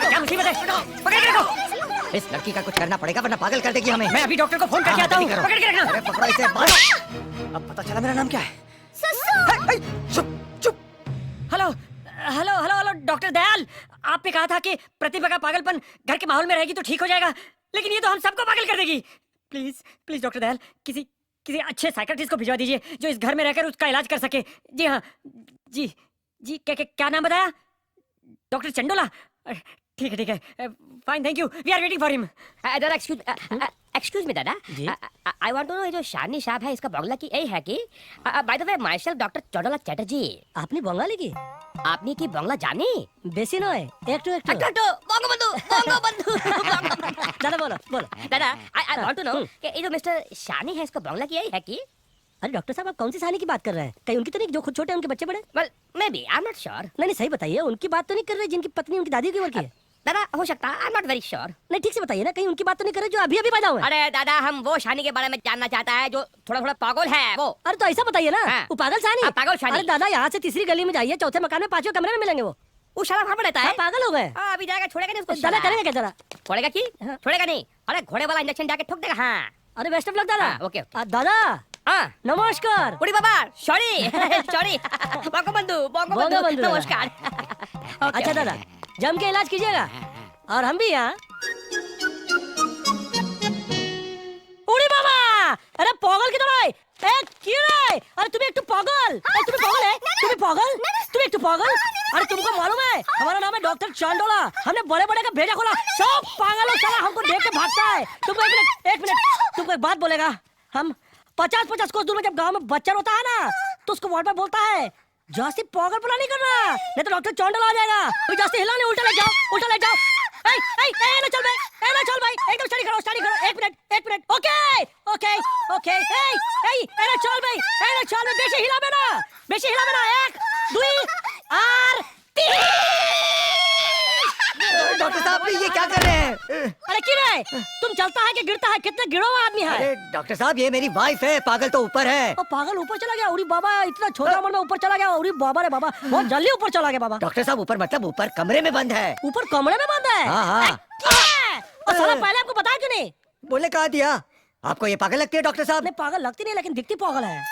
क्या मुसीबत है? पकड़ के रखो। इस लड़की का कुछ करना पड़ेगा वरना पागल कर देगी हमें। मैं अभी डॉक्टर को फोन करके आता हूँ। जल्दी करो। पकड़ के रखना। अरे पकड़ो इसे, मारो। अब पता चला मेरा नाम क्या है। चुप चुप। Hello hello hello hello doctor Dayal, आपने कहा था कि प्रतिभा का पागलपन घर के माहौल में रहेगी तो ठीक हो जाएगा, लेकिन ये तो हम सबको पागल कर देगी। प्लीज प्लीज डॉक्टर दयाल, किसी किसी अच्छे साइकियाट्रिस्ट को भिजवा दीजिए जो इस घर में रहकर उसका इलाज कर सके। जी हाँ, जी जी। क्या नाम बताया? डॉक्टर चंडोला। ठीक है, fine, thank you, we are waiting for him. दादा एक्सक्यूज मी दादा, आई वांट टू नो, ये जो शानी साहब है इसका बंगला की यही है कि? By the way my self doctor Chandola Chatterjee. आपने बंगाली की? आपने की बंगला जानी? बेसी नय, एक टू बंगबंधु दादा बोलो बोलो। दादा आई वांट टू नो कि ये जो मिस्टर शानी है इसका बंगला की यही है कि? अरे डॉक्टर साहब, आप कौन सी शानी की बात कर रहे हैं? कहीं उनकी तो नहीं जो खुद छोटे हैं उनके बच्चे बड़े? Well may be, I am not sure. नहीं सही बताइए, उनकी बात तो नहीं कर रहे जिनकी पत्नी उनकी दादी की उम्र की है? दादा हो सकता है, I am not very sure. नहीं ठीक से बताइए ना, कहीं उनकी बात तो नहीं कर रहे जो अभी अभी पैदा हुए? अरे दादा, हम वो शानी के बारे में जानना चाहता है जो थोड़ा थोड़ा पागल है वो। अरे तो ऐसा बताइए ना, हाँ। वो पागल शानी? हाँ, पागल शानी। अरे दादा, यहाँ से तीसरी गली में जाइए, चौथे मकान में 5वें कमरे में मिलेंगे वो शाला वहाँ पर रहता है। हाँ, पागल हो गए। अभी जाएगा, छोड़ेगा नहीं उसको। दादा करेंगे क्या जरा? छोड़ेगा की? हाँ। छोड़ेगा नहीं। अरे घोड़े वाला इंजेक्शन जाके ठोक देगा। हाँ अरे बेस्ट ऑफ लक दादा। हाँ, ओके, ओके। दादा हाँ नमस्कार। उड़ी बाबा, सॉरी सॉरी, बंगबंधु नमस्कार। अच्छा दादा, जम के इलाज कीजिएगा और हम भी यहाँ। उड़ी बाबा, अरे पागल की दवाई क्यों है? अरे तुम्हें एक तो पागल, तुम्हें पागल है, तुम्हें पागल, तुम एक तो पागल। अरे तुमको मालूम है हमारा नाम है डॉक्टर चांडोला, हमने बड़े बड़े का भेजा खोला, सब पागल हो साला, हमको देख के भागता है। तुमको एक मिनट तुमको एक बात बोलेगा, हम 50-50 कोस दूर में जब गांव में बच्चा रोता है ना तो उसको वार्ड में बोलता है जास्ती पागल पना नहीं करना, नहीं तो डॉक्टर चांडोला आ जाएगा। कोई जास्ती हिला नहीं, उल्टा ले जाओ, उल्टा ले जाओ। ना चल भाई, एकदम स्टडी करो, एक मिनट, ओके, ना चल भाई, बेशी हिला में ना, 1 2 और 3। डॉक्टर साहब ये क्या कर रहे हैं? अरे क्यों रे, तुम चलता है कि गिरता है? कितने गिरो आदमी है? अरे डॉक्टर साहब, ये मेरी वाइफ है, पागल तो ऊपर है। पागल ऊपर चला गया? उरी बाबा, इतना छोटा उम्र में ऊपर चला गया? उरी बाबा रे बाबा, बहुत जल्दी ऊपर चला गया बाबा। डॉक्टर साहब ऊपर मतलब ऊपर कमरे में बंद है। ऊपर कमरे में बंद है? हाँ। और साला पहले आपको बताया क्यों नहीं? बोले कहा दिया? आपको ये पागल लगती है डॉक्टर साहब? नहीं पागल लगती नहीं लेकिन दिखती पागल है।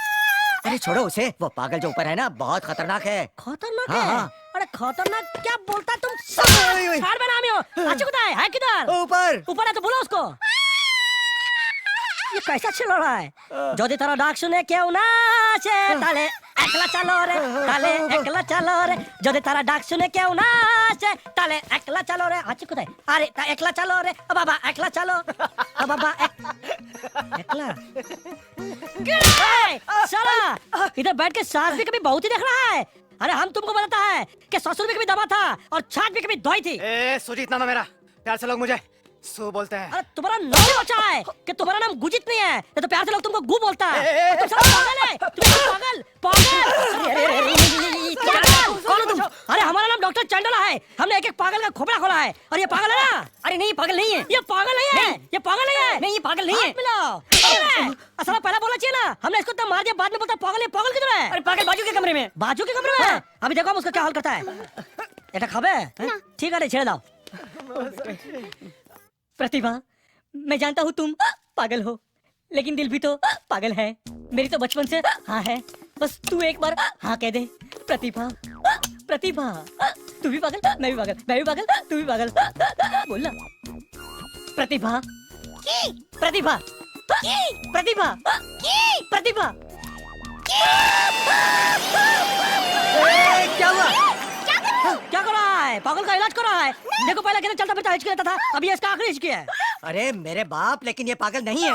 अरे छोड़ो उसे, वो पागल जो ऊपर है ना बहुत खतरनाक है। खतरनाक हाँ, है? हाँ। अरे खतरनाक क्या बोलता तुम? ओए, ओए। सार बनामी हो। अच्छा कुदाए है किधर? ऊपर। ऊपर है तो बोलो उसको। ये कैसा चिल्ल रहा है? যদি তারা ডাক শুনে কেউ না আসে তাহলে একলা চালো রে, তাহলে একলা চালো রে। যদি তারা ডাক শুনে কেউ না আসে তাহলে একলা চালো রে। আছে কোথায়? আরে তা একলা চালো রে। ও বাবা একলা চালো। ও বাবা একলা। साला इधर बैठ के सास भी कभी बहुत ही देख रहा है। अरे हम तुमको बताता है कि ससुर भी कभी दबा था और छाछ भी कभी धोई थी। सुजीत नाम है मेरा, प्यार से लोग मुझे सू बोलते हैं। अरे तुम्हारा नाम अच्छा है कि तुम्हारा नाम गुजित नहीं है, नहीं तो प्यार से लोग तुमको गु बोलता है। तुम साला पागल है, तुम पागल पागल। कौन हो तुम? अरे हमारा नाम डॉक्टर चंडला है, हमने एक एक पागल का खोपड़ा खोला है। और ये पागल है ना? अरे नहीं पागल नहीं है, ये पागल नहीं है, ये पागल नहीं है, नहीं ये पागल नहीं है। मिलाओ असल पहला बोलना चाहिए ना, हमने इसको इतना मार दिया बाद में बोलता पागल है। पागल किधर है? अरे पागल बाजू के कमरे में। बाजू के कमरे में? अभी देखो हम उसका क्या हाल करता है। এটা খাবে? ठीक है ছেড়ে দাও। प्रतिभा, मैं जानता हूँ तुम पागल हो, लेकिन दिल भी तो पागल है। मेरी तो बचपन से हाँ है, बस तू एक बार हाँ कह दे। प्रतिभा, प्रतिभा, तू भी पागल, मैं भी पागल, मैं भी पागल, तू भी पागल। बोलना प्रतिभा, प्रतिभा, प्रतिभा, प्रतिभा। क्या हुआ? क्या कर रहा है? पागल का इलाज कर रहा है। देखो पहले कैसे चलता फिरता हिचकी लेता था, अभी इसका आखिरी हिचकी है। अरे मेरे बाप, लेकिन ये पागल नहीं है।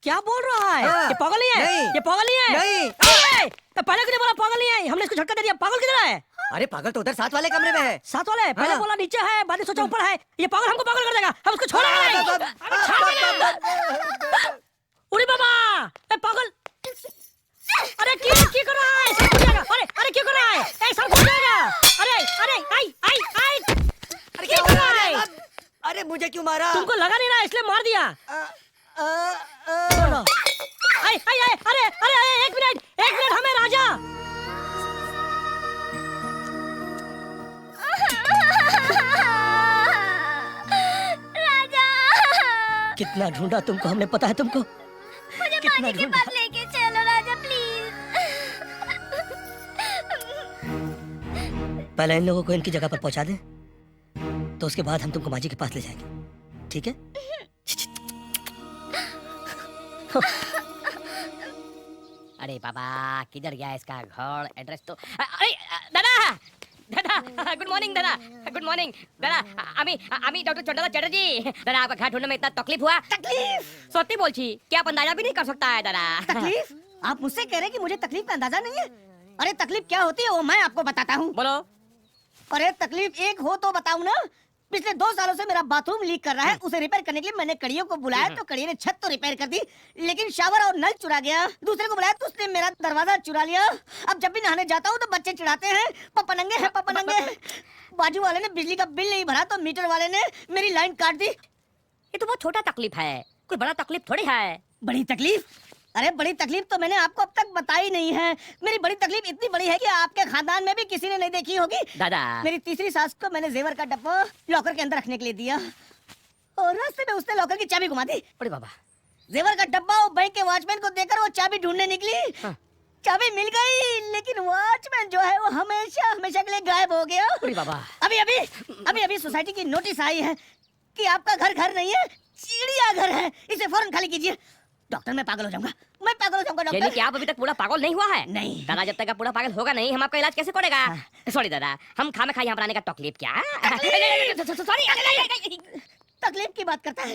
क्या बोल रहा है? हाँ। ये पागल नहीं है? नहीं। ये पागल नहीं है? नहीं। अरे, तो पहले क्यों नहीं बोला पागल नहीं है? हमने इसको झटका दे दिया। पागल किधर है? अरे पागल तो उधर साथ वाले कमरे में है। साथ वाले? पहले हाँ। बोला नीचे है, बाद में सोचा ऊपर है। ये पागल हमको पागल कर देगा, हम उसको छोड़ेंगे नहीं। अरे छोड़ेंगे। उड़ी बाबा, ए पागल। अरे क्या कर रहा है? सब जाएगा। अरे क्यों कर रहा है? ए सब जाएगा। अरे आई। अरे क्या कर रहा है? अरे मुझे क्यों मारा? तुमको लगा नहीं रहा इसलिए मार दिया। बोलो। अरे एक मिनट हमें राजा। राजा, कितना ढूंढा तुमको हमने, पता है तुमको? मुझे कितना मानी के ढूंढा? पास लेके चलो राजा प्लीज। पहले इन लोगों को इनकी जगह पर पहुंचा दे, तो उसके बाद हम तुमको माजी के पास ले जाएंगे, ठीक है? अरे बाबा किधर गया इसका घर? एड्रेस तो अरे दादा गुड मॉर्निंग दादा, गुड मॉर्निंग दादा। আমি ডক্টর চন্ডলা চ্যাটার্জি दादा। आपका घर ढूंढने में इतना तकलीफ हुआ? तकलीफ सत्य बोलছি कि आप अंदाजा भी नहीं कर सकता है दादा। तकलीफ? आप मुझसे कह रहे हैं कि मुझे तकलीफ का अंदाजा नहीं है? अरे तकलीफ क्या होती है वो मैं आपको बताता हूँ। बोलो। अरे तकलीफ एक हो तो बताऊँ ना। पिछले 2 सालों से मेरा बाथरूम लीक कर रहा है, उसे रिपेयर करने के लिए मैंने कड़ियों को बुलाया तो कड़ियों ने छत तो रिपेयर कर दी, लेकिन शावर और नल चुरा गया। दूसरे को बुलाया तो उसने मेरा दरवाजा चुरा लिया। अब जब भी नहाने जाता हूँ तो बच्चे चिढ़ाते हैं पापा नंगे हैं, पापा नंगे हैं। बाजू वाले ने बिजली का बिल नहीं भरा तो मीटर वाले ने मेरी लाइन काट दी। ये तो बहुत छोटा तकलीफ है, कोई बड़ा तकलीफ थोड़ी है। बड़ी तकलीफ? अरे बड़ी तकलीफ तो मैंने आपको अब तक बताई नहीं है। मेरी बड़ी तकलीफ इतनी बड़ी है कि आपके खानदान में भी किसी ने नहीं देखी होगी। दादा मेरी तीसरी सास को मैंने जेवर का डब्बा लॉकर के अंदर रखने के लिए दिया और रास्ते में उसने लॉकर की चाबी घुमा दी। अरे बाबा, जेवर का डब्बा और बैंक के वॉचमैन को देकर वो चाबी ढूंढने निकली। हाँ। चाबी मिल गई, लेकिन वॉचमैन जो है वो हमेशा हमेशा के लिए गायब हो गया। अरे बाबा, अभी सोसाइटी की नोटिस आई है कि आपका घर नहीं है, चिड़ियाघर है, इसे फौरन खाली कीजिए। डॉक्टर मैं पागल हो जाऊंगा, मैं पागल हो जाऊंगा यानी डॉक्टर। कि आप अभी तक पूरा पागल नहीं हुआ है? नहीं। दादा जब तक आप पूरा पागल होगा नहीं, हम आपका इलाज कैसे करेगा? सॉरी दादा, हम खाना खा यहाँ पर आने का तकलीफ क्या? सॉरी। तकलीफ की बात करता है,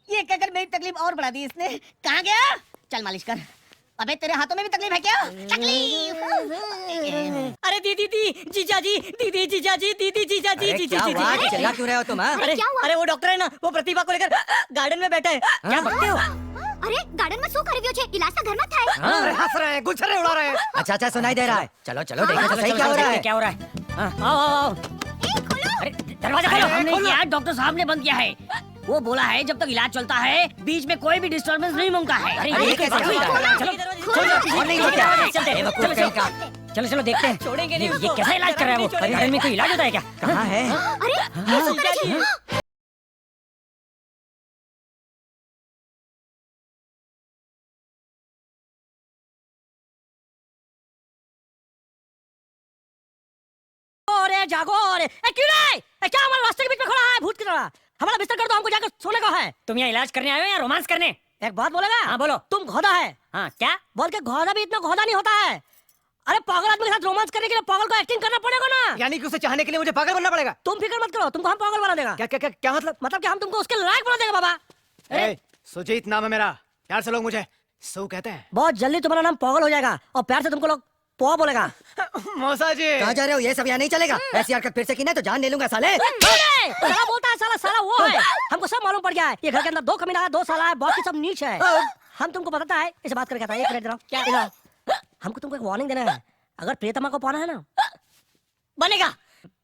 ये कहकर मेरी तकलीफ और बढ़ा दी इसने। कहाँ गया? चल मालिश कर। अबे तेरे हाथों में भी तकलीफ है क्या? तकलीफ। अरे दीदी जीजाजी, दीदी जीजाजी, दीदी जीजाजी, अरे क्या हुआ? चिल्ला क्यों रहे हो तुम? हाँ? अरे वो डॉक्टर है ना, वो प्रतिभा को लेकर गार्डन में बैठे हैं। क्या बकते हो? अरे गार्डन में શું કરી રહ્યો છે? ઇલાજ તો ઘરમાં થાય। अरे हंस रहे हैं, गुच्छरे उड़ा रहे हैं। अच्छा सुनाई दे रहा है। चलो देखो तो सही क्या हो रहा है। क्या हो रहा है? आओ। अरे दरवाजा खोलो। हमने किया, डॉक्टर साहब ने बंद किया है। वो बोला है जब तक इलाज चलता है बीच में कोई भी डिस्टर्बेंस नहीं मांगता है। अरे ये कैसे हो रहा है? चलो और नहीं होता है। चलो देखते हैं। छोड़ेंगे नहीं ये कैसा इलाज कर रहा है वो? गार्डन में कोई इलाज होता है क्या? कहाँ है? अरे ये શું કરે છે? रे जागो रे। क्यों रे? क्या हमारे रास्ते के बीच में खड़ा है भूत की तरह? हमारा बिस्तर कर दो, हमको जाकर सोने का है। तुम यहाँ इलाज करने आए हो या रोमांस करने? एक बात बोलेगा? हाँ बोलो। तुम घोड़ा है। हाँ क्या? बोल के घोड़ा भी इतना घोड़ा नहीं होता है। अरे पागल आदमी के साथ रोमांस करने के लिए पागल को एक्टिंग करना पड़ेगा ना। यानी कि उसे चाहने के लिए मुझे पागल बनना पड़ेगा? तुम फिक्र मत करो, तुमको हम पागल बना देगा। क्या क्या क्या क्या मतलब? मतलब कि हम तुमको उसके लायक बना देगा बाबा। सुजीत नाम है मेरा, प्यार से लोग मुझे सू कहते हैं। बहुत जल्दी तुम्हारा नाम पागल हो जाएगा और प्यार से तुमको लोग पोहा बोलेगा। मौसा जी कहाँ जा रहे हो? ये सब यहाँ नहीं चलेगा। ऐसी हरकत फिर से की ना तो जान ले लूंगा साले। साला बोलता है, साला साला वो है। हमको सब मालूम पड़ गया है। ये घर के अंदर 2 कमीना है, 2 साला है, बाकी सब नीच है। हम तुमको बताता है, इसे बात करके आता है। एक मिनट जरा। क्या? हमको तुमको एक वार्निंग देना है। अगर प्रियतमा को पाना है ना, बनेगा।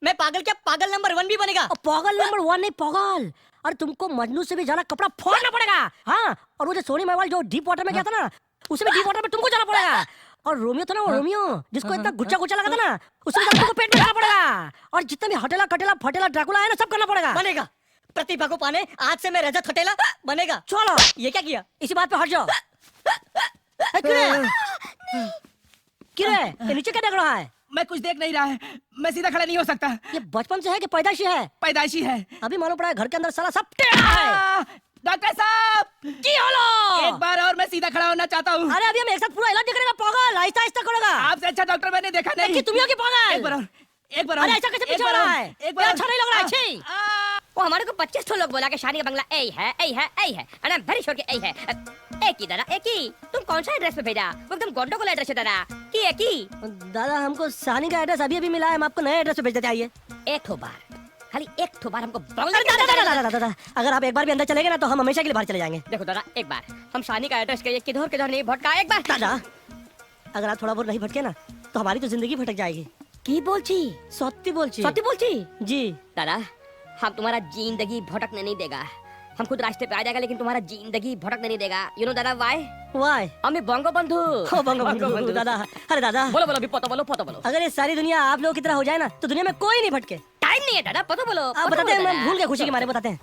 मैं पागल क्या, पागल नंबर 1 भी बनेगा। पागल नंबर 1 नहीं, पागल। और तुमको मजनू से भी ज्यादा कपड़ा फोड़ना पड़ेगा। हाँ, और वो जो सोनी महवाल जो डीप वाटर में गया था ना, उसे भी डीप वाटर में तुमको जाना पड़ेगा। और रोमियो था ना, वो रोमियो जिसको इतना गुच्चा गुच्चा लगा था ना, उसे भी तुमको पेट में जाना पड़ेगा। और जितना भी हटेला कटेला फटेला ड्रैकुला है ना, सब करना पड़ेगा। बनेगा। प्रतिभा को पाने आज से मैं रजत हटेला बनेगा। चलो, ये क्या किया? इसी बात पे हट जाओ। क्यों रे? ये नीचे क्या देख रहा है? मैं कुछ देख नहीं रहा है, मैं सीधा खड़ा नहीं हो सकता। ये बचपन से है कि पैदाइशी है? पैदाइशी है। अभी मालूम पड़ा है घर के अंदर साला सब टेढ़ा है। डॉक्टर साहब की होलो? एक बार और मैं सीधा खड़ा होना चाहता हूँ। अरे अभी हम एक साथ पूरा इलाज करेगा पागल, आहिस्ता आहिस्ता करेगा। आपसे अच्छा डॉक्टर मैंने देखा नहीं। कि तुम ही हो कि पागल? एक बार और, एक बार और। अरे ऐसा कैसे पीछे हो रहा है? एक बार अच्छा नहीं लग रहा है। छी। वो हमारे को 25 लोग बोला कि शादी का बंगला ए है, ए है, ए है। And I am very sure कि ए है। एक ही दादा, एक ही। तुम कौन सा एड्रेस पे भेजा? वो एकदम गोंडोगोल एड्रेस है दादा। कि एक ही? दादा हमको सानी का एड्रेस अभी मिला है, हम आपको नए एड्रेस पे भेज देते। आइए। एक ठो बार, खाली एक ठो बार हमको अरे दादा, अगर आप एक बार भी अंदर चले गए ना तो हम हमेशा के लिए बाहर चले जाएंगे। देखो दादा, एक बार हम शानी का एड्रेस करिए, किधर किधर नहीं भटका। एक बार दादा, अगर आप थोड़ा बहुत नहीं भटके ना तो हमारी तो जिंदगी भटक जाएगी। की बोलची? सत्य बोलची। सत्य बोलची? जी दादा, हम तुम्हारा जिंदगी भटकने नहीं देगा। हम खुद रास्ते पे आ जाएगा, लेकिन तुम्हारा जिंदगी भटकने नहीं देगा। यू नो दादा वाई? वाई? हमें बंगो बंधु। हो बंगो दादा। अरे दादा, बोलो बोलो, अभी पतो बोलो, पतो बोलो। अगर ये सारी दुनिया आप लोगों की तरह हो जाए ना तो दुनिया में कोई नहीं भटके। टाइम नहीं है दादा, पतो बोलो। आप बताते हैं, मैं भूल गया खुशी के मारे। बताते हैं।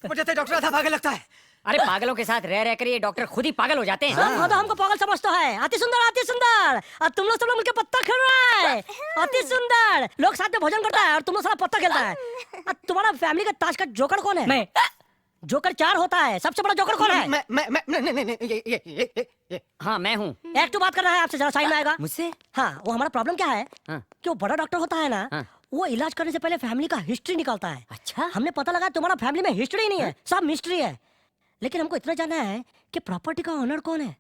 मुझे तो डॉक्टर आधा पागल लगता है। अरे पागलों के साथ रह कर ये डॉक्टर खुद ही पागल हो जाते हैं। सब तो हमको पागल समझता है। अति सुंदर, अति सुंदर। और तुम लोग सब लोग मिलकर पत्ता खेल रहा है। अति सुंदर। लोग साथ में भोजन करता है और तुम लोग सारा पत्ता खेलता है। और तुम्हारा फैमिली का ताश का जोकर कौन है? मैं। जोकर 4 होता है, सबसे बड़ा जोकर कौन है? मैं नहीं, ये। हाँ मैं हूँ। एक तो बात करना है आपसे, जरा साइड में आएगा। मुझसे? हाँ, वो हमारा प्रॉब्लम क्या है हाँ। कि वो बड़ा डॉक्टर होता है ना, हाँ। वो इलाज करने से पहले फैमिली का हिस्ट्री निकालता है। अच्छा। हमने पता लगा तुम्हारा फैमिली में हिस्ट्री नहीं है, सब मिस्ट्री है। लेकिन हमको इतना जानना है कि प्रॉपर्टी का ओनर कौन है?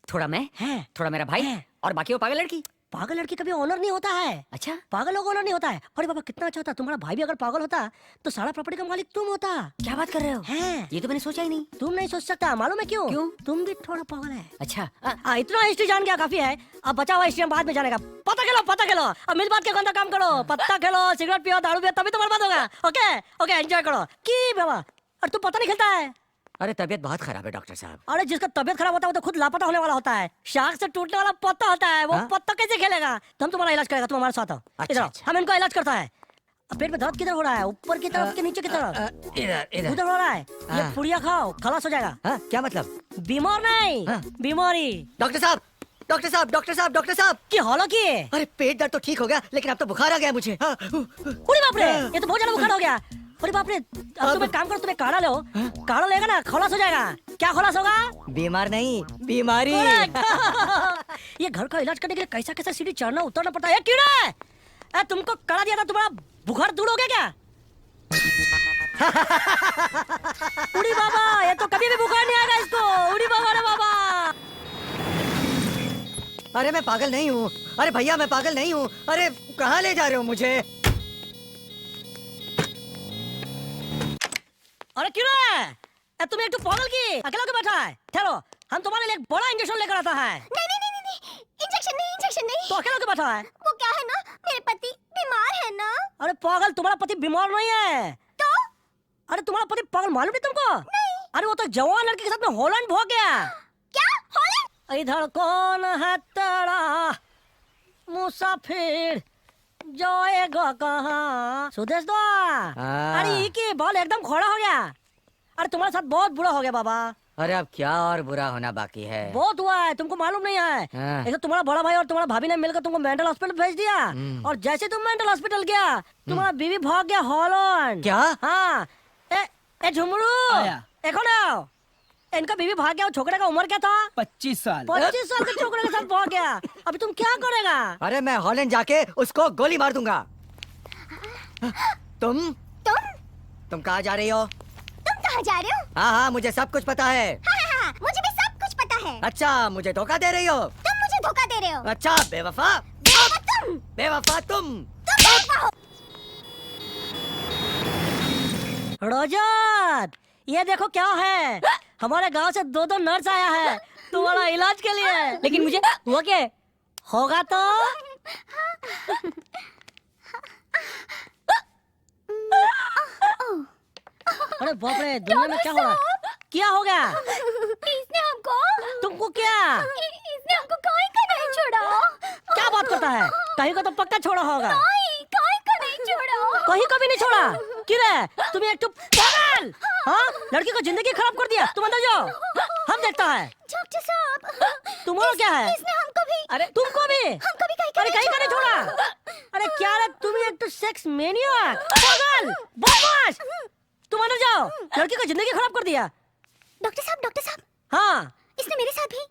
थोड़ा मैं है, थोड़ा मेरा भाई है। और बाकी वो पागल लड़की। पागल लड़की कभी ओनर नहीं होता है। अच्छा। पागल लोग ओनर नहीं होता है। अरे बाबा, कितना अच्छा होता। तुम्हारा भाई भी अगर पागल होता तो सारा प्रॉपर्टी का मालिक तुम होता। क्या बात कर रहे हो? है। ये तो मैंने सोचा ही नहीं। तुम नहीं सोच सकता, मालूम है क्यों? क्यों? तुम भी थोड़ा पागल है। अच्छा। इतना हिस्ट्री जान गया काफी है। अब बचा हुआ हिस्ट्री हम बाद में जानेगा। पता खेलो, पता खेलो। अब मिल बात के अंदर काम करो। पत्ता खेलो, सिगरेट पियो, दारू पियो, तभी तो बर्बाद होगा। ओके ओके, एंजॉय करो। की बाबा, और तू पता नहीं खेलता है? अरे तबीयत बहुत खराब है डॉक्टर साहब। अरे जिसका तबीयत खराब होता है वो तो खुद लापता होने वाला होता है। शाख से टूटने वाला पत्ता होता है, वो हाँ? पत्ता कैसे खेलेगा? तो हम तुम्हारा इलाज करेगा, तुम हमारे साथ आओ। अच्छा, इधर आओ, अच्छा। हम इनका इलाज करता है। अब पेट में दर्द किधर हो रहा है? ऊपर की तरफ के नीचे की तरफ? इधर उधर हो रहा है। ये हाँ। पुड़िया खाओ, खलास हो जाएगा। हाँ, क्या मतलब? बीमार नहीं, हाँ। बीमारी। डॉक्टर साहब, डॉक्टर साहब, डॉक्टर साहब, डॉक्टर साहब। की हॉलो की? अरे पेट दर्द तो ठीक हो गया, लेकिन अब तो बुखार आ गया मुझे। हाँ। अरे बाप रे, ये तो बहुत ज्यादा बुखार हो गया। अरे बाप रे, अब तुम एक काम करो, तुम्हें काढ़ा लो। काढ़ा लेगा ना, खलास हो जाएगा। क्या खलास होगा? बीमार नहीं, बीमारी। ये घर का इलाज करने के लिए कैसा कैसा सीढ़ी चढ़ना उतरना पड़ता है। कीड़ा, तुमको काढ़ा दिया था, तुम्हारा बुखार दूर हो गया क्या? उड़ी बाबा, ये तो कभी भी बुखार नहीं आएगा इसको। उड़ी बाबा रे बाबा। अरे मैं पागल नहीं हूँ। अरे भैया, मैं पागल नहीं हूँ। अरे कहाँ ले जा रहे हो मुझे? अरे कीड़ा, तुम एक तो पागल की अकेला क्यों बैठा है? ठहरो, हम तुम्हारे लिए एक बड़ा इंजेक्शन लेकर आता है। नहीं, इंजेक्शन नहीं, इंजेक्शन नहीं। तो अकेला क्यों बैठा है? वो क्या है ना, मेरे पति बीमार है ना। अरे पागल, तुम्हारा पति बीमार नहीं है। तो? अरे तुम्हारा पति पागल मालूम नहीं तुमको? नहीं। अरे वो तो जवान लड़की के साथ में हॉलैंड भाग गया। क्या? हॉलैंड? इधर कौन है तेरा मुसाफिर, जाएगा कहाँ? सुदेश दो। अरे ये की बाल एकदम खड़ा हो गया। अरे तुम्हारे साथ बहुत बुरा हो गया बाबा। अरे अब क्या और बुरा होना बाकी है? बहुत हुआ है, तुमको मालूम नहीं है। हाँ। एक तो तुम्हारा बड़ा भाई और तुम्हारा भाभी ने मिलकर तुमको मेंटल हॉस्पिटल भेज दिया, और जैसे तुम मेंटल हॉस्पिटल गया तुम्हारा बीवी भाग गया हॉलैंड। क्या? हाँ। ए झुमरू, देखो ना, इनका बीवी भाग गया। छोकरे का उम्र क्या था? 25 साल। 25 साल के छोकरे के साथ भाग गया। अभी तुम क्या करेगा? अरे मैं हॉलैंड जाके उसको गोली मार दूंगा। तुम कहाँ जा रही हो? तुम कहाँ जा रहे हो? हाँ हाँ, मुझे सब कुछ पता है। हाँ, मुझे भी सब कुछ पता है। अच्छा, मुझे धोखा दे रही हो? तुम मुझे धोखा दे रहे हो। अच्छा, बेवफा। बेवफा तुम। रजत, ये देखो क्या है, हमारे गांव से 2 नर्स आया है तुम्हारा इलाज के लिए। लेकिन मुझे हुआ क्या? होगा तो अरे बाप रे, दुनिया में क्या हो रहा है? क्या हो गया? इसने हमको तुमको क्या? इसने हमको कहीं का नहीं छोड़ा। क्या बात करता है? कहीं को तो पक्का छोड़ा होगा। कहीं का नहीं छोड़ा। कहीं को भी नहीं छोड़ा? किरे, तुम एक तो पागल। हाँ, लड़की को जिंदगी खराब कर दिया। तुम अंदर जाओ, हम देखता है। डॉक्टर साहब, तुम्हारा क्या है? इसने हमको भी। अरे तुमको भी? हमको भी अरे कहीं का नहीं छोड़ा। अरे क्या रे, तुम एक तो सेक्स मेनियाक, पागल, बदमाश। तुम अंदर जाओ, लड़की को जिंदगी खराब कर दिया। डॉक्टर साहब, हाँ, इसने मेरे साथ भी।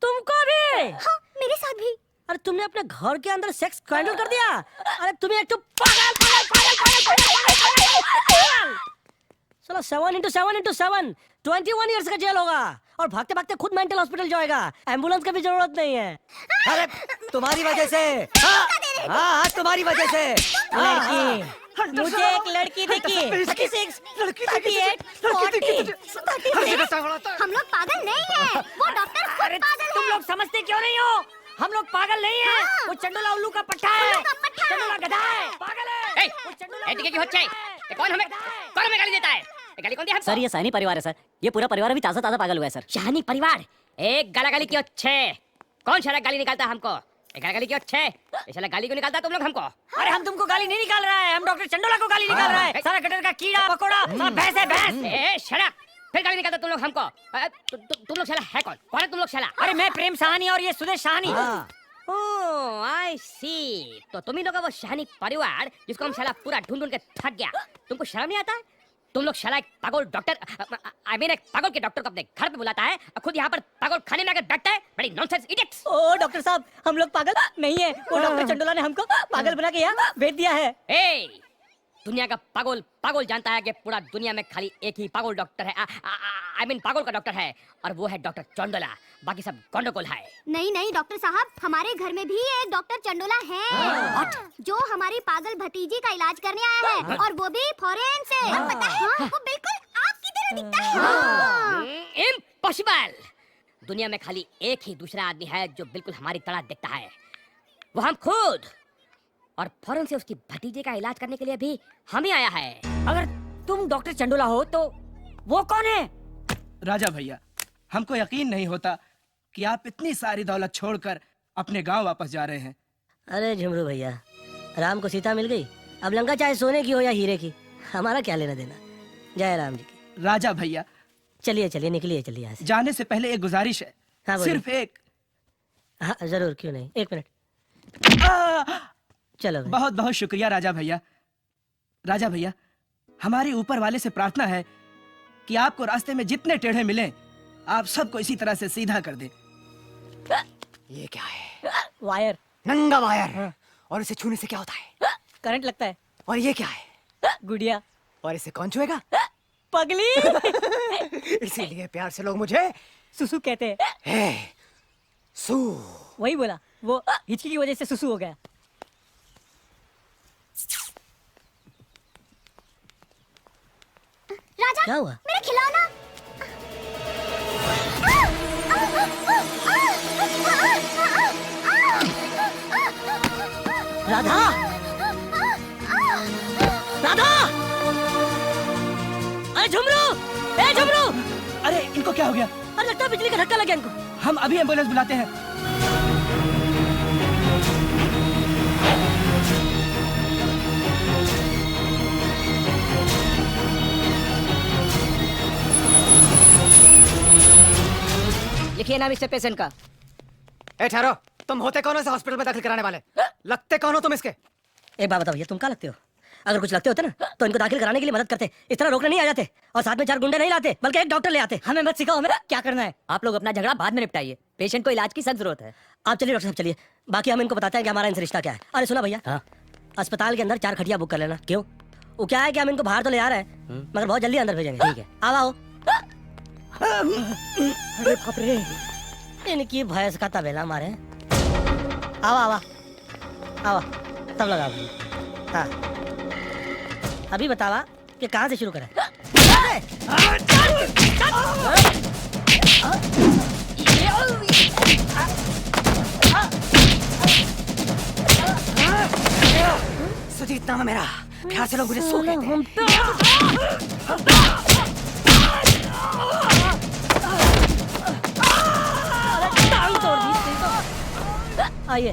तुमको भी? हाँ, मेरे साथ भी। अरे तुमने अपने घर के अंदर सेक्स स्कैंडल कर दिया। अरे तुम्हें एक तो पागल। चलो 7x7 21 ईयर्स का जेल होगा, और भागते भागते खुद मेंटल हॉस्पिटल जाएगा। एम्बुलेंस की भी जरूरत नहीं है। अरे तुम्हारी वजह से। हाँ, तुम्हारी वजह से। लड़की, मुझे एक लड़की दिखी। 36, 38, 40, 36। हम लोग पागल नहीं हैं। वो डॉक्टर खुद पागल है। तुम लोग समझते क्यों नहीं हो? हम लोग पागल नहीं हैं। वो चंडोला उल्लू का पट्टा है, चंडोला गधा है, पागल है। वो चंडोला ए, की होच्छे? ये कौन हमें गाली देता है? ये गाली कौन दिया हमको? सर, ये सहनी परिवार है सर। ये पूरा परिवार अभी ताजा पागल हुआ है सर। शाहनी परिवार एक गाली की अच्छे। कौन सारा गाली निकालता है हमको? एक गाली की अच्छे, ये साला गाली क्यों निकालता है तुम लोग हमको? अरे हम तुमको गाली नहीं निकाल रहा है, हम डॉक्टर चंडोला को गाली निकाल रहा है। सारा गटर का कीड़ा पकोड़ा, सारा भैंस है भैंस। ए शट अप, फिर गाली निकालता तुम लोग हमको। तुम लोग साला है कौन है तुम लोग साला? अरे मैं प्रेम साहनी और ये सुदेश साहनी। ओह आई सी, तो तुम ही लोग का वो शाहनी परिवार जिसको हम साला पूरा ढूंढ ढूंढ के थक गया। तुमको शर्म नहीं आता है? तुम लोग शाला एक पागल डॉक्टर, आई मीन एक पागल के डॉक्टर को अपने घर पे बुलाता है और खुद यहाँ पर पागल खाने में आकर बैठता है। बड़ी नॉनसेंस इडियट्स। ओ डॉक्टर साहब, हम लोग पागल नहीं है। वो डॉक्टर चंडोला ने हमको पागल बना के यहाँ भेज दिया है। ए, दुनिया का पागल जानता है कि पूरा दुनिया में खाली एक ही पागल डॉक्टर है, आई मीन पागल का डॉक्टर है, और वो है डॉक्टर चंडोला। बाकी सब गंडगोल है। नहीं डॉक्टर साहब, हमारे घर में भी एक डॉक्टर चंडोला है, जो हमारी पागल भतीजी का इलाज करने आया है, और वो भी फॉरेन से। पता है, वो बिल्कुल आपकी तरह दिखता है। इम्पॉसिबल। दुनिया में खाली एक ही दूसरा आदमी है जो बिल्कुल हमारी तरह दिखता है, वो हम खुद। और फौरन से उसकी भतीजे का इलाज करने के लिए भी हम ही आया है। अगर तुम डॉक्टर चंडोला हो तो वो कौन है? राजा भैया, हमको यकीन नहीं होता कि आप इतनी सारी दौलत छोड़कर अपने गांव वापस जा रहे हैं। अरे झुमरू भैया, राम को सीता मिल गई, अब लंका चाहे सोने की हो या हीरे की, हमारा क्या लेना देना। जय राम जी की। राजा भैया, चलिए निकलिए यहाँ से। जाने से पहले एक गुजारिश है। हाँ, बोलिए। सिर्फ एक। हाँ जरूर, क्यों नहीं, 1 मिनट। चलो भाई। बहुत बहुत शुक्रिया राजा भैया। राजा भैया, हमारे ऊपर वाले से प्रार्थना है कि आपको रास्ते में जितने टेढ़े मिले, आप सबको इसी तरह से सीधा कर दे। ये क्या है? वायर, नंगा वायर। और इसे छूने से क्या होता है? करंट लगता है। और ये क्या है? गुड़िया। और इसे कौन छुएगा? पगली। इसीलिए प्यार से लोग मुझे सुसु कहते हैं। हे, सू। वही बोला, वो हिचकी की वजह से सुसु हो गया। राजा, क्या हुआ? मेरा खिलौना। राधा, राधा, अरे झुमरू, ए झुमरू। अरे इनको क्या हो गया? अरे लगता है बिजली का धक्का लग गया इनको। हम अभी एम्बुलेंस बुलाते हैं। लिखिए नाम इस पेशेंट का। ए ठहरो, तुम होते कौन हो इसे हॉस्पिटल में दाखिल कराने वाले? लगते कौन हो तुम इसके? एक बात बताओ भैया, तुम क्या लगते हो? अगर कुछ लगते होते ना तो इनको दाखिल कराने के लिए मदद करते, इस तरह रोकने नहीं आ जाते और साथ में 4 गुंडे नहीं लाते, बल्कि एक डॉक्टर ले आते। हमें मत सिखाओ, हमें क्या करना है। आप लोग अपना झगड़ा बाद में निपटाइए, पेशेंट को इलाज की सख्त जरूरत है। आप चलिए डॉक्टर साहब, चलिए, बाकी हम इनको बताते हैं कि हमारा इनसे रिश्ता क्या है। अरे सुना भैया, हाँ? अस्पताल के अंदर 4 खटिया बुक कर लेना। क्यों? वो क्या है कि हम इनको बाहर तो ले आ रहे हैं मगर बहुत जल्दी अंदर भेजेंगे। ठीक है। आओ आओ। अरे बाप रे, इनकी भैंस का तबेला मारे। आओ आओ आओ, तब लगा। हाँ, अभी बतावा कि कहाँ से शुरू करें? सुजीत नाम है मेरा, ख्याल से लोग मुझे सू कहते हैं। आइए।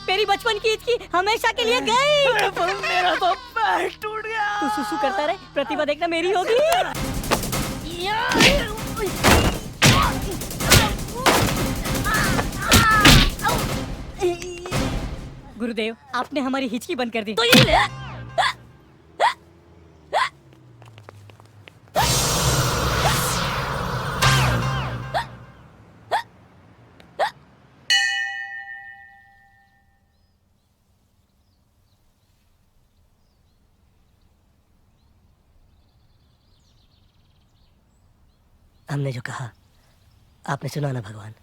मेरी बचपन की इसकी हमेशा के लिए गई। मेरा तो पैर टूट गया। तू सुसु करता रहे, प्रतिभा देखना मेरी होगी। गुरुदेव, आपने हमारी हिचकी बंद कर दी। तो ये ले। हमने जो कहा आपने सुना ना भगवान।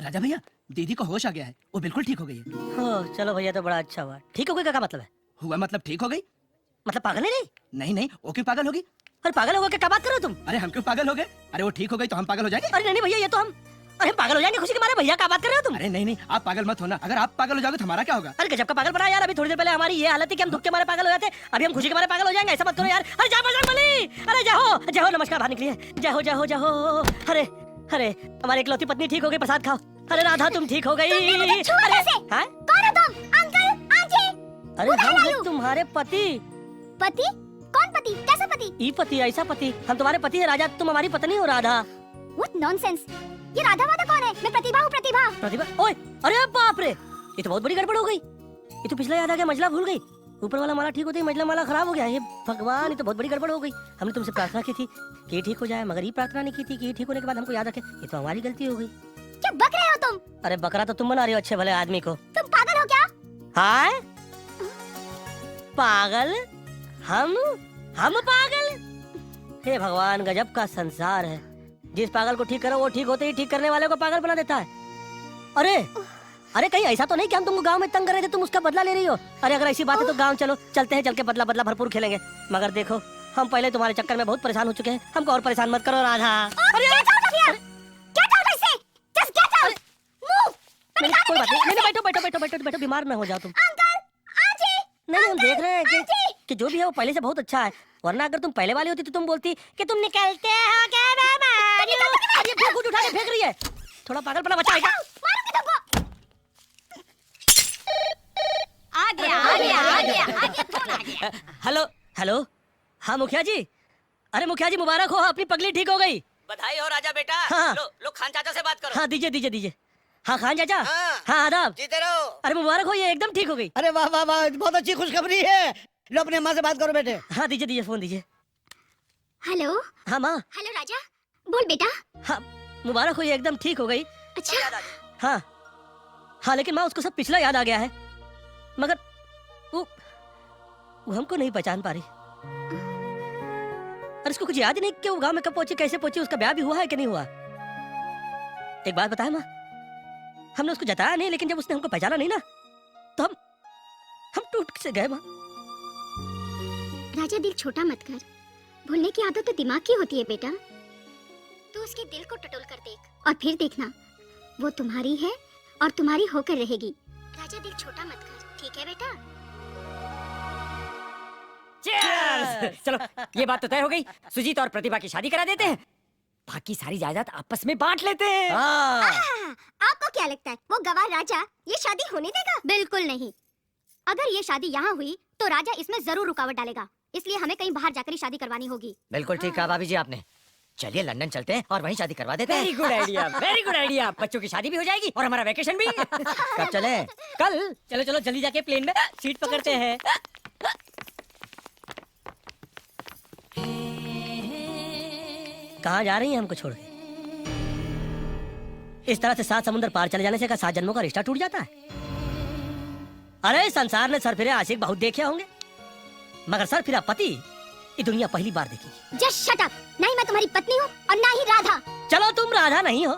राजा भैया, दीदी को होश आ गया है, वो बिल्कुल ठीक हो गई है। हो चलो भैया, तो बड़ा अच्छा हुआ। ठीक हो गई का क्या मतलब है? हुआ मतलब ठीक हो गई? मतलब पागल नहीं? नहीं नहीं, वो क्यों पागल होगी? अरे पागल होगा क्या बात कर रहे हो तुम? अरे हम क्यों पागल हो गए? अरे वो ठीक हो गई तो हम पागल हो जाएंगे? अरे नहीं भैया, ये तो हम, अरे हम पागल हो जाएंगे खुशी के मारे। भैया क्या बात कर रहे हो तुम? अरे नहीं नहीं, आप पागल मत होना। अगर आप पागल हो जाओगे तो हमारा क्या होगा? अरे गजब का पागल बना यार। अभी थोड़ी देर पहले हमारी ये हालत थी कि हम दुख के मारे पागल हो जाते, अभी हम खुशी के मारे पागल हो जाएंगे। ऐसा मत करो यार। अरे जा बजरंगबली, अरे जाओ जाओ, नमस्कार, बाहर निकलिए। जाओ जाओ जाओ। अरे अरे, हमारी इकलौती पत्नी ठीक हो गई, प्रसाद खाओ। अरे राधा तुम ठीक हो गई। अरे हाँ? कौन हो तुम? Uncle, aunty. अरे हम हैं तुम्हारे पति। पति? कौन पति? कैसा पति? ई पति, ऐसा पति। हम तुम्हारे पति है राजा, तुम हमारी पत्नी हो राधा। What nonsense? ये राधा वादा कौन है? मैं प्रतिभा हूँ, प्रतिभा। प्रतिभा? ओए, अरे बाप रे, ये तो बहुत बड़ी गड़बड़ हो गई। ये तो पिछला याद आ गया, मजला भूल गई। ऊपर वाला माला ठीक होते ही मजला माला खराब हो गया। ये भगवान, ये तो बहुत बड़ी गड़बड़ हो गई। हमने तुमसे प्रार्थना की थी कि ये ठीक हो जाए, मगर ये प्रार्थना नहीं की थी कि ये ठीक होने के बाद हमको याद रखे। ये तो हमारी गलती हो गई। क्या बक रहे हो तुम? अरे बकरा तो तुम बना रही हो अच्छे भले आदमी को। तुम पागल हो क्या? हाँ, पागल? हम पागल? हे भगवान, गजब का संसार है। जिस पागल को ठीक करो वो ठीक होते ही ठीक करने वाले को पागल बना देता है। अरे अरे, कहीं ऐसा तो नहीं कि हम तुमको गांव में तंग कर रहे थे, तुम उसका बदला ले रही हो? अरे अगर ऐसी बात है तो गांव चलो, चलते हैं, चल के बदला बदला भरपूर खेलेंगे। मगर देखो, हम पहले तुम्हारे चक्कर में बहुत परेशान हो चुके हैं, हमको और परेशान मत करो राधा। अरे get out ऐसे! Just get out! Move! कोई बात नहीं, नहीं, बैठो बैठो बैठो बैठो बैठो, बीमार न हो जाओ तुम। Uncle, aunty! नहीं, हम देख रहे हैं कि जो भी है वो पहले से बहुत अच्छा है। वरना अगर तुम पहले वाली होती तो तुम बोलती कि तुम निकलते हो क्या बीमारी हो। अरे फेंक, कुछ उठा के फेंक रही है। थोड़ा पागलपना बचा है क्या? मारूंगी तुमको। आ गया, फोन आ गया। हेलो हेलो, हाँ मुखिया जी। अरे मुखिया जी मुबारक हो, अपनी पगली ठीक हो गई। बधाई हो राजा बेटा। हाँ। लो खान चाचा से बात करो। हाँ दीजिए दीजिए दीजिए। हाँ खान चाचा। हाँ आदाब। जीते रहो। अरे मुबारक हो, ये एकदम ठीक हो गई। अरे वाह वाह वाह, बहुत अच्छी खुशखबरी है। लो अपने माँ से बात करो बेटे। हाँ दीजिए दीजिए, फोन दीजिए। हेलो हाँ माँ। हेलो राजा, बोल बेटा। हाँ मुबारक हो, ये एकदम ठीक हो गई। अच्छा, हाँ हाँ, लेकिन माँ उसको सब पिछला याद आ गया है, मगर वो हमको नहीं पहचान पा रही। अरे इसको कुछ याद ही नहीं कि वो गांव में कब पहुंची, कैसे पहुंची, उसका ब्याह भी हुआ है कि नहीं हुआ। एक बात बताए माँ, हमने उसको जताया नहीं, लेकिन जब उसने हमको पहचाना नहीं ना तो हम टूट से गए माँ। राजा दिल छोटा मत कर, भूलने की आदत तो दिमाग की होती है बेटा। तू उसके दिल को टटोल कर देख और फिर देखना वो तुम्हारी है और तुम्हारी होकर रहेगी। राजा दिल छोटा मत कर, ठीक है बेटा? चलो ये बात तो तय हो गई, सुजीत और प्रतिभा की शादी करा देते हैं। बाकी सारी जायदाद आपस में बांट लेते हैं। आपको क्या लगता है वो गवार राजा ये शादी होने देगा? बिल्कुल नहीं। अगर ये शादी यहाँ हुई तो राजा इसमें जरूर रुकावट डालेगा, इसलिए हमें कहीं बाहर जाकर ही शादी करवानी होगी। बिल्कुल ठीक कहा भाभी जी आपने। चलिए लंदन चलते हैं और वहीं शादी करवा देते हैं। Very good idea, very good idea. बच्चों की शादी भी हो जाएगी और हमारा वेकेशन भी। कब चले? कल। चलो चलो जल्दी जाके प्लेन में सीट पकड़ते हैं। कहाँ जा रही हैं हमको छोड़ के? इस तरह से 7 समुंदर पार चले जाने से क्या 7 जन्मों का रिश्ता टूट जाता है? अरे संसार ने सरफिरे आशिक बहुत देखे होंगे, मगर सरफिरा पति ये दुनिया पहली बार देखी। Just shut up. नहीं मैं तुम्हारी पत्नी हूँ और ना ही राधा। चलो तुम राधा नहीं हो,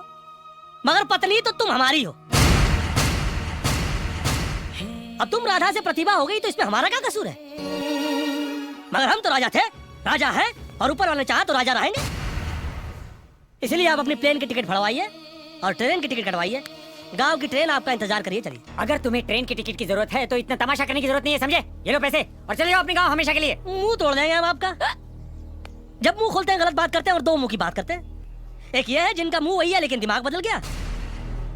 मगर पत्नी तो तुम हमारी हो। अब तुम राधा से प्रतिभा हो गई तो इसमें हमारा क्या कसूर है? मगर हम तो राजा थे, राजा हैं, और ऊपर वाले चाहा तो राजा रहेंगे। इसलिए आप अपनी प्लेन की टिकट फड़वाइए और ट्रेन की टिकट कटवाइए। गांव की ट्रेन आपका इंतजार करिए। चलिए। अगर तुम्हें ट्रेन की टिकट की जरूरत है तो इतना तमाशा करने की जरूरत नहीं है, समझे? ये लो पैसे और चले जाओ अपने गांव हमेशा के लिए। मुंह तोड़ देंगे हम आपका। जब मुंह खोलते हैं गलत बात करते हैं और 2 मुंह की बात करते हैं। एक ये है जिनका मुंह वही है लेकिन दिमाग बदल गया,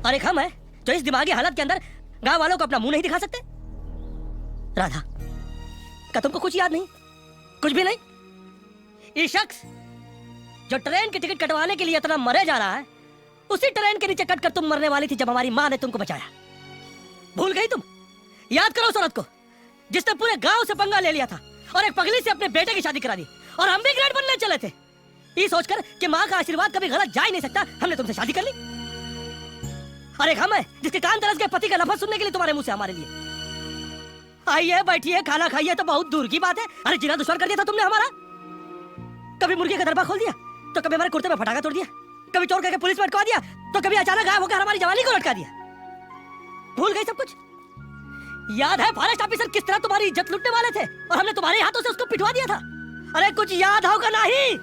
और एक हम है जो इस दिमागी हालत के अंदर गांव वालों को अपना मुंह नहीं दिखा सकते। राधा क्या तुमको कुछ याद नहीं? कुछ भी नहीं? ये शख्स जो ट्रेन की टिकट कटवाने के लिए इतना मरे जा रहा है, उसी ट्रेन के नीचे कटकर तुम मरने वाली थी जब हमारी माँ ने तुमको बचाया। भूल गई तुम? याद करो उस औरत को जिसने पूरे गांव से पंगा ले लिया था और एक पगली से अपने बेटे की शादी करा दी, और हम भी ग्रेट बनने चले थे। ये सोचकर कि माँ का आशीर्वाद कभी गलत जा ही नहीं सकता, हमने तुमसे शादी कर ली। और एक हम है जिसके कान तरस के पति का लफ्ज सुनने के लिए तुम्हारे मुंह से हमारे लिए। आइए बैठिए खाना खाइए तो बहुत दूर की बात है। अरे जिना दुश्मन कर दिया था तुमने हमारा। कभी मुर्गे का दरबा खोल दिया तो कभी हमारे कुर्ते में फटाका तोड़ दिया, कभी चोर करके पुलिस में अटका दिया तो कभी अचानक गायब होकर हमारी जवानी को लटका दिया। भूल गई सब कुछ? याद है फॉरेस्ट ऑफिसर किस तरह तुम्हारी इज्जत लूटने वाले थे और हमने तुम्हारे हाथों से उसको पिटवा दिया था? अरे कुछ याद होगा नहीं?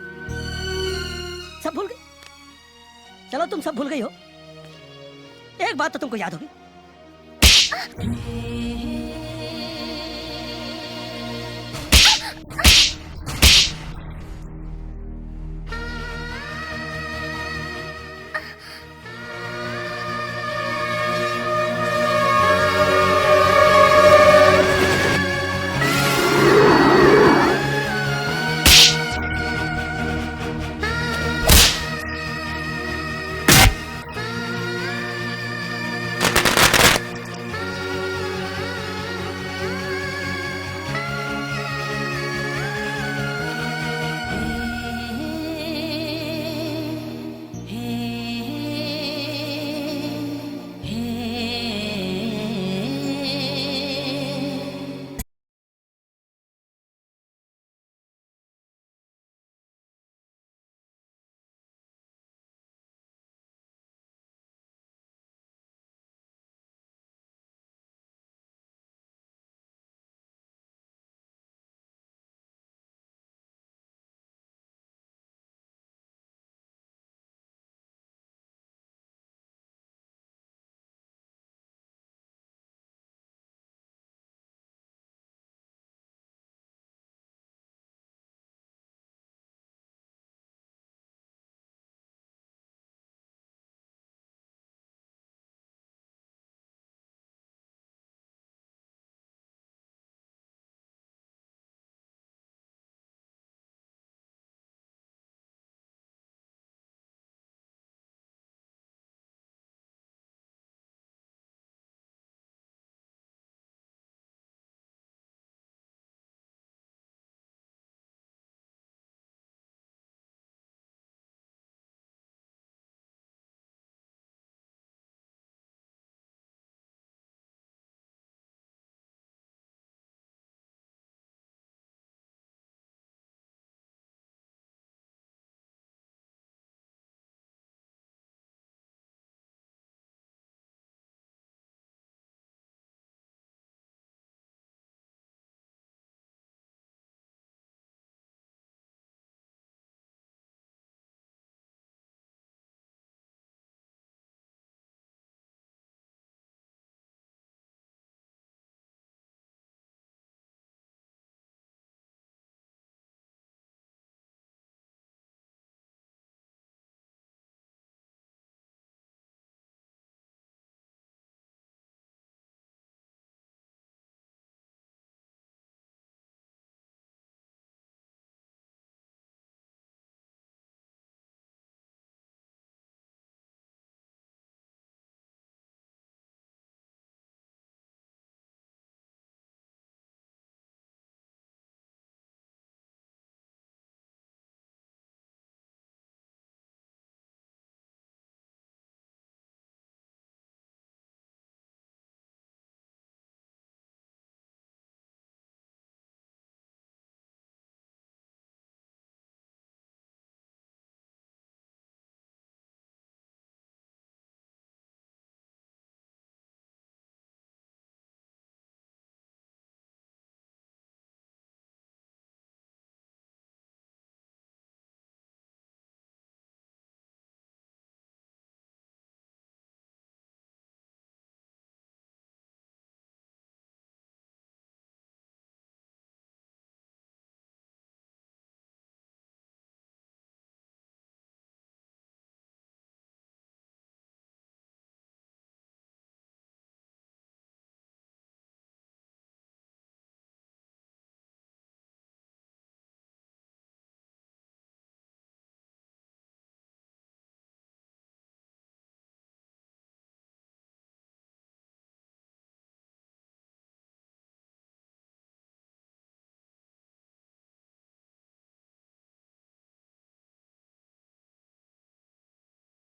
सब भूल गई? चलो तुम सब भूल गई हो, एक बात तो तुमको याद होगी।